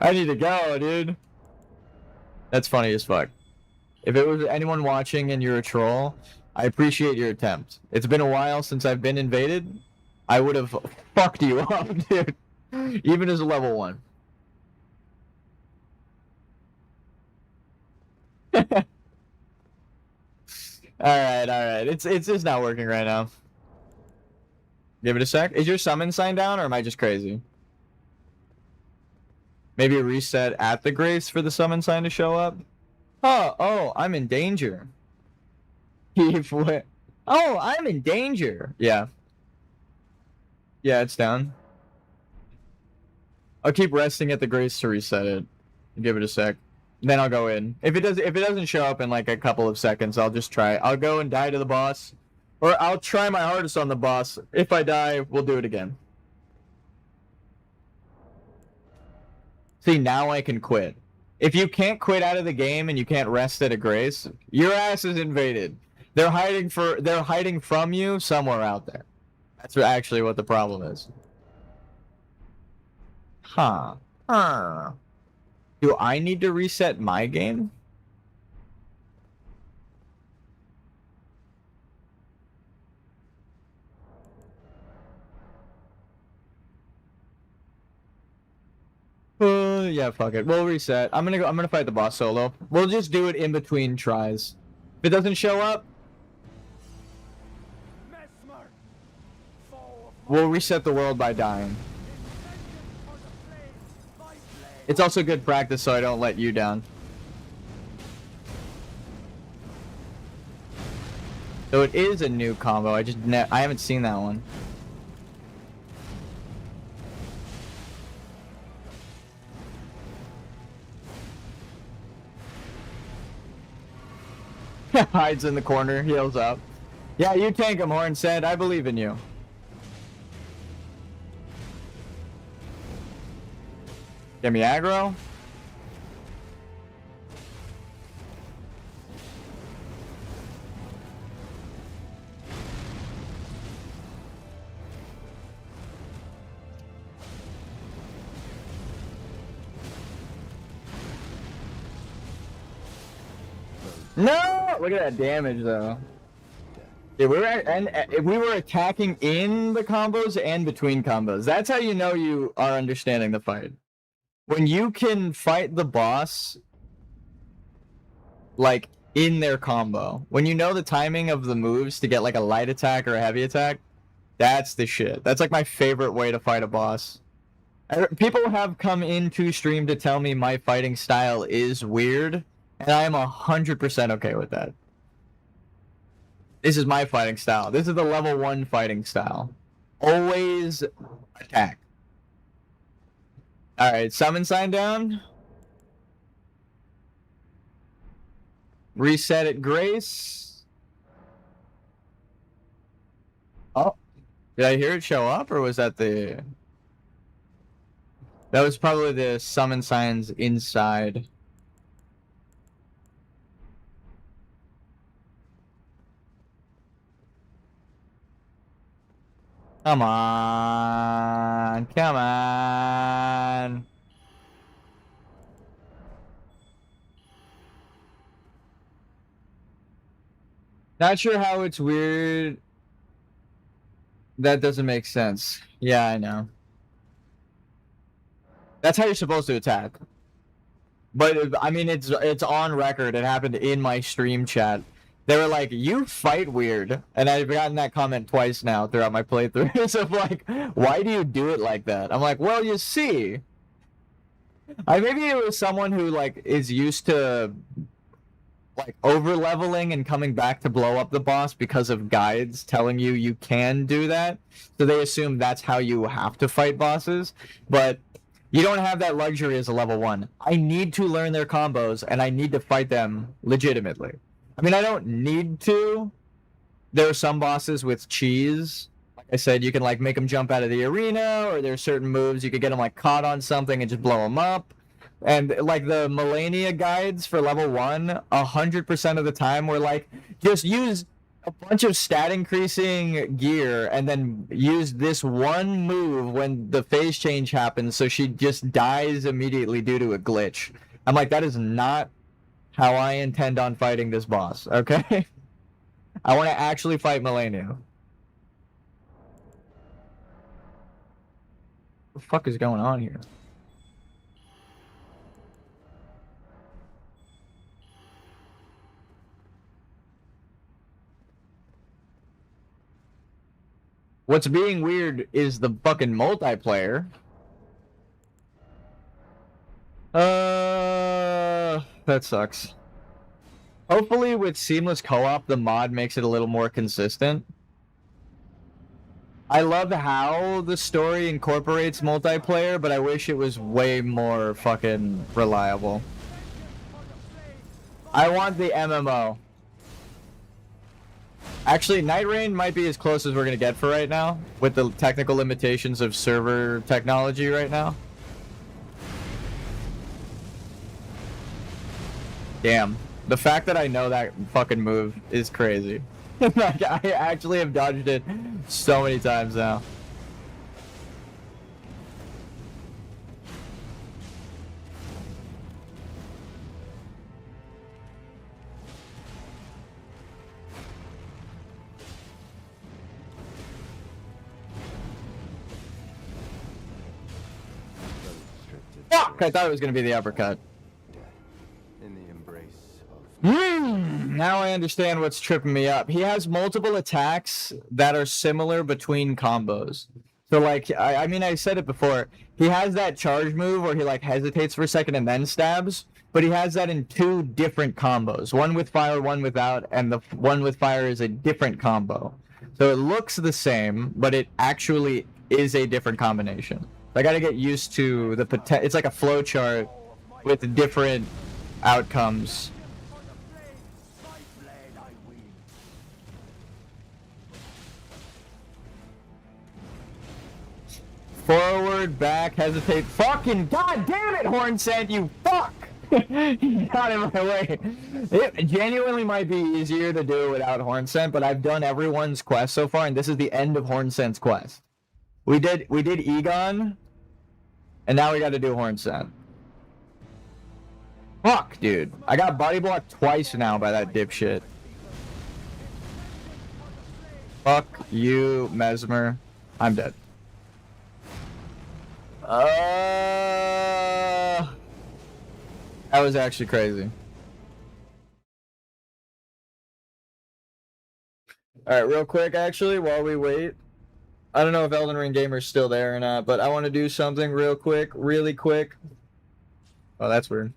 I need to go, dude. That's funny as fuck. If it was anyone watching and you're a troll, I appreciate your attempt. It's been a while since I've been invaded. I would have fucked you up, dude. Even as a level 1. Alright. It's just not working right now. Give it a sec. Is your summon sign down, or am I just crazy? Maybe a reset at the Grace for the summon sign to show up? Oh, I'm in danger. Oh, I'm in danger. Yeah. Yeah, it's down. I'll keep resting at the Grace to reset it. Give it a sec. Then I'll go in. If it doesn't show up in like a couple of seconds, I'll just try. I'll go and die to the boss. Or I'll try my hardest on the boss. If I die, we'll do it again. See, now I can quit. If you can't quit out of the game and you can't rest at a Grace, your ass is invaded. They're hiding from you somewhere out there. That's actually what the problem is. Huh. Do I need to reset my game? Yeah, fuck it. We'll reset. I'm gonna fight the boss solo. We'll just do it in between tries. If it doesn't show up, Messmer, foe of we'll reset the world by dying. intention for the flame, my blade. It's also good practice so I don't let you down. So it is a new combo. I haven't seen that one. Hides in the corner, heals up. Yeah, you tank him, Horn said. I believe in you. Get me aggro. No! Look at that damage, though. Yeah, we were attacking in the combos and between combos. That's how you know you are understanding the fight. When you can fight the boss, like, in their combo. When you know the timing of the moves to get, like, a light attack or a heavy attack, that's the shit. That's, like, my favorite way to fight a boss. People have come into stream to tell me my fighting style is weird, and I am 100% okay with that. This is my fighting style. This is the level 1 fighting style. Always attack. Alright, summon sign down. Reset at Grace. Oh. Did I hear it show up, or was that the... That was probably the summon signs inside. Come on. Come on. Not sure how it's weird. That doesn't make sense. Yeah, I know. That's how you're supposed to attack. But I mean, it's on record. It happened in my stream chat. They were like, "You fight weird," and I've gotten that comment twice now throughout my playthroughs of like, "Why do you do it like that?" I'm like, "Well, you see, maybe it was someone who like is used to like over leveling and coming back to blow up the boss because of guides telling you you can do that, so they assume that's how you have to fight bosses, but." You don't have that luxury as a level 1. I need to learn their combos, and I need to fight them legitimately. I mean, I don't need to. There are some bosses with cheese. Like I said, you can like make them jump out of the arena, or there are certain moves you could get them like caught on something and just blow them up. And like the Millennia guides for level 1, 100% of the time were like, just use a bunch of stat increasing gear and then use this one move when the phase change happens so she just dies immediately due to a glitch. I'm like, that is not how I intend on fighting this boss, okay? I want to actually fight Millennia. What the fuck is going on here? What's being weird is the fucking multiplayer. That sucks. Hopefully with seamless co-op, the mod makes it a little more consistent. I love how the story incorporates multiplayer, but I wish it was way more fucking reliable. I want the MMO. Actually, Night Rain might be as close as we're gonna get for right now, with the technical limitations of server technology right now. Damn. The fact that I know that fucking move is crazy. Like, I actually have dodged it so many times now. Fuck! I thought it was gonna be the uppercut. In the embrace of Now I understand what's tripping me up. He has multiple attacks that are similar between combos. So like, I mean, I said it before. He has that charge move where he like hesitates for a second and then stabs, but he has that in 2 different combos. One with fire, one without, and the one with fire is a different combo. So it looks the same, but it actually is a different combination. I gotta get used to the potential. It's like a flow chart with different outcomes. Forward, back, hesitate. Fucking god damn it, Hornsent, you fuck! You got in my way. It genuinely might be easier to do it without Hornsent, but I've done everyone's quest so far, and this is the end of Hornsent's quest. We did Egon, and now we got to do Hornsent. Fuck, dude. I got body blocked twice now by that dipshit. Fuck you, Messmer. I'm dead. That was actually crazy. Alright, real quick, actually, while we wait. I don't know if Elden Ring Gamer's still there or not, but I want to do something real quick, really quick. Oh, that's weird.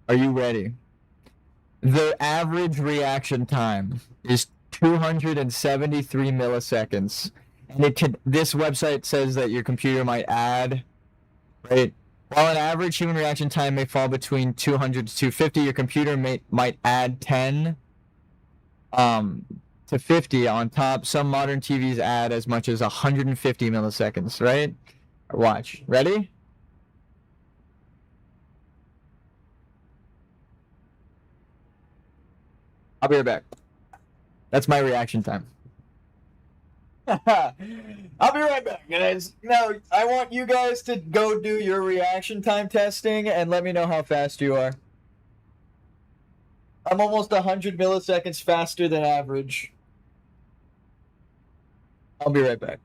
Are you ready? The average reaction time is 273 milliseconds. And this website says that your computer might add, right? While an average human reaction time may fall between 200 to 250, your computer might add 10 to 50 on top. Some modern TVs add as much as 150 milliseconds, right? Watch. Ready? I'll be right back. That's my reaction time. I'll be right back, guys. Now, I want you guys to go do your reaction time testing and let me know how fast you are. I'm almost 100 milliseconds faster than average. I'll be right back.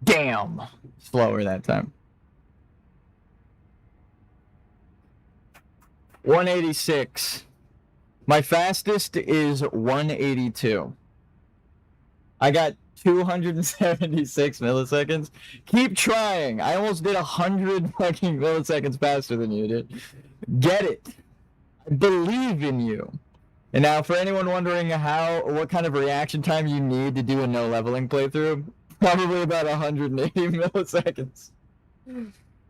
Damn. Slower that time. 186. My fastest is 182. I got 276 milliseconds. Keep trying. I almost did 100 fucking milliseconds faster than you did. Get it. I believe in you. And now, for anyone wondering what kind of reaction time you need to do a no leveling playthrough, probably about 180 milliseconds.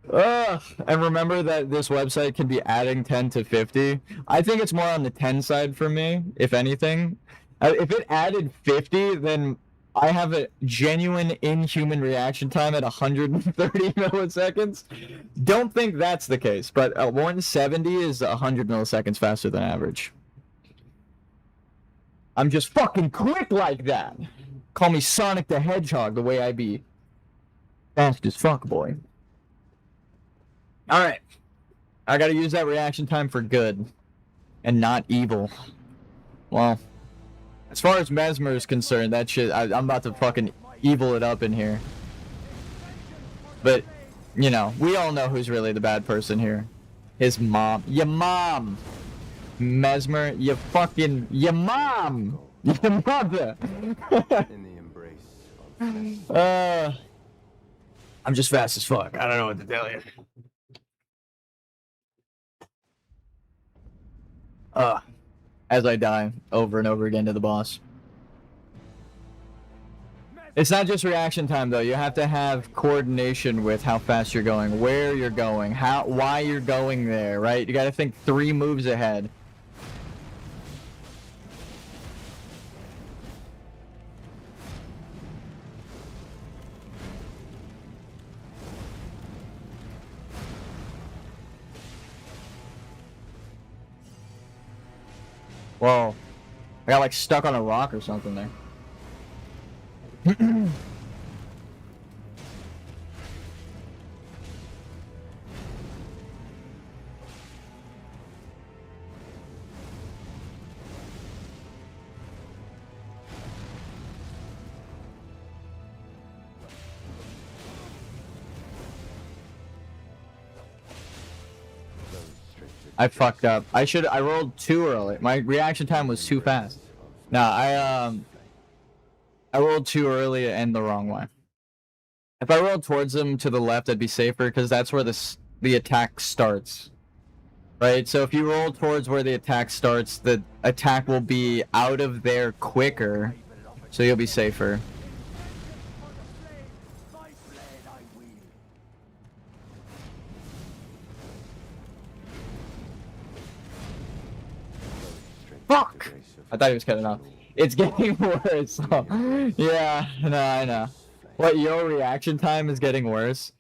And remember that this website can be adding 10 to 50. I think it's more on the 10 side for me, if anything. If it added 50, then I have a genuine inhuman reaction time at 130 milliseconds. Don't think that's the case, but 170 is 100 milliseconds faster than average. I'm just fucking quick like that. Call me Sonic the Hedgehog the way I be fast as fuck, boy. Alright. I gotta use that reaction time for good. and not evil. Well, as far as Messmer is concerned, that shit, I'm about to fucking evil it up in here. But, you know, we all know who's really the bad person here. His mom. Your mom! Messmer, your fucking... Your mom! Your mother! In the embrace of Messmer. I'm just fast as fuck. I don't know what to tell you. As I die over and over again to the boss. It's not just reaction time though. You have to have coordination with how fast you're going, where you're going, why you're going there, right? You gotta think 3 moves ahead. Whoa. I got like stuck on a rock or something there. I fucked up. I rolled too early. My reaction time was too fast. Nah, I rolled too early and the wrong way. If I rolled towards them to the left, I'd be safer because that's where the attack starts. Right? So if you roll towards where the attack starts, the attack will be out of there quicker, so you'll be safer. Fuck! I thought he was cutting off. It's getting worse. Yeah, no, I know. What, your reaction time is getting worse?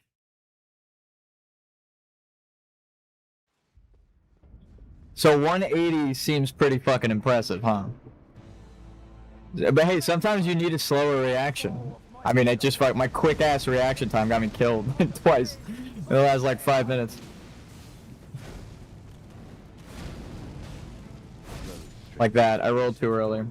So 180 seems pretty fucking impressive, huh? But hey, sometimes you need a slower reaction. I mean, it just my quick ass reaction time got me killed twice in the last like 5 minutes. Like that, I rolled too early.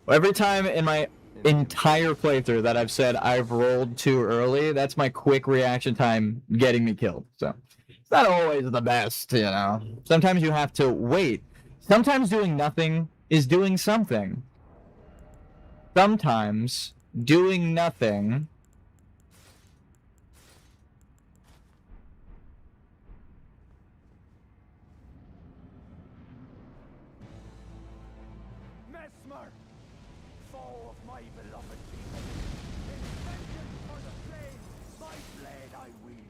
Every time in my entire playthrough that I've said I've rolled too early, that's my quick reaction time getting me killed. So it's not always the best, you know. Sometimes you have to wait. Sometimes doing nothing is doing something. Sometimes doing nothing Messmer, foe of my beloved people, in vengeance for the flame, my blade I wield.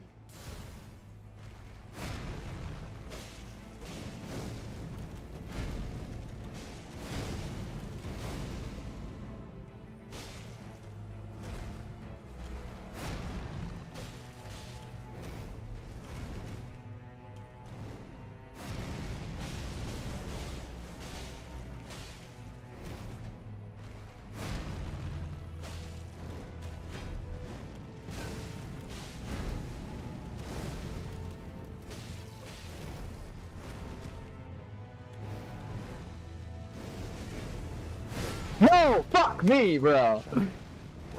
No! Fuck me, bro!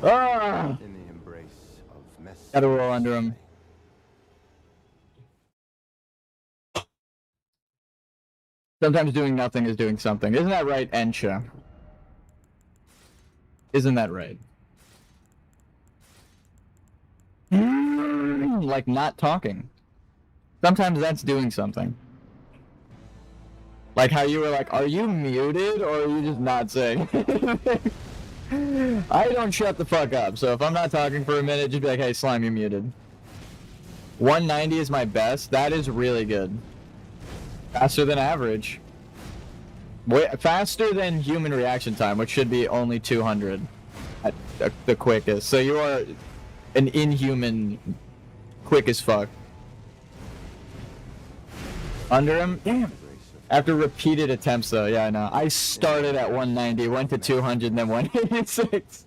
Ah! In the embrace of Messmer. Gotta roll under him. Sometimes doing nothing is doing something. Isn't that right, Ensha? Isn't that right? Like not talking. Sometimes that's doing something. Like how you were like, are you muted or are you just not saying anything? I don't shut the fuck up, so if I'm not talking for a minute, just be like, hey, Slime, you're muted. 190 is my best. That is really good. Faster than average. Faster than human reaction time, which should be only 200 at the quickest. So you are an inhuman quick as fuck. Under him? Damn. After repeated attempts, though, yeah, I know. I started at 190, went to 200, and then 186.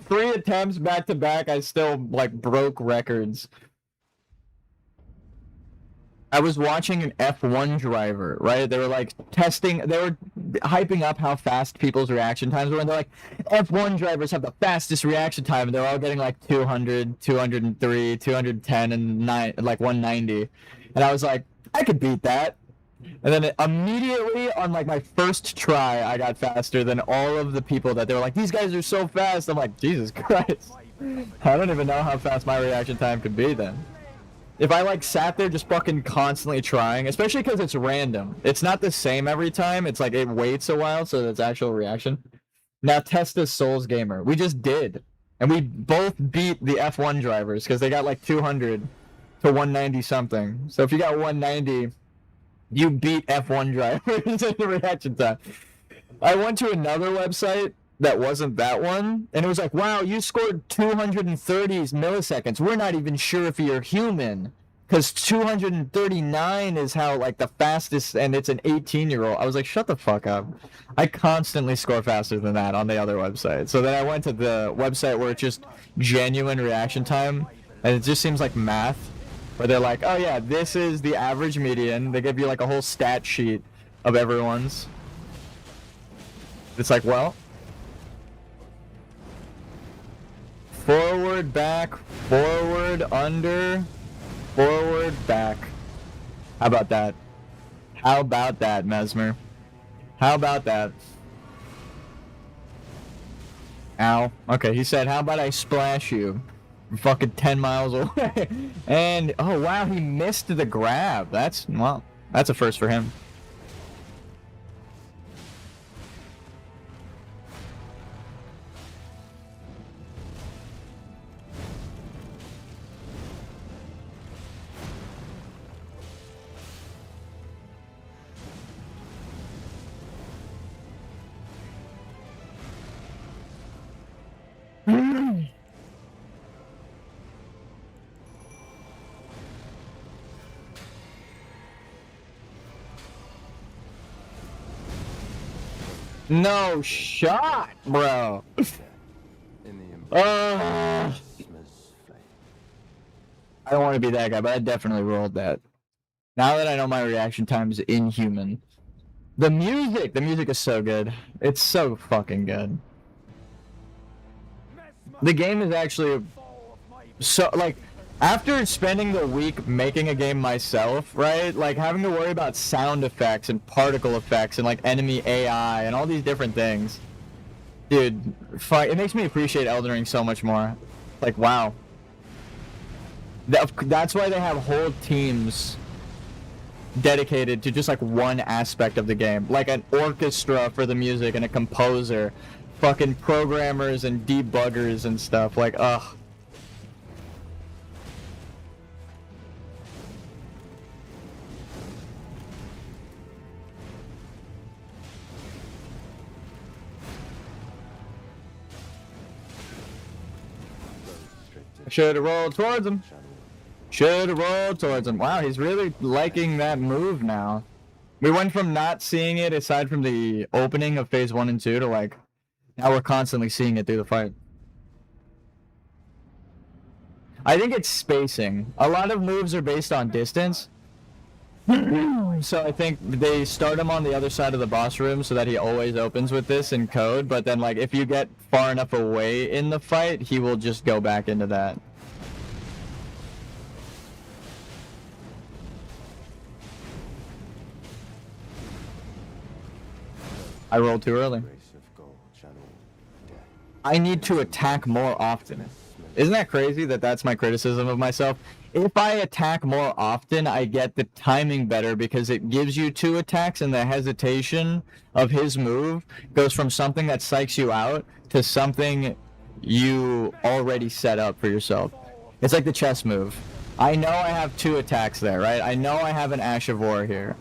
3 attempts back to back, I still, like, broke records. I was watching an F1 driver, right? They were like testing, they were hyping up how fast people's reaction times were, and they're like, F1 drivers have the fastest reaction time, and they're all getting like 200, 203, 210, and like 190. And I was like, I could beat that. And then immediately on like my first try, I got faster than all of the people that they were like, these guys are so fast. I'm like, Jesus Christ. I don't even know how fast my reaction time could be then. If I like sat there just fucking constantly trying, especially because it's random. It's not the same every time. It's like it waits a while so that's actual reaction. Now test this Souls Gamer. We just did. And we both beat the F1 drivers because they got like 200 to 190 something. So if you got 190, you beat F1 drivers in the reaction time. I went to another website that wasn't that one, and it was like, wow, you scored 230 milliseconds. We're not even sure if you're human, because 239 is how, like, the fastest, and it's an 18-year-old. I was like, shut the fuck up. I constantly score faster than that on the other website. So then I went to the website where it's just genuine reaction time, and it just seems like math, where they're like, oh yeah, this is the average median. They give you, like, a whole stat sheet of everyone's. It's like, well, forward, back, forward, under, forward, back. How about that? How about that, Messmer? How about that? Ow. Okay, he said, how about I splash you? I'm fucking 10 miles away. And, oh wow, he missed the grab. That's, well, that's a first for him. No shot, bro. In the embrace Messmer's flame. I don't want to be that guy, but I definitely rolled that. Now that I know my reaction time is inhuman. The music is so good. It's so fucking good. The game is actually so, like, after spending the week making a game myself, right? Like, having to worry about sound effects and particle effects and, like, enemy AI and all these different things. Dude, it makes me appreciate Elden Ring so much more. Like, wow. That's why they have whole teams dedicated to just, like, one aspect of the game. Like, an orchestra for the music and a composer. Fucking programmers and debuggers and stuff. Like, ugh. Should have rolled towards him. Should have rolled towards him. Wow, he's really liking that move now. We went from not seeing it aside from the opening of phase 1 and 2 to, like, now we're constantly seeing it through the fight. I think it's spacing. A lot of moves are based on distance. So I think they start him on the other side of the boss room so that he always opens with this in code, but then, like, if you get far enough away in the fight, he will just go back into that. I rolled too early. I need to attack more often. Isn't that crazy that that's my criticism of myself? If I attack more often, I get the timing better because it gives you 2 attacks and the hesitation of his move goes from something that psychs you out to something you already set up for yourself. It's like the chess move. I know I have 2 attacks there, right? I know I have an Ash of War here.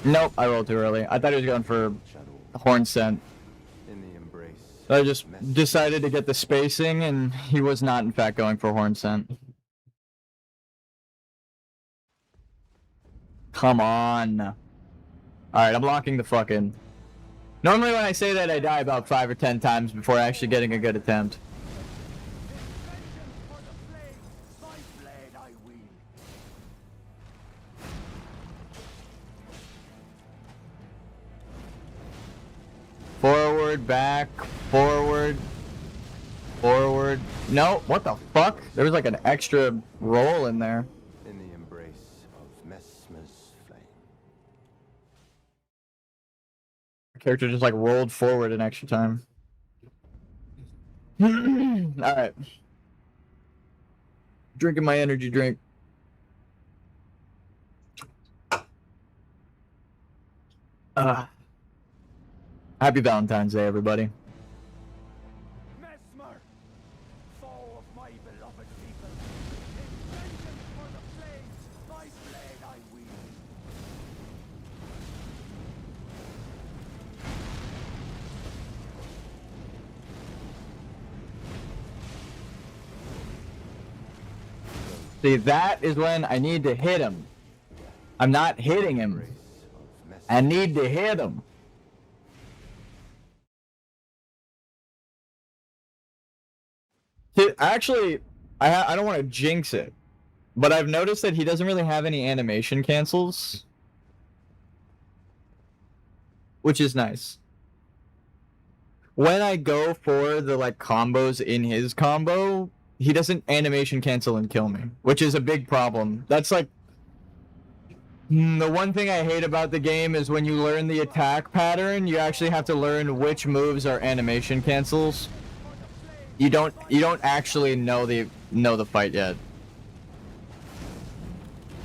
Nope, I rolled too early. I thought he was going for Horn Scent. So I just decided to get the spacing, and he was not, in fact, going for Horn Scent. Come on. Alright, I'm locking the fucking... Normally when I say that, I die about 5 or 10 times before actually getting a good attempt. Vengeance for the flames, my blade I wield. Forward, back, forward, forward. No, what the fuck? There was like an extra roll in there. In the embrace of Messmer's flame. Character just like rolled forward an extra time. Alright. Drinking my energy drink. Happy Valentine's Day, everybody. Messmer, foe of my beloved people. In vengeance for the flames, my blade I wield. See, that is when I need to hit him. I'm not hitting him. Embrace of Messmer's I need to hit him. See, actually, I don't want to jinx it, but I've noticed that he doesn't really have any animation cancels, which is nice. When I go for the like combos in his combo, he doesn't animation cancel and kill me, which is a big problem. That's like the one thing I hate about the game is when you learn the attack pattern, you actually have to learn which moves are animation cancels. You don't actually know the fight yet.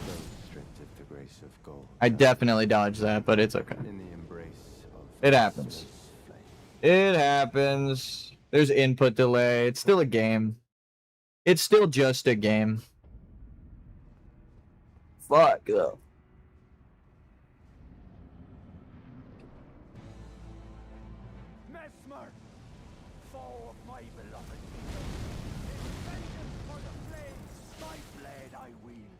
those stripped of the grace of gold. I definitely dodged that, but it's okay. In the embrace of It happens. Messmer's flame. It happens. There's input delay. It's still a game. It's still just a game. Fuck up. Messmer, foe of my beloved people. In vengeance for the flames, my blade I wield.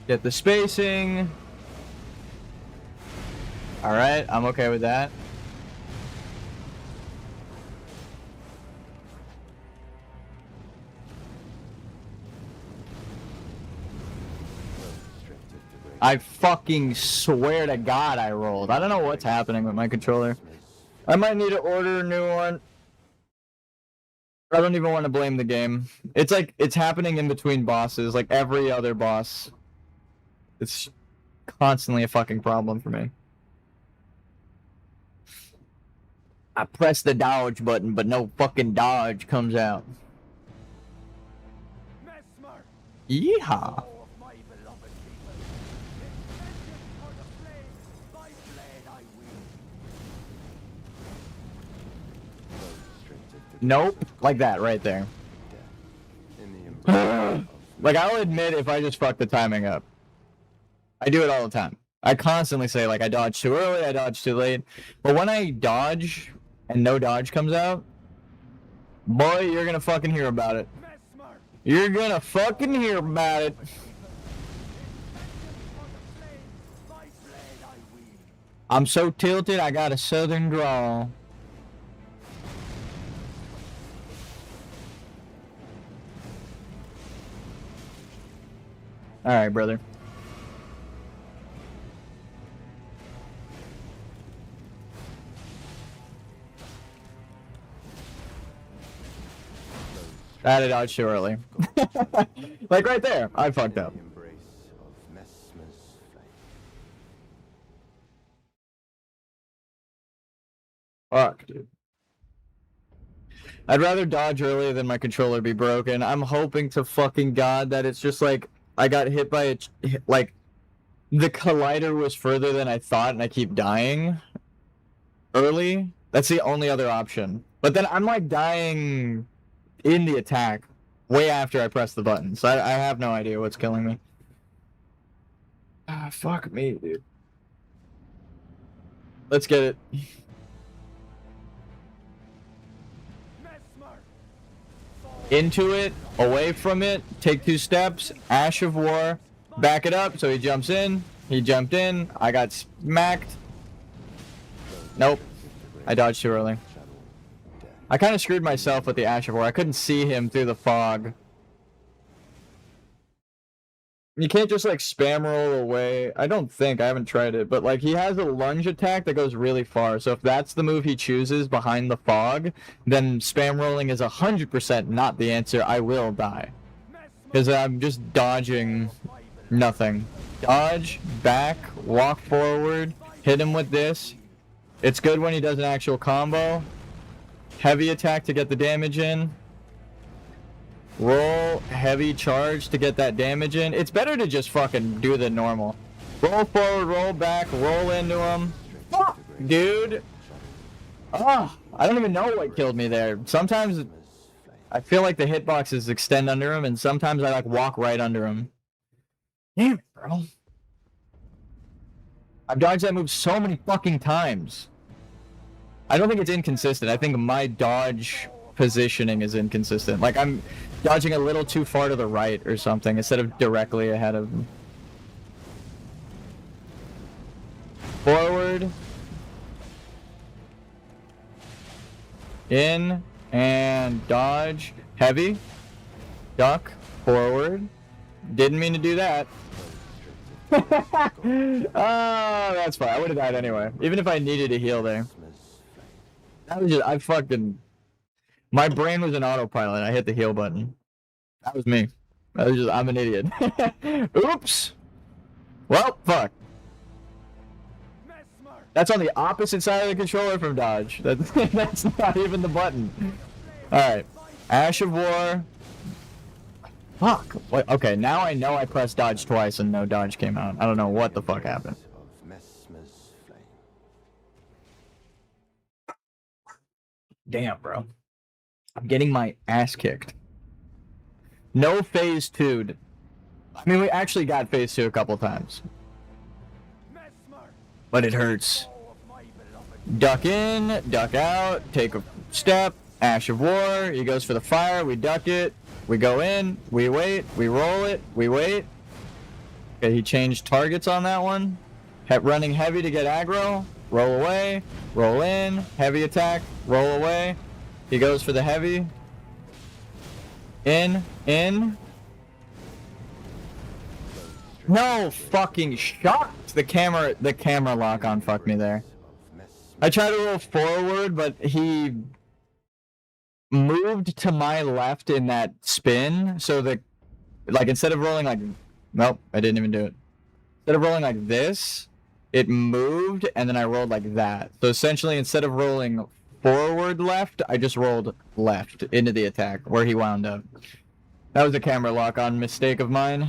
Get the spacing. Alright, I'm okay with that. Those stripped of the grace I fucking swear to God I rolled. I don't know what's happening with my controller. of Messmer's I might need to order a new one. I don't even want to blame the game. It's like, it's happening in between bosses, like every other boss. It's constantly a fucking problem for me. I press the dodge button, but no fucking dodge comes out. Messmer, Yeehaw. foe of my beloved people. In vengeance for the flames, my blade I wield. those stripped of the Nope. grace of Like that, right there. death. In the embrace of Like, I'll admit if I just fuck the timing up. I do it all the time. I constantly say, like, I dodged too early, I dodged too late. But when I dodge and no dodge comes out, boy, you're gonna fucking hear about it. Messmer, You're gonna fucking hear about it. in vengeance for the flames, my blade I wield. I'm so tilted, I got a southern drawl. Alright, brother. I had a dodge too early. Like right there, I fucked in up. the embrace of Messmer's flame. Fuck, dude. I'd rather dodge early than my controller be broken. I'm hoping to fucking God that it's just like I got hit by a like the collider was further than I thought and I keep dying early. That's the only other option. But then I'm like dying in the attack way after I press the button. So I have no idea what's killing me. Ah, fuck me, dude. Let's get it. Messmer, into it, away from it, take 2 steps, Ash of War, back it up, so he jumps in, he jumped in, I got smacked. Nope, I dodged too early. I kind of screwed myself with the Ash of War. I couldn't see him through the fog. You can't just like spam roll away. I don't think. I haven't tried it. But like he has a lunge attack that goes really far. So if that's the move he chooses behind the fog, then spam rolling is 100% not the answer. I will die. Because I'm just dodging nothing. Dodge, back, walk forward, hit him with this. It's good when he does an actual combo. Heavy attack to get the damage in. Roll, heavy charge to get that damage in. It's better to just fucking do the normal. Roll forward, roll back, roll into him. Fuck, dude. Ah, I don't even know what killed me there. Sometimes I feel like the hitboxes extend under him, and sometimes I like walk right under him. Damn it, bro. I've dodged that move so many fucking times. I don't think it's inconsistent. I think my dodge positioning is inconsistent. Like I'm dodging a little too far to the right or something instead of directly ahead of him. Forward. In and dodge. Heavy. Duck. Forward. Didn't mean to do that. Oh, that's fine. I would have died anyway. Even if I needed a heal there. That was just, I fucking... My brain was an autopilot. I hit the heal button. That was me. That was just, I'm an idiot. Oops! Well, fuck. That's on the opposite side of the controller from dodge. That's not even the button. Alright. Ash of War. Fuck. Wait, okay, now I know I pressed dodge twice and no dodge came out. I don't know what the fuck happened. Damn, bro. I'm getting my ass kicked. No phase 2'd. I mean, we actually got phase 2 a couple times. But it hurts. Duck in, duck out, take a step, Ash of War, he goes for the fire, we duck it, we go in, we wait, we roll it, we wait. Okay, he changed targets on that one. Running heavy to get aggro, roll away, roll in, heavy attack, roll away. He goes for the heavy. In. No fucking shot! The camera lock on fucked me there. I tried to roll forward, but he moved to my left in that spin, so that, like, instead of rolling like, nope, I didn't even do it. Instead of rolling like this, it moved, and then I rolled like that. So essentially, instead of rolling forward left, I just rolled left into the attack, where he wound up. That was a camera lock-on mistake of mine.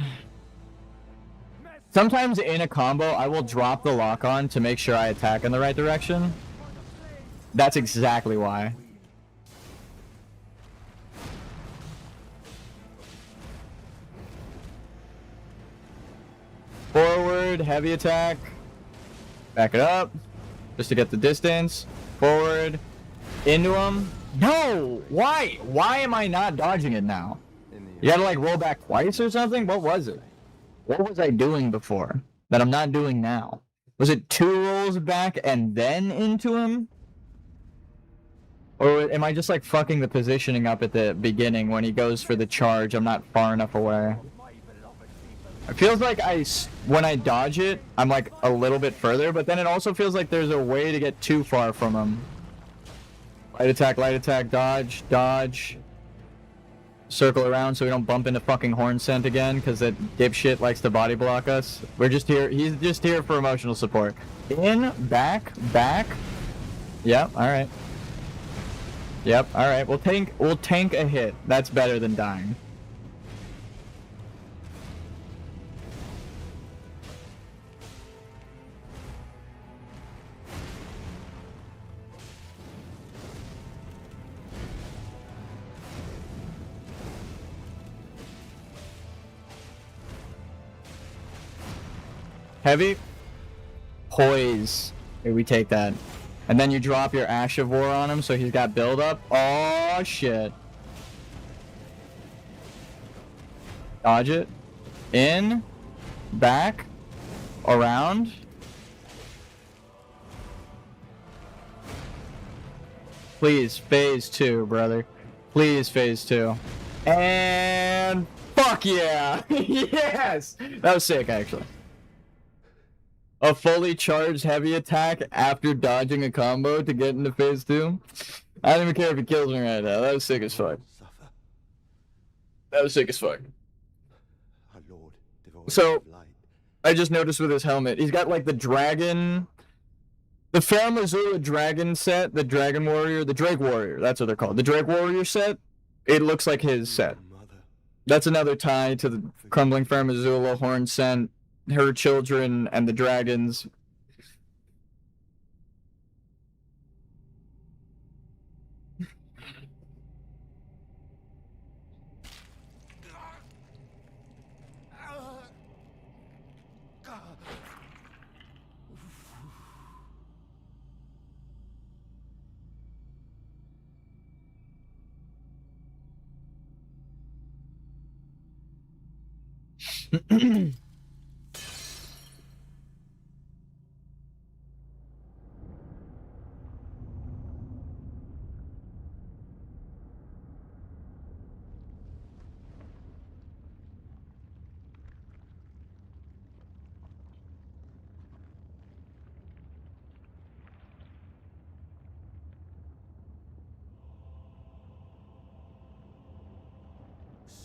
Sometimes in a combo, I will drop the lock-on to make sure I attack in the right direction. That's exactly why. Forward, heavy attack. Back it up, just to get the distance. Forward, into him. No! Why? Why am I not dodging it now? You gotta like roll back twice or something? What was it? What was I doing before that I'm not doing now? Was it 2 rolls back and then into him? Or am I just like fucking the positioning up at the beginning when he goes for the charge? I'm not far enough away. It feels like when I dodge it, I'm like a little bit further, but then it also feels like there's a way to get too far from him. Light attack, dodge, dodge. Circle around so we don't bump into fucking horn scent again, because that dipshit likes to body block us. We're just here, he's just here for emotional support. In, back. Yep, alright. Yep, alright, we'll tank a hit. That's better than dying. Heavy. Poise. Here, we take that. And then you drop your Ash of War on him, so he's got build up. Oh, shit. Dodge it. In. Back. Around. Please, phase 2, brother. Please, phase 2. And fuck yeah! Yes! That was sick, actually. A fully charged heavy attack after dodging a combo to get into phase 2. I don't even care if he kills me right now. That was sick as fuck. Suffer. That was sick as fuck. Our Lord, devoid So, of light. I just noticed with his helmet, he's got like the dragon... The Faramazula dragon set, the Dragon Warrior, the Drake Warrior, that's what they're called. The Drake Warrior set, it looks like his set. Mother, That's another tie to the Crumbling Faramazula, Horn Scent, her children, and the dragons.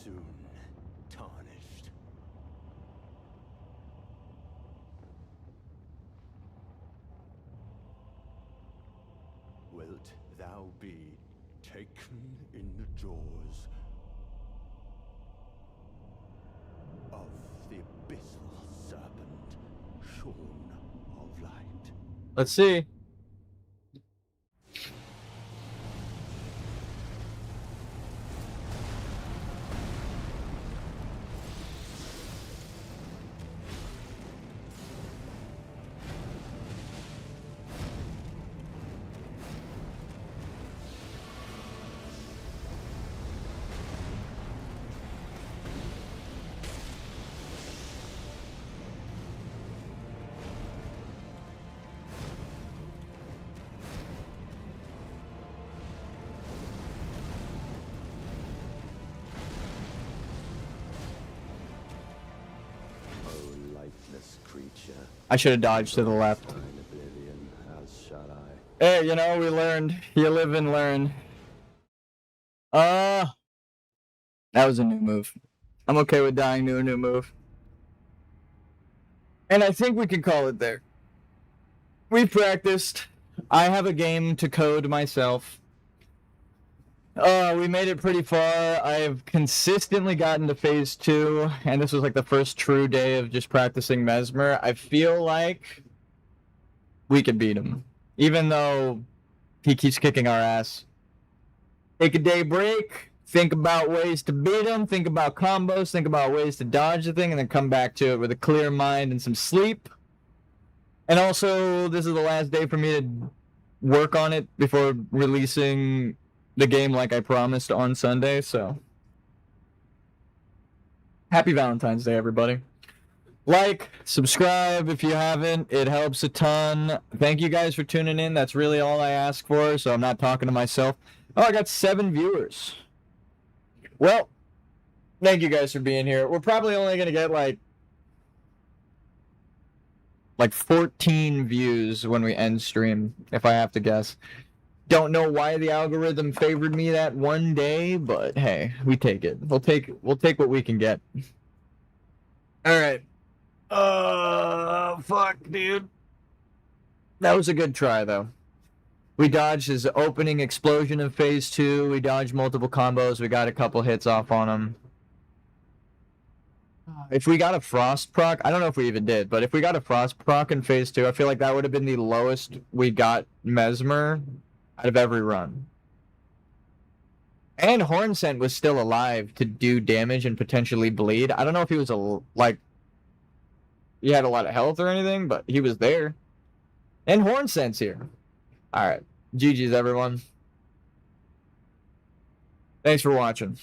soon tarnished. Wilt thou be taken in the jaws of the abyssal serpent, shorn of light? Let's see. O lightless creature, I should have dodged to the left. thine oblivion, as shall I. Hey, you know, we learned. You live and learn. That was a new move. I'm okay with dying to a new move. And I think we can call it there. We practiced. I have a game to code myself. We made it pretty far. I've consistently gotten to phase 2, and this was like the first true day of just practicing Messmer. I feel like we could beat him, even though he keeps kicking our ass. Take a day break, think about ways to beat him, think about combos, think about ways to dodge the thing, and then come back to it with a clear mind and some sleep. And also, this is the last day for me to work on it before releasing the game like I promised on Sunday, so happy Valentine's Day, everybody. Like, subscribe if you haven't. It helps a ton. Thank you guys for tuning in. That's really all I ask for, so I'm not talking to myself. Oh, I got 7 viewers. Well, thank you guys for being here. We're probably only going to get like 14 views when we end stream, if I have to guess. Don't know why the algorithm favored me that one day, but hey, we take it. We'll take what we can get. All right. Fuck, dude. That was a good try, though. We dodged his opening explosion in phase 2. We dodged multiple combos. We got a couple hits off on him. If we got a frost proc, I don't know if we even did, but if we got a frost proc in phase 2, I feel like that would have been the lowest we got Messmer out of every run. And Horn Scent was still alive to do damage and potentially bleed. I don't know if he was he had a lot of health or anything, but he was there. And Horn Scent's here. Alright. GG's, everyone. Thanks for watching.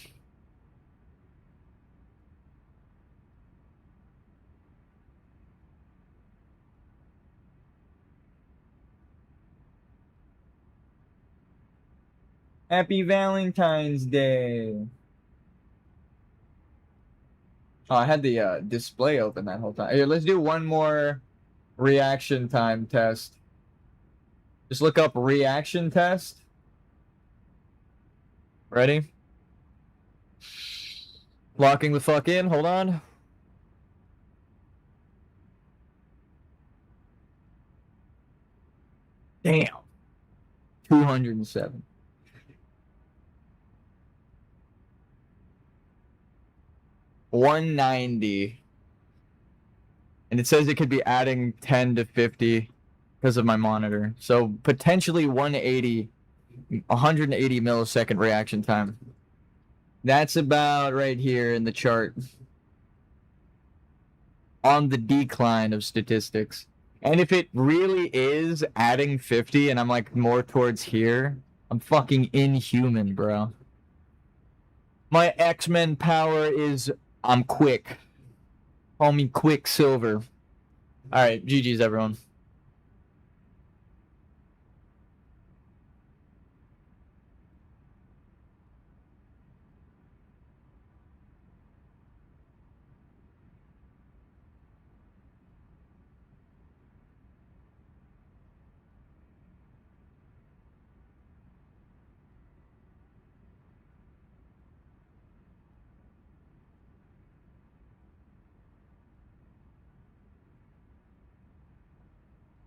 Happy Valentine's Day. Oh, I had the display open that whole time. Here, let's do one more reaction time test. Just look up reaction test. Ready? Locking the fuck in. Hold on. Damn. 207. $190. And it says it could be adding 10 to 50 because of my monitor. So potentially 180 millisecond reaction time. That's about right here in the chart. On the decline of statistics. And if it really is adding 50 and I'm like more towards here, I'm fucking inhuman, bro. My X-Men power is I'm quick. Call me Quicksilver. Alright, GG's everyone.